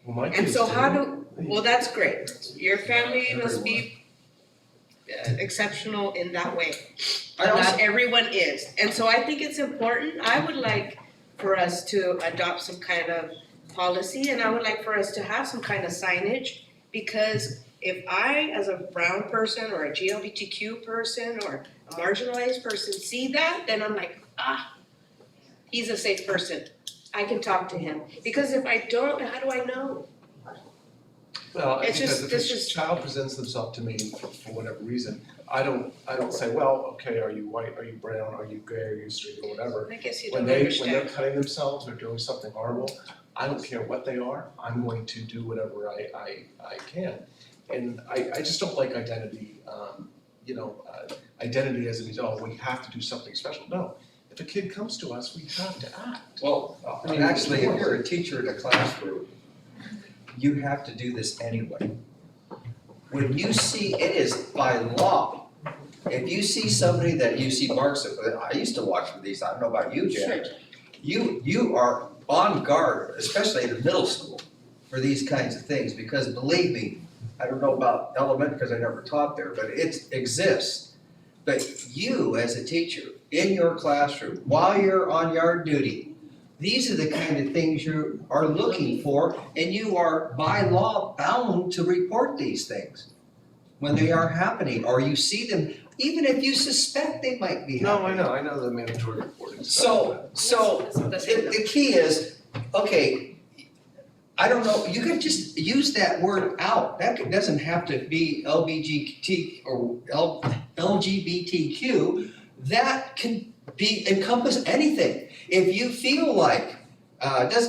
Well, my And kids so how do. well, that's great. Your family must be exceptional in that way. I also- Not everyone is. And so I think it's important, I would like for us to adopt some kind of policy, and I would like for us to have some kind of signage, because if I, as a brown person or a GLBTQ person or a marginalized person see that, then I'm like, he's a safe person. I can talk to him. Because if I don't, how do I know? Well, It's just- because if this a is- child presents themselves to me for whatever reason, I don't say, well, okay, are you white, are you brown, are you gay, are you straight, or whatever. I guess you When don't they're understand. cutting themselves or doing something horrible, I don't care what they are, I'm going to do whatever I can. And I just don't like identity, identity as in, oh, we have to do something special. No, if a kid comes to us, we have to act. Well, actually, if you're a teacher in a classroom, you have to do this anyway. When you see, it is by law, if you see somebody that you see marks of, I used to watch for these, I don't know about you, Jen. You are on guard, especially in middle school, for these kinds of things, because believe me, I don't know about elementary because I never taught there, but it exists. But you, as a teacher, in your classroom, while you're on yard duty, these are the kind of things you are looking for, and you are by law bound to report these things when they are happening, or you see them, even if you suspect they might be happening. No, I know the mandatory reporting. So the key is, okay, I don't know, you could just use that word out. That doesn't have to be LGBTQ. That can encompass anything. If you feel like,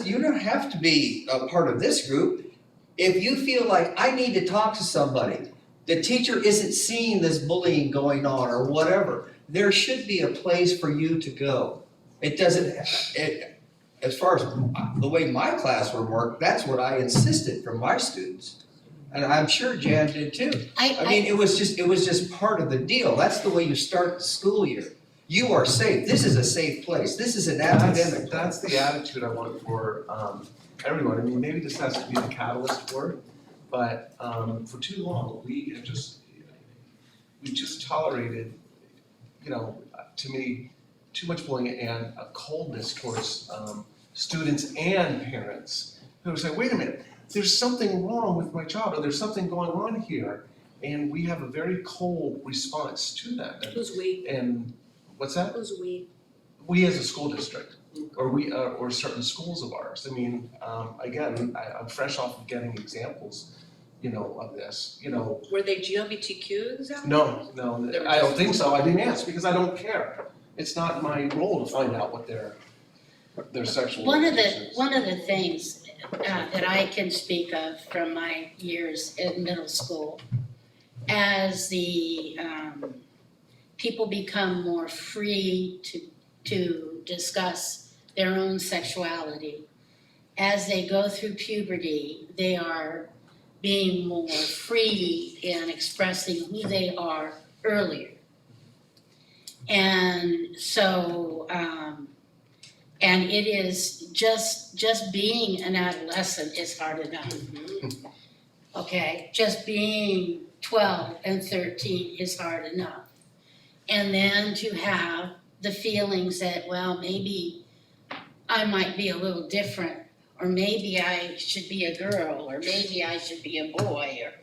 you don't have to be a part of this group. If you feel like I need to talk to somebody, the teacher isn't seeing this bullying going on or whatever, there should be a place for you to go. It doesn't, as far as the way my classroom worked, that's what I insisted from my students. And I'm sure Jan did too. I mean, it was just part of the deal. That's the way you start the school year. You are safe. This is a safe place. This is an academic. That's the attitude I want for everyone. I mean, maybe this has to be the catalyst for it, but for too long, we just tolerated, to me, too much bullying and a coldness towards students and parents who say, wait a minute, there's something wrong with my child, or there's something going on here, and we have a very cold response to that. Who's we? And what's that? Who's we? We as a school district, or or certain schools of ours. I mean, again, I'm fresh off of getting examples, of this, Were they GLBTQ examples? No, I don't think so. I didn't ask because I don't care. It's not my role to find out what their sexual orientation is. One of the things that I can speak of from my years in middle school, as the people become more free to discuss their own sexuality, as they go through puberty, they are being more free in expressing who they are earlier. And so, and it is just being an adolescent is hard enough. Okay, just being 12 and 13 is hard enough. And then to have the feelings that, well, maybe I might be a little different, or maybe I should be a girl, or maybe I should be a boy, or,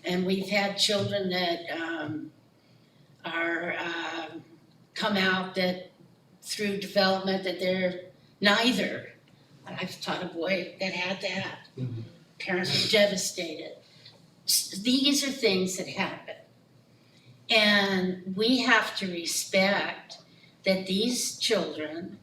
and we've had children that are come out that through development that they're neither. I've taught a boy that had that. Parents were devastated. These are things that happen. And we have to respect that these children,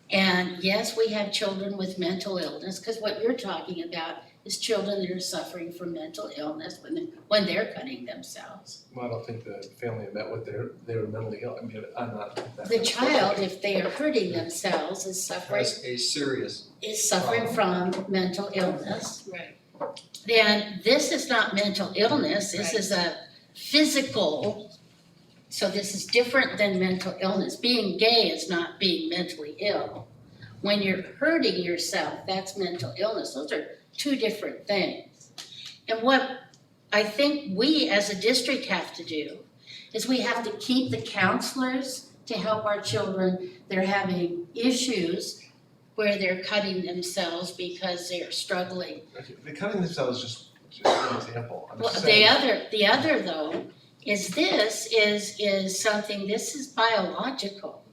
and yes, we have children with mental illness, because what you're talking about is children that are suffering from mental illness when they're cutting themselves. Well, I don't think the family I met with, they were mentally ill. I mean, I'm not. The child, if they are hurting themselves, is suffering. That's a serious. Is suffering from mental illness. Right. Then this is not mental illness, this is a physical So this is different than mental illness. Being gay is not being mentally ill. When you're hurting yourself, that's mental illness. Those are two different things. And what I think we as a district have to do is we have to keep the counselors to help our children. They're having issues where they're cutting themselves because they're struggling. Okay, the cutting themselves is just an example. I'm Well, just the saying. other though, is this is something, this is biological.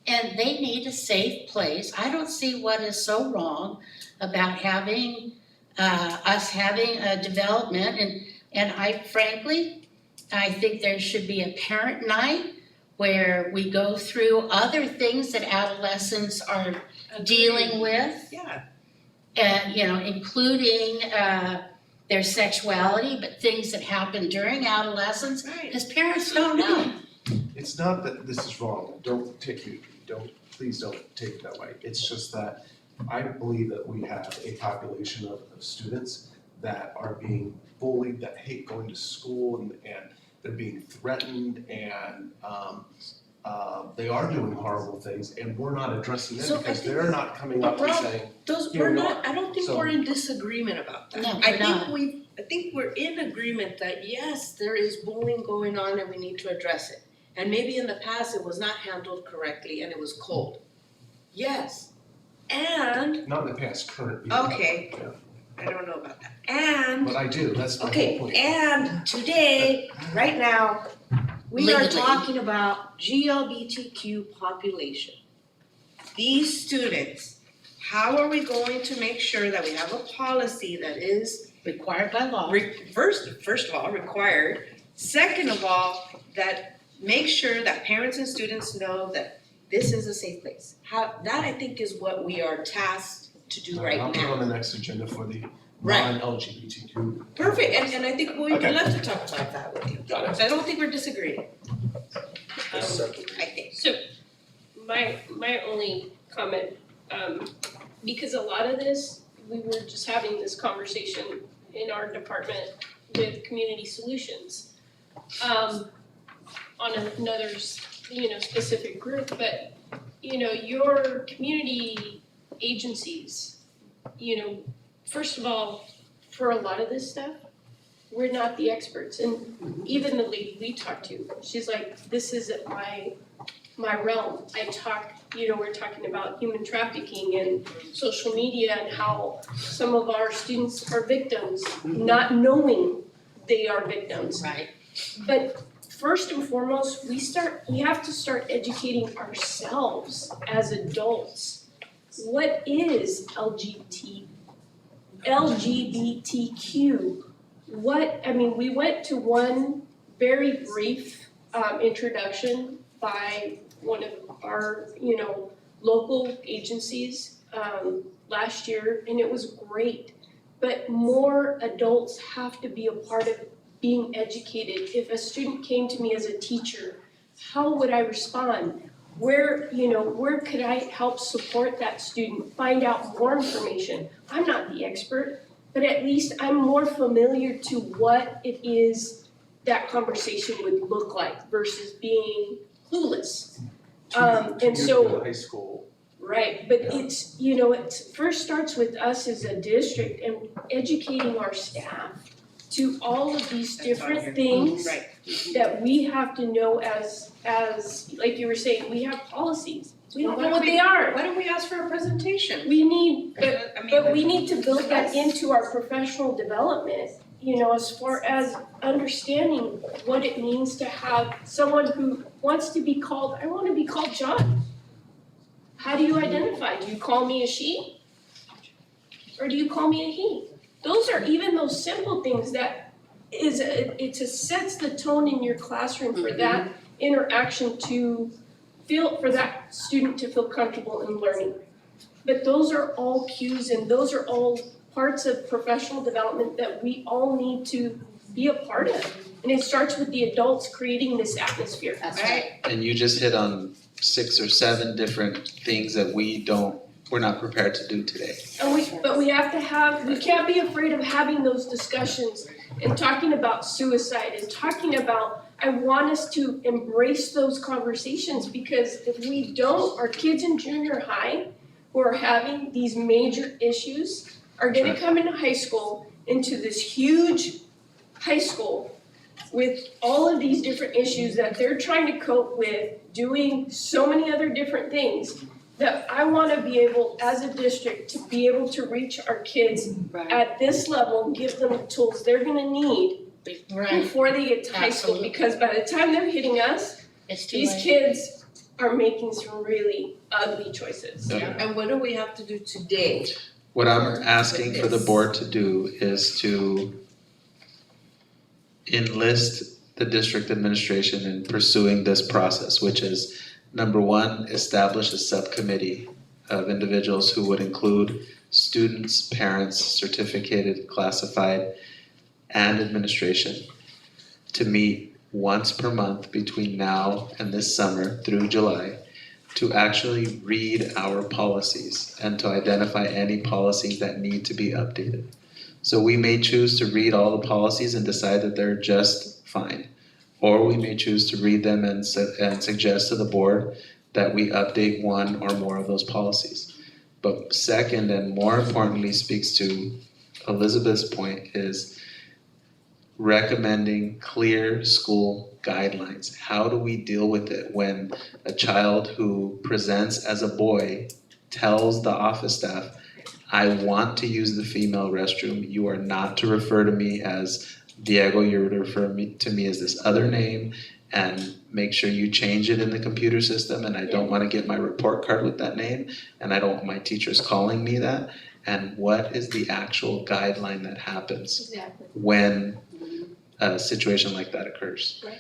And they need a safe place. I don't see what is so wrong about having, us having a development, and I frankly, I think there should be a parent night where we go through other things that adolescents are dealing with. Yeah. And, including, their sexuality, but things that happen during adolescence, because parents don't know. It's not that this is wrong, please don't take it that way. It's just that I believe that we have a population of students that are being bullied, that hate going to school, and they're being threatened, and they are doing horrible things, and we're not addressing them So I because think- they're not coming up and Rob, saying, We're not, I don't think So- we're in disagreement about that. No, I we're not. I think we're in agreement that yes, there is bullying going on and we need to address it. And maybe in the past it was not handled correctly and it was cold. Yes. And, not in the past, current. okay, Yeah. I don't know about that. And, But I do, that's my whole okay, point. and today, right now, we are Legally. talking about GLBTQ population. These students, how are we going to make sure that we have a policy that is Required by law. first of all, required. Second of all, that make sure that parents and students know that this is a safe place. That I think is what we are tasked to do right I'll put it now. on the next agenda for the Right. non-LGBTQ. Perfect, and I think we would Okay. love to talk about that with you. Got it. I don't think we're disagreeing. I think. So my only comment, because a lot of this, we were just having this conversation in our department with Community Solutions. On another, specific group, but, your community agencies, first of all, for a lot of this stuff, we're not the experts, and even the lady we talked to, she's like, this isn't my realm. I talk, we're talking about human trafficking and social media and how some of our students are victims, not knowing they are victims. Right. But first and foremost, we have to start educating ourselves as adults. What is LGBTQ? We went to one very brief introduction by one of our, local agencies last year, and it was great. But more adults have to be a part of being educated. If a student came to me as a teacher, how would I respond? Where could I help support that student, find out more information? I'm not the expert, but at least I'm more familiar to what it is that conversation would look like versus being clueless. And so, High school. right, but it's, it first starts with us as a district and educating our staff to all of these different things Right. that we have to know as, like you were saying, we have policies. We don't know what they are. Why don't we ask for a presentation? We need, but we need to build that into our professional development, as far as understanding what it means to have someone who wants to be called, I want to be called John. How do you identify? Do you call me a she? Or do you call me a he? Those are even those simple things that it sets the tone in your classroom for that interaction for that student to feel comfortable in learning. But those are all cues and those are all parts of professional development that we all need to be a part of. And it starts with the adults creating this atmosphere. That's right. And you just hit on 6 or 7 different things that we're not prepared to do today. And we can't be afraid of having those discussions and talking about suicide and talking about I want us to embrace those conversations, because if we don't, our kids in junior high who are having these major issues are gonna come into high school, into this huge high school with all of these different issues that they're trying to cope with, doing so many other different things, that I wanna be able, as a district, to be able to reach our kids at this level, give them the tools they're gonna need before they get to high school, Absolutely. because by the time they're hitting us, It's too these late. kids are making some really ugly choices. And what do we have to do today? What I'm asking for the board to do is to enlist the district administration in pursuing this process, which is, number one, establish a subcommittee of individuals who would include students, parents, certificated, classified, and administration to meet once per month between now and this summer through July to actually read our policies and to identify any policies that need to be updated. So we may choose to read all the policies and decide that they're just fine. Or we may choose to read them and suggest to the board that we update one or more of those policies. But second, and more importantly, speaks to Elizabeth's point, is recommending clear school guidelines. How do we deal with it when a child who presents as a boy tells the office staff, I want to use the female restroom, you are not to refer to me as Diego, you're to refer to me as this other name, and make sure you change it in the computer system, and I don't want to get my report card with that name, and I don't want my teachers calling me that. And what is the actual guideline that happens when a situation like that occurs? Right.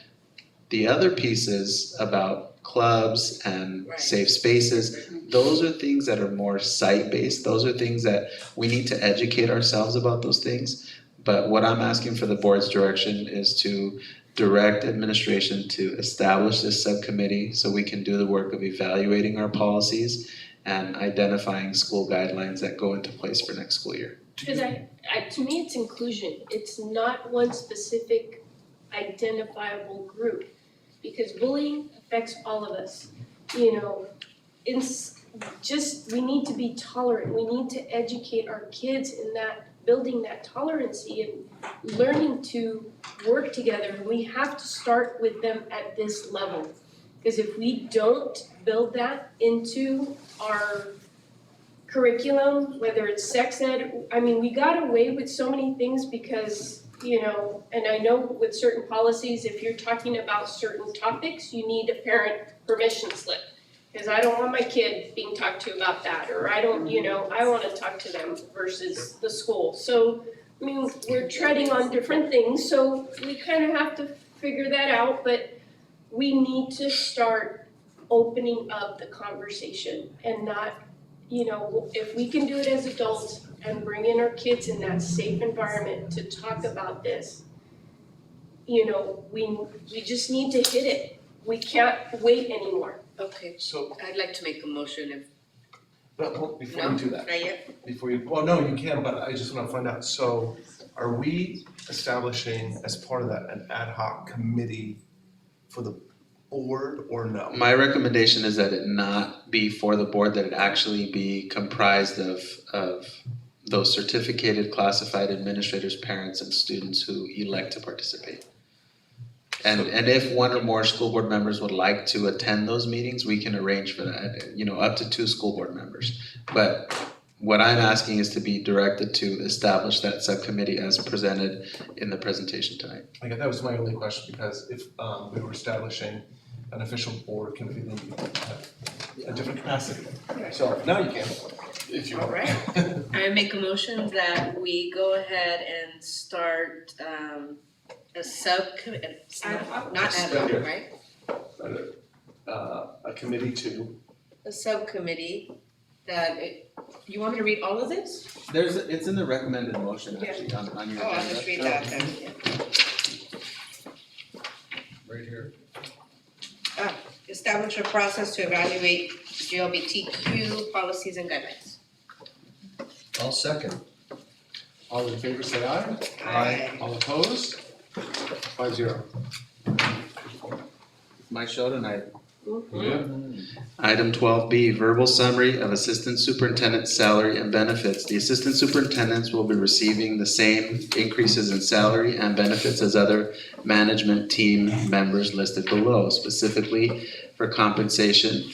The other pieces about clubs and safe spaces, those are things that are more site-based. Those are things that we need to educate ourselves about those things. But what I'm asking for the board's direction is to direct administration to establish this subcommittee so we can do the work of evaluating our policies and identifying school guidelines that go into place for next school year. Because to me, it's inclusion. It's not one specific identifiable group. Because bullying affects all of us. You know, it's just, we need to be tolerant. We need to educate our kids in that, building that tolerancy and learning to work together. We have to start with them at this level. Because if we don't build that into our curriculum, whether it's sex ed, I mean, we got away with so many things because, you know, and I know with certain policies, if you're talking about certain topics, you need a parent permission slip. Because I don't want my kid being talked to about that, or I don't, you know, I wanna talk to them versus the school. So, I mean, we're treading on different things, so we kind of have to figure that out, but we need to start opening up the conversation and not, you know, if we can do it as adults and bring in our kids in that safe environment to talk about this, you know, we just need to hit it. We can't wait anymore. Okay, So, I'd like to make a motion if, but before you do that, not yet? before you, well, no, you can, but I just wanna find out, so are we establishing as part of that an ad hoc committee for the board or no? My recommendation is that it not be for the board, that it actually be comprised of those certificated, classified administrators, parents, and students who elect to participate. And if one or more school board members would like to attend those meetings, we can arrange for that, you know, up to 2 school board members. But what I'm asking is to be directed to establish that subcommittee as presented in the presentation tonight. Like, that was my only question, because if we were establishing an official board committee, then you would have a different capacity. So now you can, if you want. All right. I make a motion that we go ahead and start a subcommittee, not ad hoc, right? A committee to, A subcommittee that, you want me to read all of this? It's in the recommended motion actually on your agenda. Oh, I'll just read that then. Right here. Establish a process to evaluate GLBTQ policies and guidelines. I'll second. all in favor say aye. Aye. All opposed? 5-0. my show tonight. Yeah. Item 12B, verbal summary of assistant superintendent's salary and benefits. The assistant superintendents will be receiving the same increases in salary and benefits as other management team members listed below, specifically for compensation.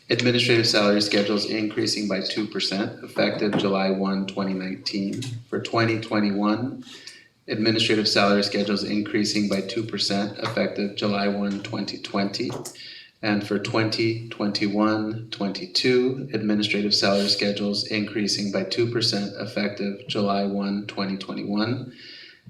Administrative salary schedules increasing by 2% effective July 1, 2019. For 2021, administrative salary schedules increasing by 2% effective July 1, 2020. And for 2021-22, administrative salary schedules increasing by 2% effective July 1, 2021.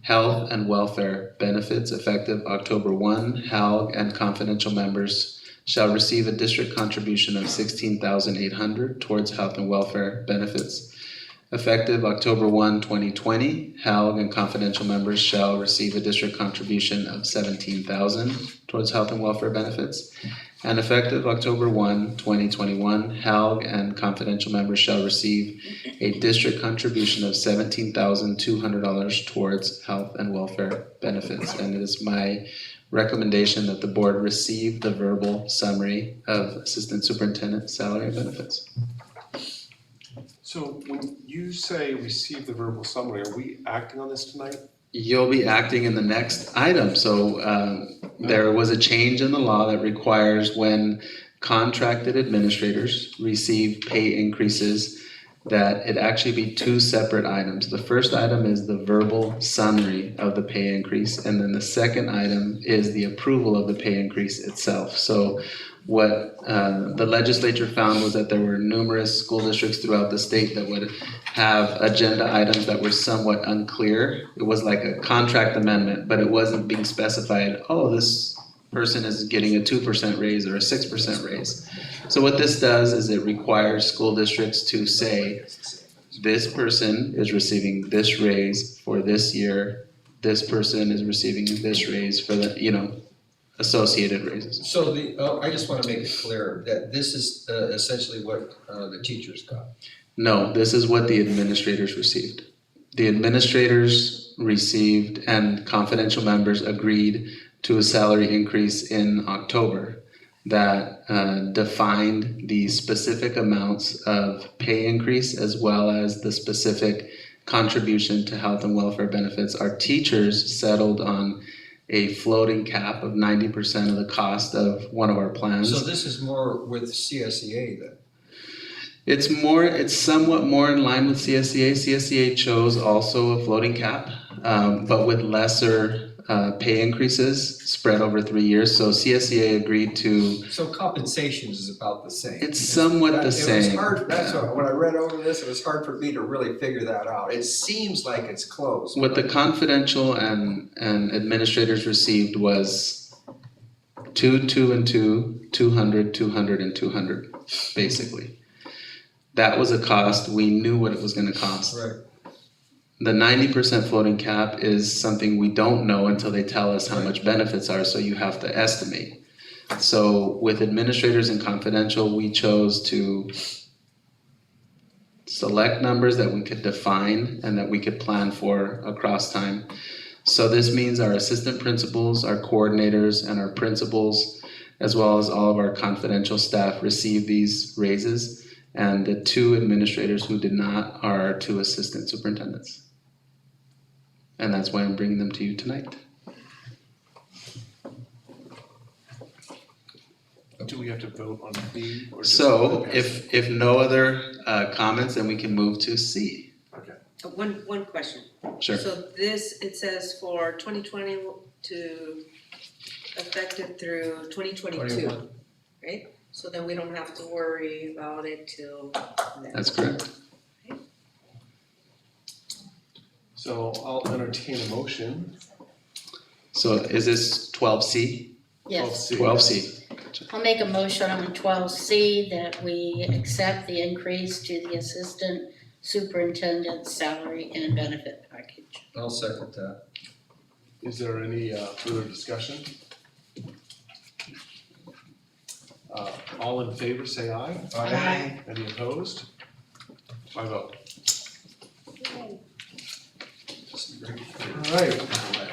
Health and welfare benefits effective October 1, HALG and confidential members shall receive a district contribution of $16,800 towards health and welfare benefits. Effective October 1, 2020, HALG and confidential members shall receive a district contribution of $17,000 towards health and welfare benefits. And effective October 1, 2021, HALG and confidential members shall receive a district contribution of $17,200 towards health and welfare benefits. And it is my recommendation that the board receive the verbal summary of assistant superintendent salary and benefits. So when you say receive the verbal summary, are we acting on this tonight? You'll be acting in the next item. So there was a change in the law that requires when contracted administrators receive pay increases that it actually be two separate items. The first item is the verbal summary of the pay increase, and then the second item is the approval of the pay increase itself. So what the legislature found was that there were numerous school districts throughout the state that would have agenda items that were somewhat unclear. It was like a contract amendment, but it wasn't being specified, oh, this person is getting a 2% raise or a 6% raise. So what this does is it requires school districts to say, this person is receiving this raise for this year, this person is receiving this raise for the, associated raises. So I just want to make it clear that this is essentially what the teachers got. No, this is what the administrators received. The administrators received and confidential members agreed to a salary increase in October that defined the specific amounts of pay increase as well as the specific contribution to health and welfare benefits. Our teachers settled on a floating cap of 90% of the cost of one of our plans. So this is more with CSEA then? It's somewhat more in line with CSEA. CSEA chose also a floating cap, but with lesser pay increases spread over 3 years. So CSEA agreed to. So compensation is about the same. It's somewhat the same. It was hard, when I read over this, it was hard for me to really figure that out. It seems like it's close. What the confidential and administrators received was 2, 2, and 2, 200, 200, and 200, basically. That was a cost. We knew what it was going to cost. Right. The 90% floating cap is something we don't know until they tell us how much benefits are, so you have to estimate. So with administrators and confidential, we chose to select numbers that we could define and that we could plan for across time. So this means our assistant principals, our coordinators, and our principals, as well as all of our confidential staff receive these raises. And the 2 administrators who did not are our 2 assistant superintendents. And that's why I'm bringing them to you tonight. Do we have to vote on B or just? So if no other comments, then we can move to C. Okay. One question. Sure. So this, it says for 2020 to effective through 2022, 21. right? So then we don't have to worry about it till then. That's correct. So I'll entertain a motion. So is this 12C? Yes. 12C. I'll make a motion on 12C that we accept the increase to the assistant superintendent's salary and benefit package. I'll second that. Is there any further discussion? All in favor, say aye. Aye. Any opposed? My vote. All right,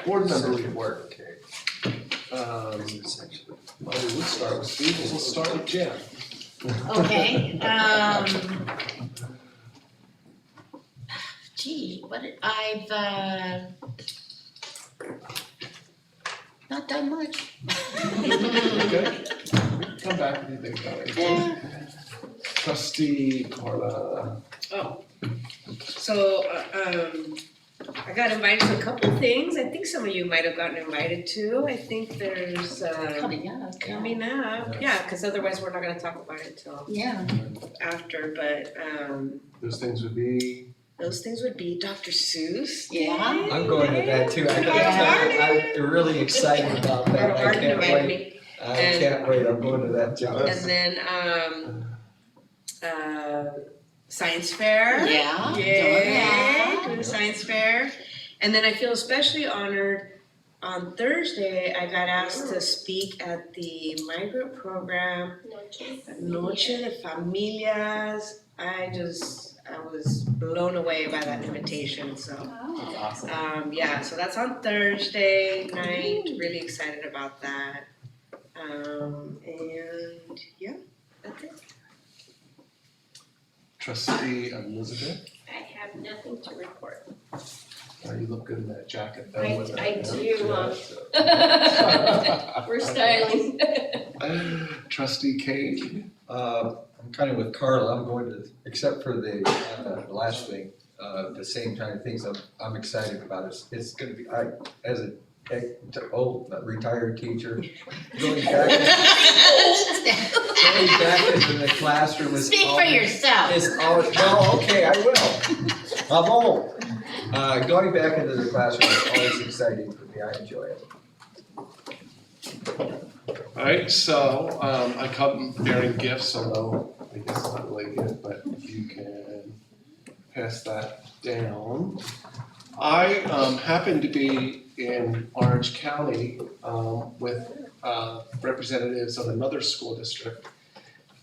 board member report. Well, we would start with Steve, we'll start with Jen. Okay, gee, I've, not done much. Okay, come back if you think about it. Yeah. Trustee Carla. Oh, so, I got invited to a couple things. I think some of you might have gotten invited to. I think there's, Coming up. coming up, yeah, because otherwise we're not gonna talk about it till Yeah. after, but, Those things would be. those things would be Dr. Seuss. Yeah. I'm going to that too. I gotta tell you, I'm really excited about that. I Arden can't invited wait. me. I can't wait. I'm going to that too. And then, science fair. Yeah. Yay, doing the science fair. And then I feel especially honored, on Thursday, I got asked to speak at the migrant program, Noche de Familias. I was blown away by that invitation, so. Yeah, so that's on Thursday night, really excited about that. And yeah, that's it. Trustee Elizabeth, I have nothing to report. you look good in that jacket though. I with that do, coat. We're styling. Trustee Kate. I'm kind of with Carla. I'm going to, except for the last thing, the same kind of things I'm excited about. It's gonna be, as a retired teacher, going back into the classroom is Speak for always- yourself. It's always, well, okay, I will. I'm old. Going back into the classroom is always exciting for me. I enjoy it. Alright, so I come bearing gifts, although I guess it's not really a gift, but if you can pass that down. I happen to be in Orange County with representatives of another school district.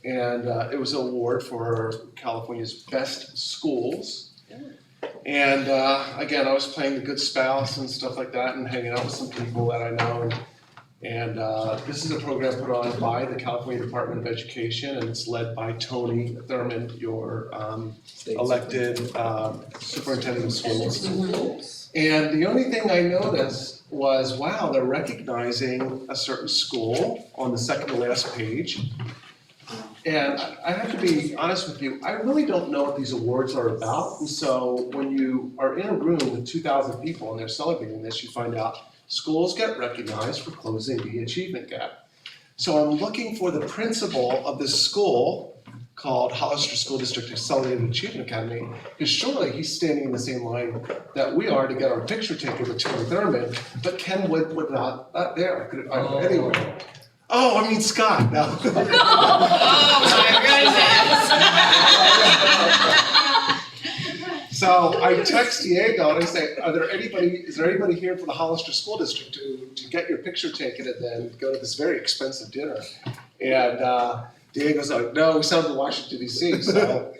And it was an award for California's best schools. And again, I was playing the good spouse and stuff like that and hanging out with some people that I know. And this is a program put on by the California Department of Education, and it's led by Tony Thurmond, your elected superintendent of schools. And the only thing I noticed was, wow, they're recognizing a certain school on the second to last page. And I have to be honest with you, I really don't know what these awards are about. And so when you are in a room with 2,000 people and they're celebrating this, you find out schools get recognized for closing the achievement gap. So I'm looking for the principal of this school called Hollister School District Accelerated Achievement Academy, because surely he's standing in the same line that we are to get our picture taken with Tony Thurmond, but Ken would not there. Anyway. Oh, I mean Scott, no. Oh my So I text Diego and I say, is there anybody here from the Hollister School District to get your picture taken and then go to this very expensive dinner? And Diego's like, no, we sent him to Washington DC. So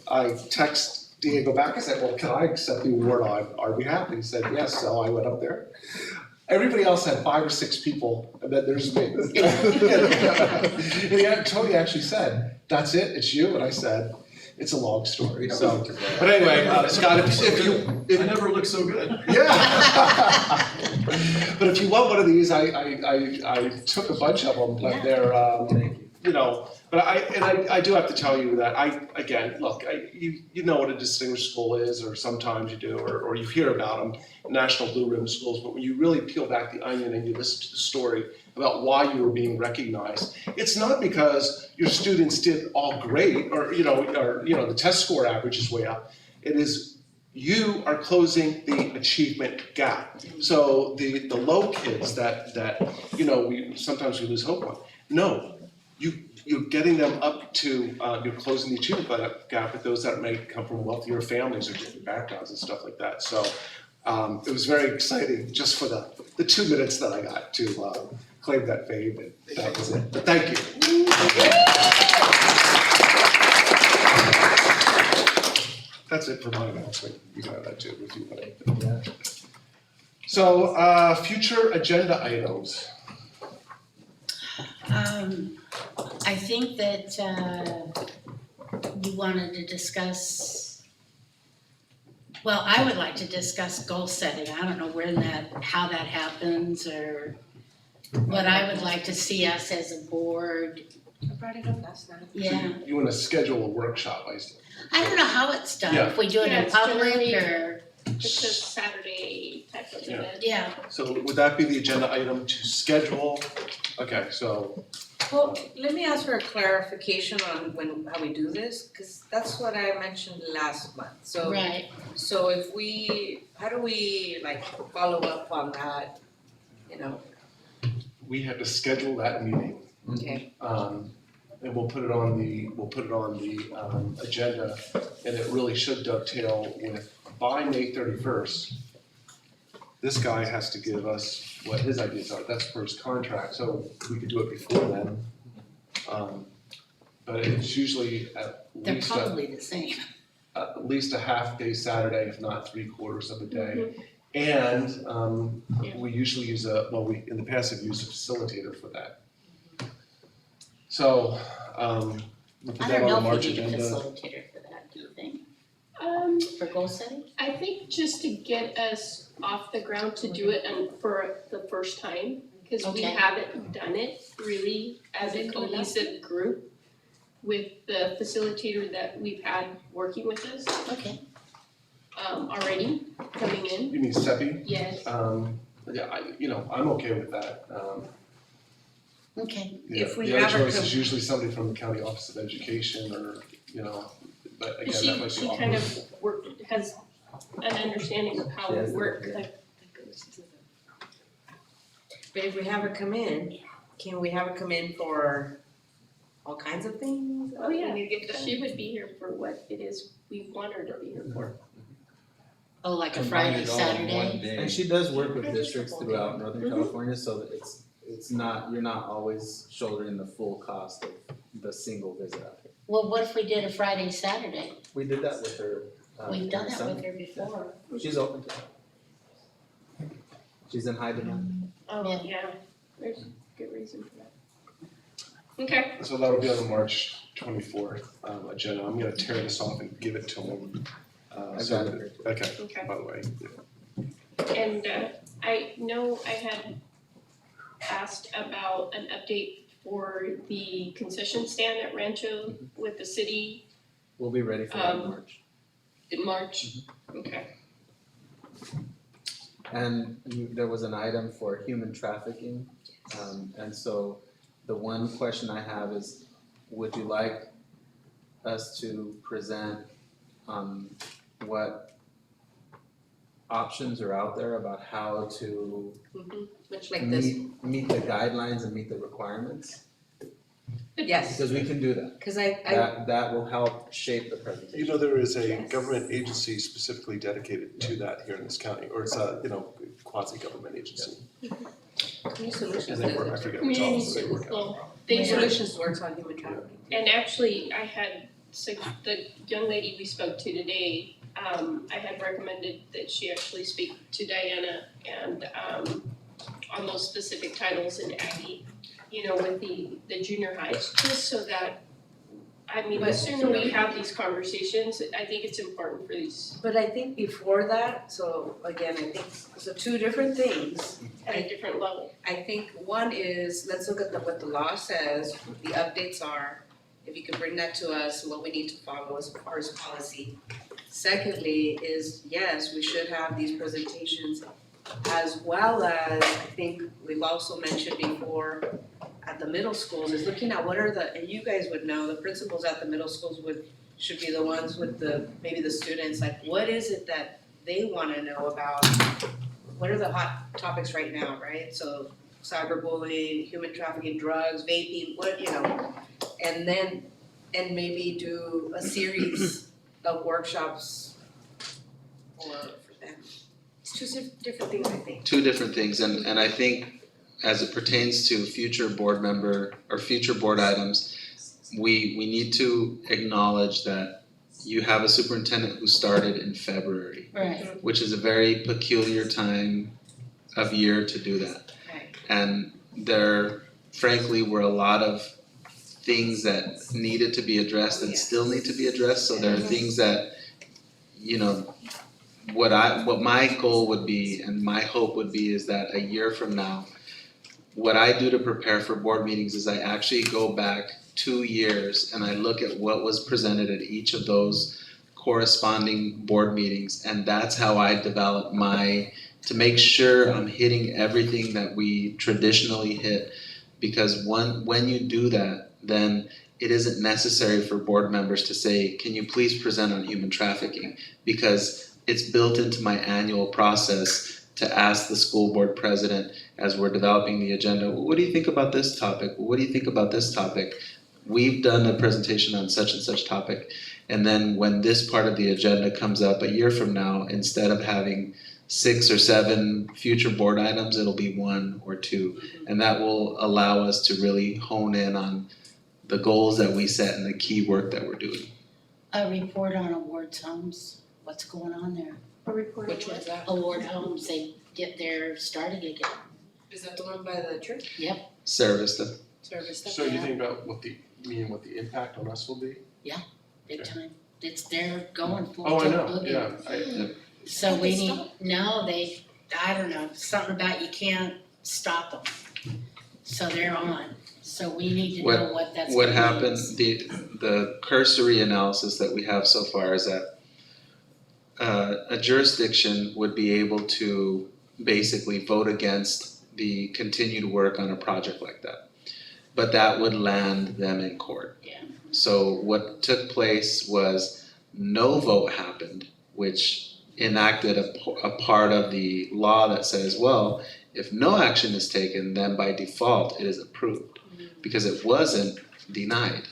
I text Diego back, I said, well, can I accept the award on our behalf? And he said, yes, so I went up there. Everybody else had 5 or 6 people, and then there's me. And Tony actually said, that's it, it's you? And I said, it's a long story, so. But anyway, Scott, if you. I never looked so good. Yeah. But if you want one of these, I took a bunch of them, but they're, you know, but I do have to tell you that again, look, you know what a distinguished school is, or sometimes you do, or you hear about them, National Blue Ribbon schools, but when you really peel back the onion and you listen to the story about why you were being recognized, it's not because your students did all great, or the test score average is way up. It is you are closing the achievement gap. So the low kids that sometimes we lose hope on. No, you're getting them up to, you're closing the achievement gap with those that may come from wealthier families or different backgrounds and stuff like that. So it was very exciting just for the 2 minutes that I got to claim that fame, and that was it. But thank you. That's it for my announcement. You can have that too if you want. So future agenda items. I think that, you wanted to discuss, well, I would like to discuss goal setting. I don't know how that happens, or what I would like to see us as a board, I brought it up last night. yeah. You wanna schedule a workshop, I don't know how it's done, Yeah. if we do it Yeah, in it's public generally- or, It's a Saturday type of Yeah. event. yeah. so would that be the agenda item to schedule? Okay, so, Well, let me ask for a clarification on how we do this, cause that's what I mentioned last month, so. Right, So how do we like follow up on that, you know? we have to schedule that meeting. Okay. And we'll put it on the agenda, and it really should dovetail with, by May 31st, this guy has to give us what his ideas are, that's for his contract, so we could do it before then. But it's usually they're probably the same. at least a half day Saturday, if not 3/4 of a day. Mm-hmm. And we usually use in the past have used a facilitator for that. So, we'll put I that don't on the know March if we need a agenda. facilitator for that, do you think, for goal setting? I think just to get us off the ground to do it and for the first time, because we Okay. haven't done it really as a cohesive group with the facilitator that we've had working with us, Okay. already coming in. You mean Seppi? Yes. Yeah, I'm okay with that. Okay. Yeah, If we the have other a choice is usually somebody from the county office of education or, but again, that might be She awkward. kind of has an understanding of how we work, like, But if we have her come in, can we have her come in for all kinds of things? oh yeah, We need to get done? she would be here for what it is we want her to be here for. Oh, like a Combine Friday, it all in one Saturday? day. And she does work with districts throughout Northern Mhm. California, so that it's not, you're not always shouldering the full cost of the single visit out here. Well, what if we did a Friday, Saturday? We did that with her. We've done that son. with her before. She's open to that. She's in high demand. Oh, yeah, there's good reason for that. Okay. So that'll be on the March 24th agenda. I'm gonna tear this off and give it to him. I So got that- it. Okay, Okay. by the way. And I know I had asked about an update for the concession stand at Rancho with the city We'll be ready for that in March. in March. Okay. And there was an item for human trafficking. And so the one question I have is, would you like us to present what options are out there about how to Much like this, meet the guidelines and meet the requirements? yes, Because we can do that. cause I That will help shape the presentation. You know, there is a Yes. government agency specifically dedicated to that here in this county, or it's a, quasi-government agency. Community Solutions And they work, I does it. forget what Community jobs they work on. Well, Community they were, Solutions works on human trafficking. and actually I had, so the young lady we spoke to today, I had recommended that she actually speak to Diana and on those specific titles in Aggie, with the junior highs, just so that, I mean, the sooner we have these conversations, I think it's important for these But I think before that, so again, I think, so two different things. at a different level. I think one is, let's look at what the law says, what the updates are, if you could bring that to us, and what we need to follow as far as policy. Secondly is, yes, we should have these presentations, as well as, I think we've also mentioned before, at the middle schools, is looking at what are and you guys would know, the principals at the middle schools should be the ones with maybe the students, like, what is it that they wanna know about? What are the hot topics right now, right? So cyberbullying, human trafficking, drugs, vaping, and maybe do a series of workshops for them. It's two different things, I think. Two different things, and I think as it pertains to future board member or future board items, we need to acknowledge that you have a superintendent who started in February, Right. which is a very peculiar time of year to do that. Right. And their frankly were a lot of things that needed to be addressed and still need to be addressed. So there are things that, you know, what my goal would be and my hope would be is that a year from now, what I do to prepare for board meetings is I actually go back 2 years and I look at what was presented at each of those corresponding board meetings, and that's how I develop to make sure I'm hitting everything that we traditionally hit. Because when you do that, then it isn't necessary for board members to say, can you please present on human trafficking? Because it's built into my annual process to ask the school board president as we're developing the agenda, well, what do you think about this topic? What do you think about this topic? We've done a presentation on such and such topic. And then when this part of the agenda comes up a year from now, instead of having 6 or 7 future board items, it'll be 1 or 2. And that will allow us to really hone in on the goals that we set and the key work that we're doing. A report on Award Homes, what's going on there? A report. Which one's that? Award Homes, they're starting again. Is that the one by the church? Sarah Vista. Service So you think about what the impact on us will be? Big time. They're going full Oh, I tilt know, boogie. yeah, So we need, I don't know, something about you can't stop them. So they're on. So we need to know what that's What gonna happened, mean. the cursory analysis that we have so far is that a jurisdiction would be able to basically vote against the continued work on a project like that. But that would land them in court. Yeah. So what took place was no vote happened, which enacted a part of the law that says, well, if no action is taken, then by default it is approved, because it wasn't denied.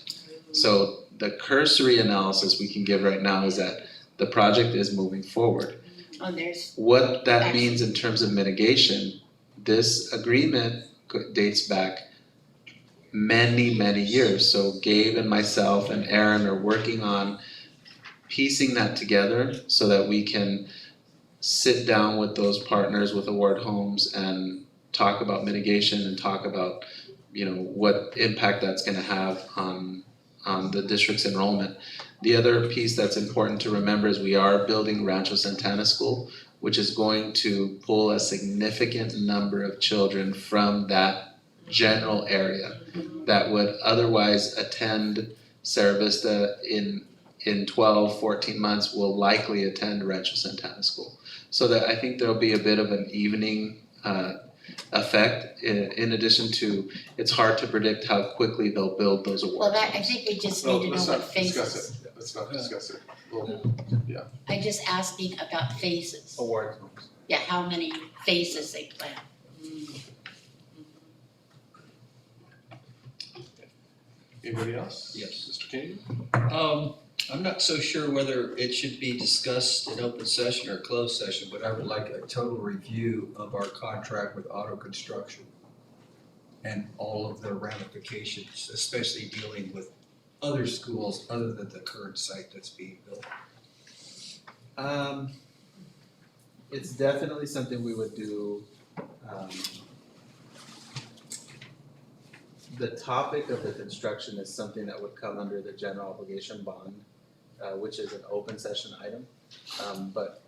So the cursory analysis we can give right now is that the project is moving forward. Oh, there's, What that means in terms of mitigation, this agreement dates back many, many years. So Gabe and myself and Aaron are working on piecing that together so that we can sit down with those partners with Award Homes and talk about mitigation and talk about, you know, what impact that's gonna have on the district's enrollment. The other piece that's important to remember is we are building Rancho Santana School, which is going to pull a significant number of children from that general area that would otherwise attend Sarah Vista in 12, 14 months will likely attend Rancho Santana School. So that I think there'll be a bit of an evening effect in addition to, it's hard to predict how quickly they'll build those awards. well, I think we just need to know what phases. Let's not discuss it. I'm just asking about phases. Award Homes. Yeah, how many phases they plan. Anybody else? Yes. Mr. King? I'm not so sure whether it should be discussed in open session or closed session, but I would like a total review of our contract with auto construction and all of their ramifications, especially dealing with other schools other than the current site that's being built. It's definitely something we would do. The topic of the construction is something that would come under the general obligation bond, which is an open session item. But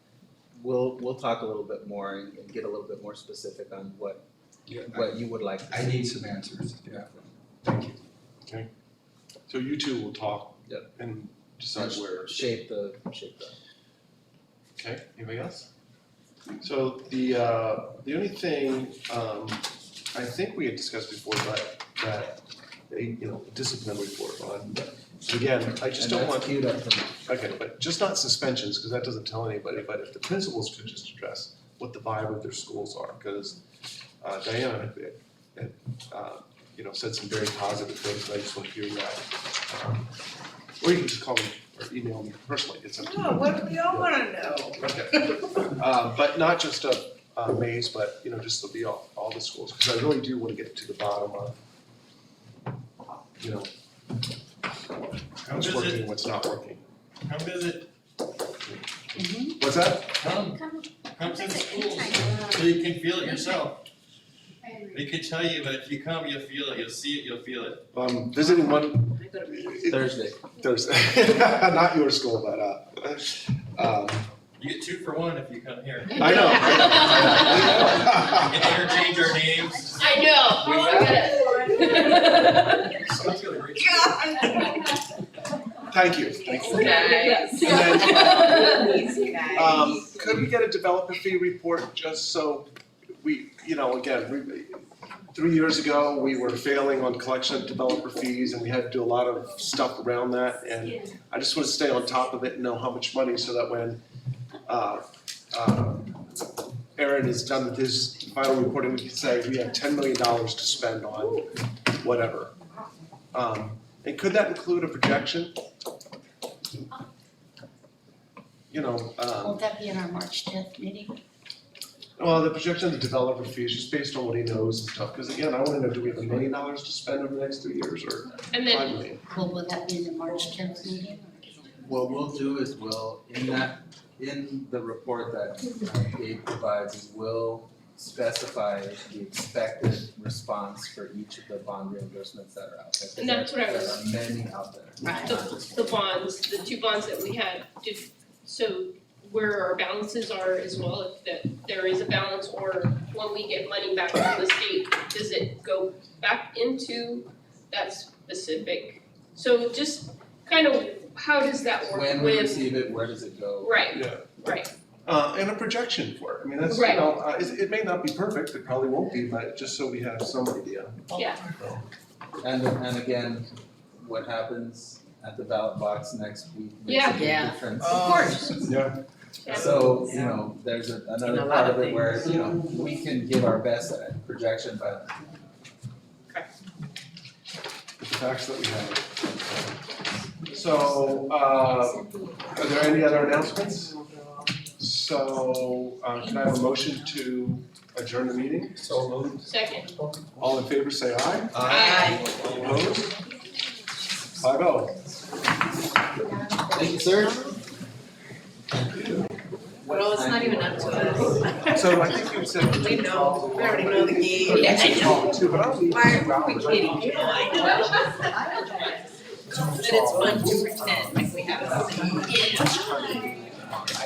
we'll talk a little bit more and get a little bit more specific on what you would like to see. I need some answers. Yeah. Thank you. Okay. So you two will talk Yep. and decide where. Shape the. Okay, anybody else? So the only thing, I think we had discussed before, but that, discipline report on, again, I just don't want. queued up for me. Okay, but just not suspensions, because that doesn't tell anybody, but if the principals could just address what the vibe of their schools are, because Diana had, said some very positive things, and I just want to hear that. Or you can just call me or email me personally, it's up to you. Oh, what do we all wanna know? Okay. But not just Mays, but, just to be all the schools, because I really do want to get to the bottom of, what's working and what's not working. Come visit. What's that? Come to the schools, so you can feel it yourself. They could tell you, but if you come, you'll feel it, you'll see it, you'll feel it. Visiting one. Thursday. Thursday, not your school, but, You get 2 for 1 if you come here. I know. We can interchange our names. I know. Sounds really great. Thank you. Thank you. Yes. And then, could we get a developer fee report just so we, again, 3 years ago, we were failing on collection of developer fees and we had to do a lot of stuff around that. And I just want to stay on top of it and know how much money so that when Aaron is done with his final reporting, we can say we have $10 million to spend on whatever. And could that include a projection? Will that be in our March 10th meeting? Well, the projection of the developer fee is just based on what he knows and stuff, because again, I wanna know, do we have $1 million to spend over the next 3 years or And 5 then, million? Well, will that be in the March 10th meeting? What we'll do is in the report that Gabe provides, is we'll specify the expected response for each of the bond reimbursements that are out there. 'Cause And that's what I there was- are many out there. Right. the bonds, the 2 bonds that we had, so where our balances are as well, if there is a balance, or when we get money back from the state, does it go back into that specific? So just kind of, how does that work When we with, receive it, where does it go? right, Yeah. right, And a projection for it, I mean, that's, Right. it may not be perfect, it probably won't be, but just so we have some idea. yeah. And again, what happens at the ballot box next week Yeah. makes a Yeah. big difference. Of course. Yeah. So, there's another In a lot part of of it where, we can give our best projection, but With the facts that we have. So, are there any other announcements? So, can I have a motion to adjourn the meeting? So moved. Second. All in favor, say aye. Aye. Opposed? 5-0. thank you, sir. Well, it's not even up to us. So I think you said. We know, we already know the game. Yeah, I know. Too, but I'll leave Why 2 are we hours. kidding? You know, I know. But it's fun to pretend like we have a.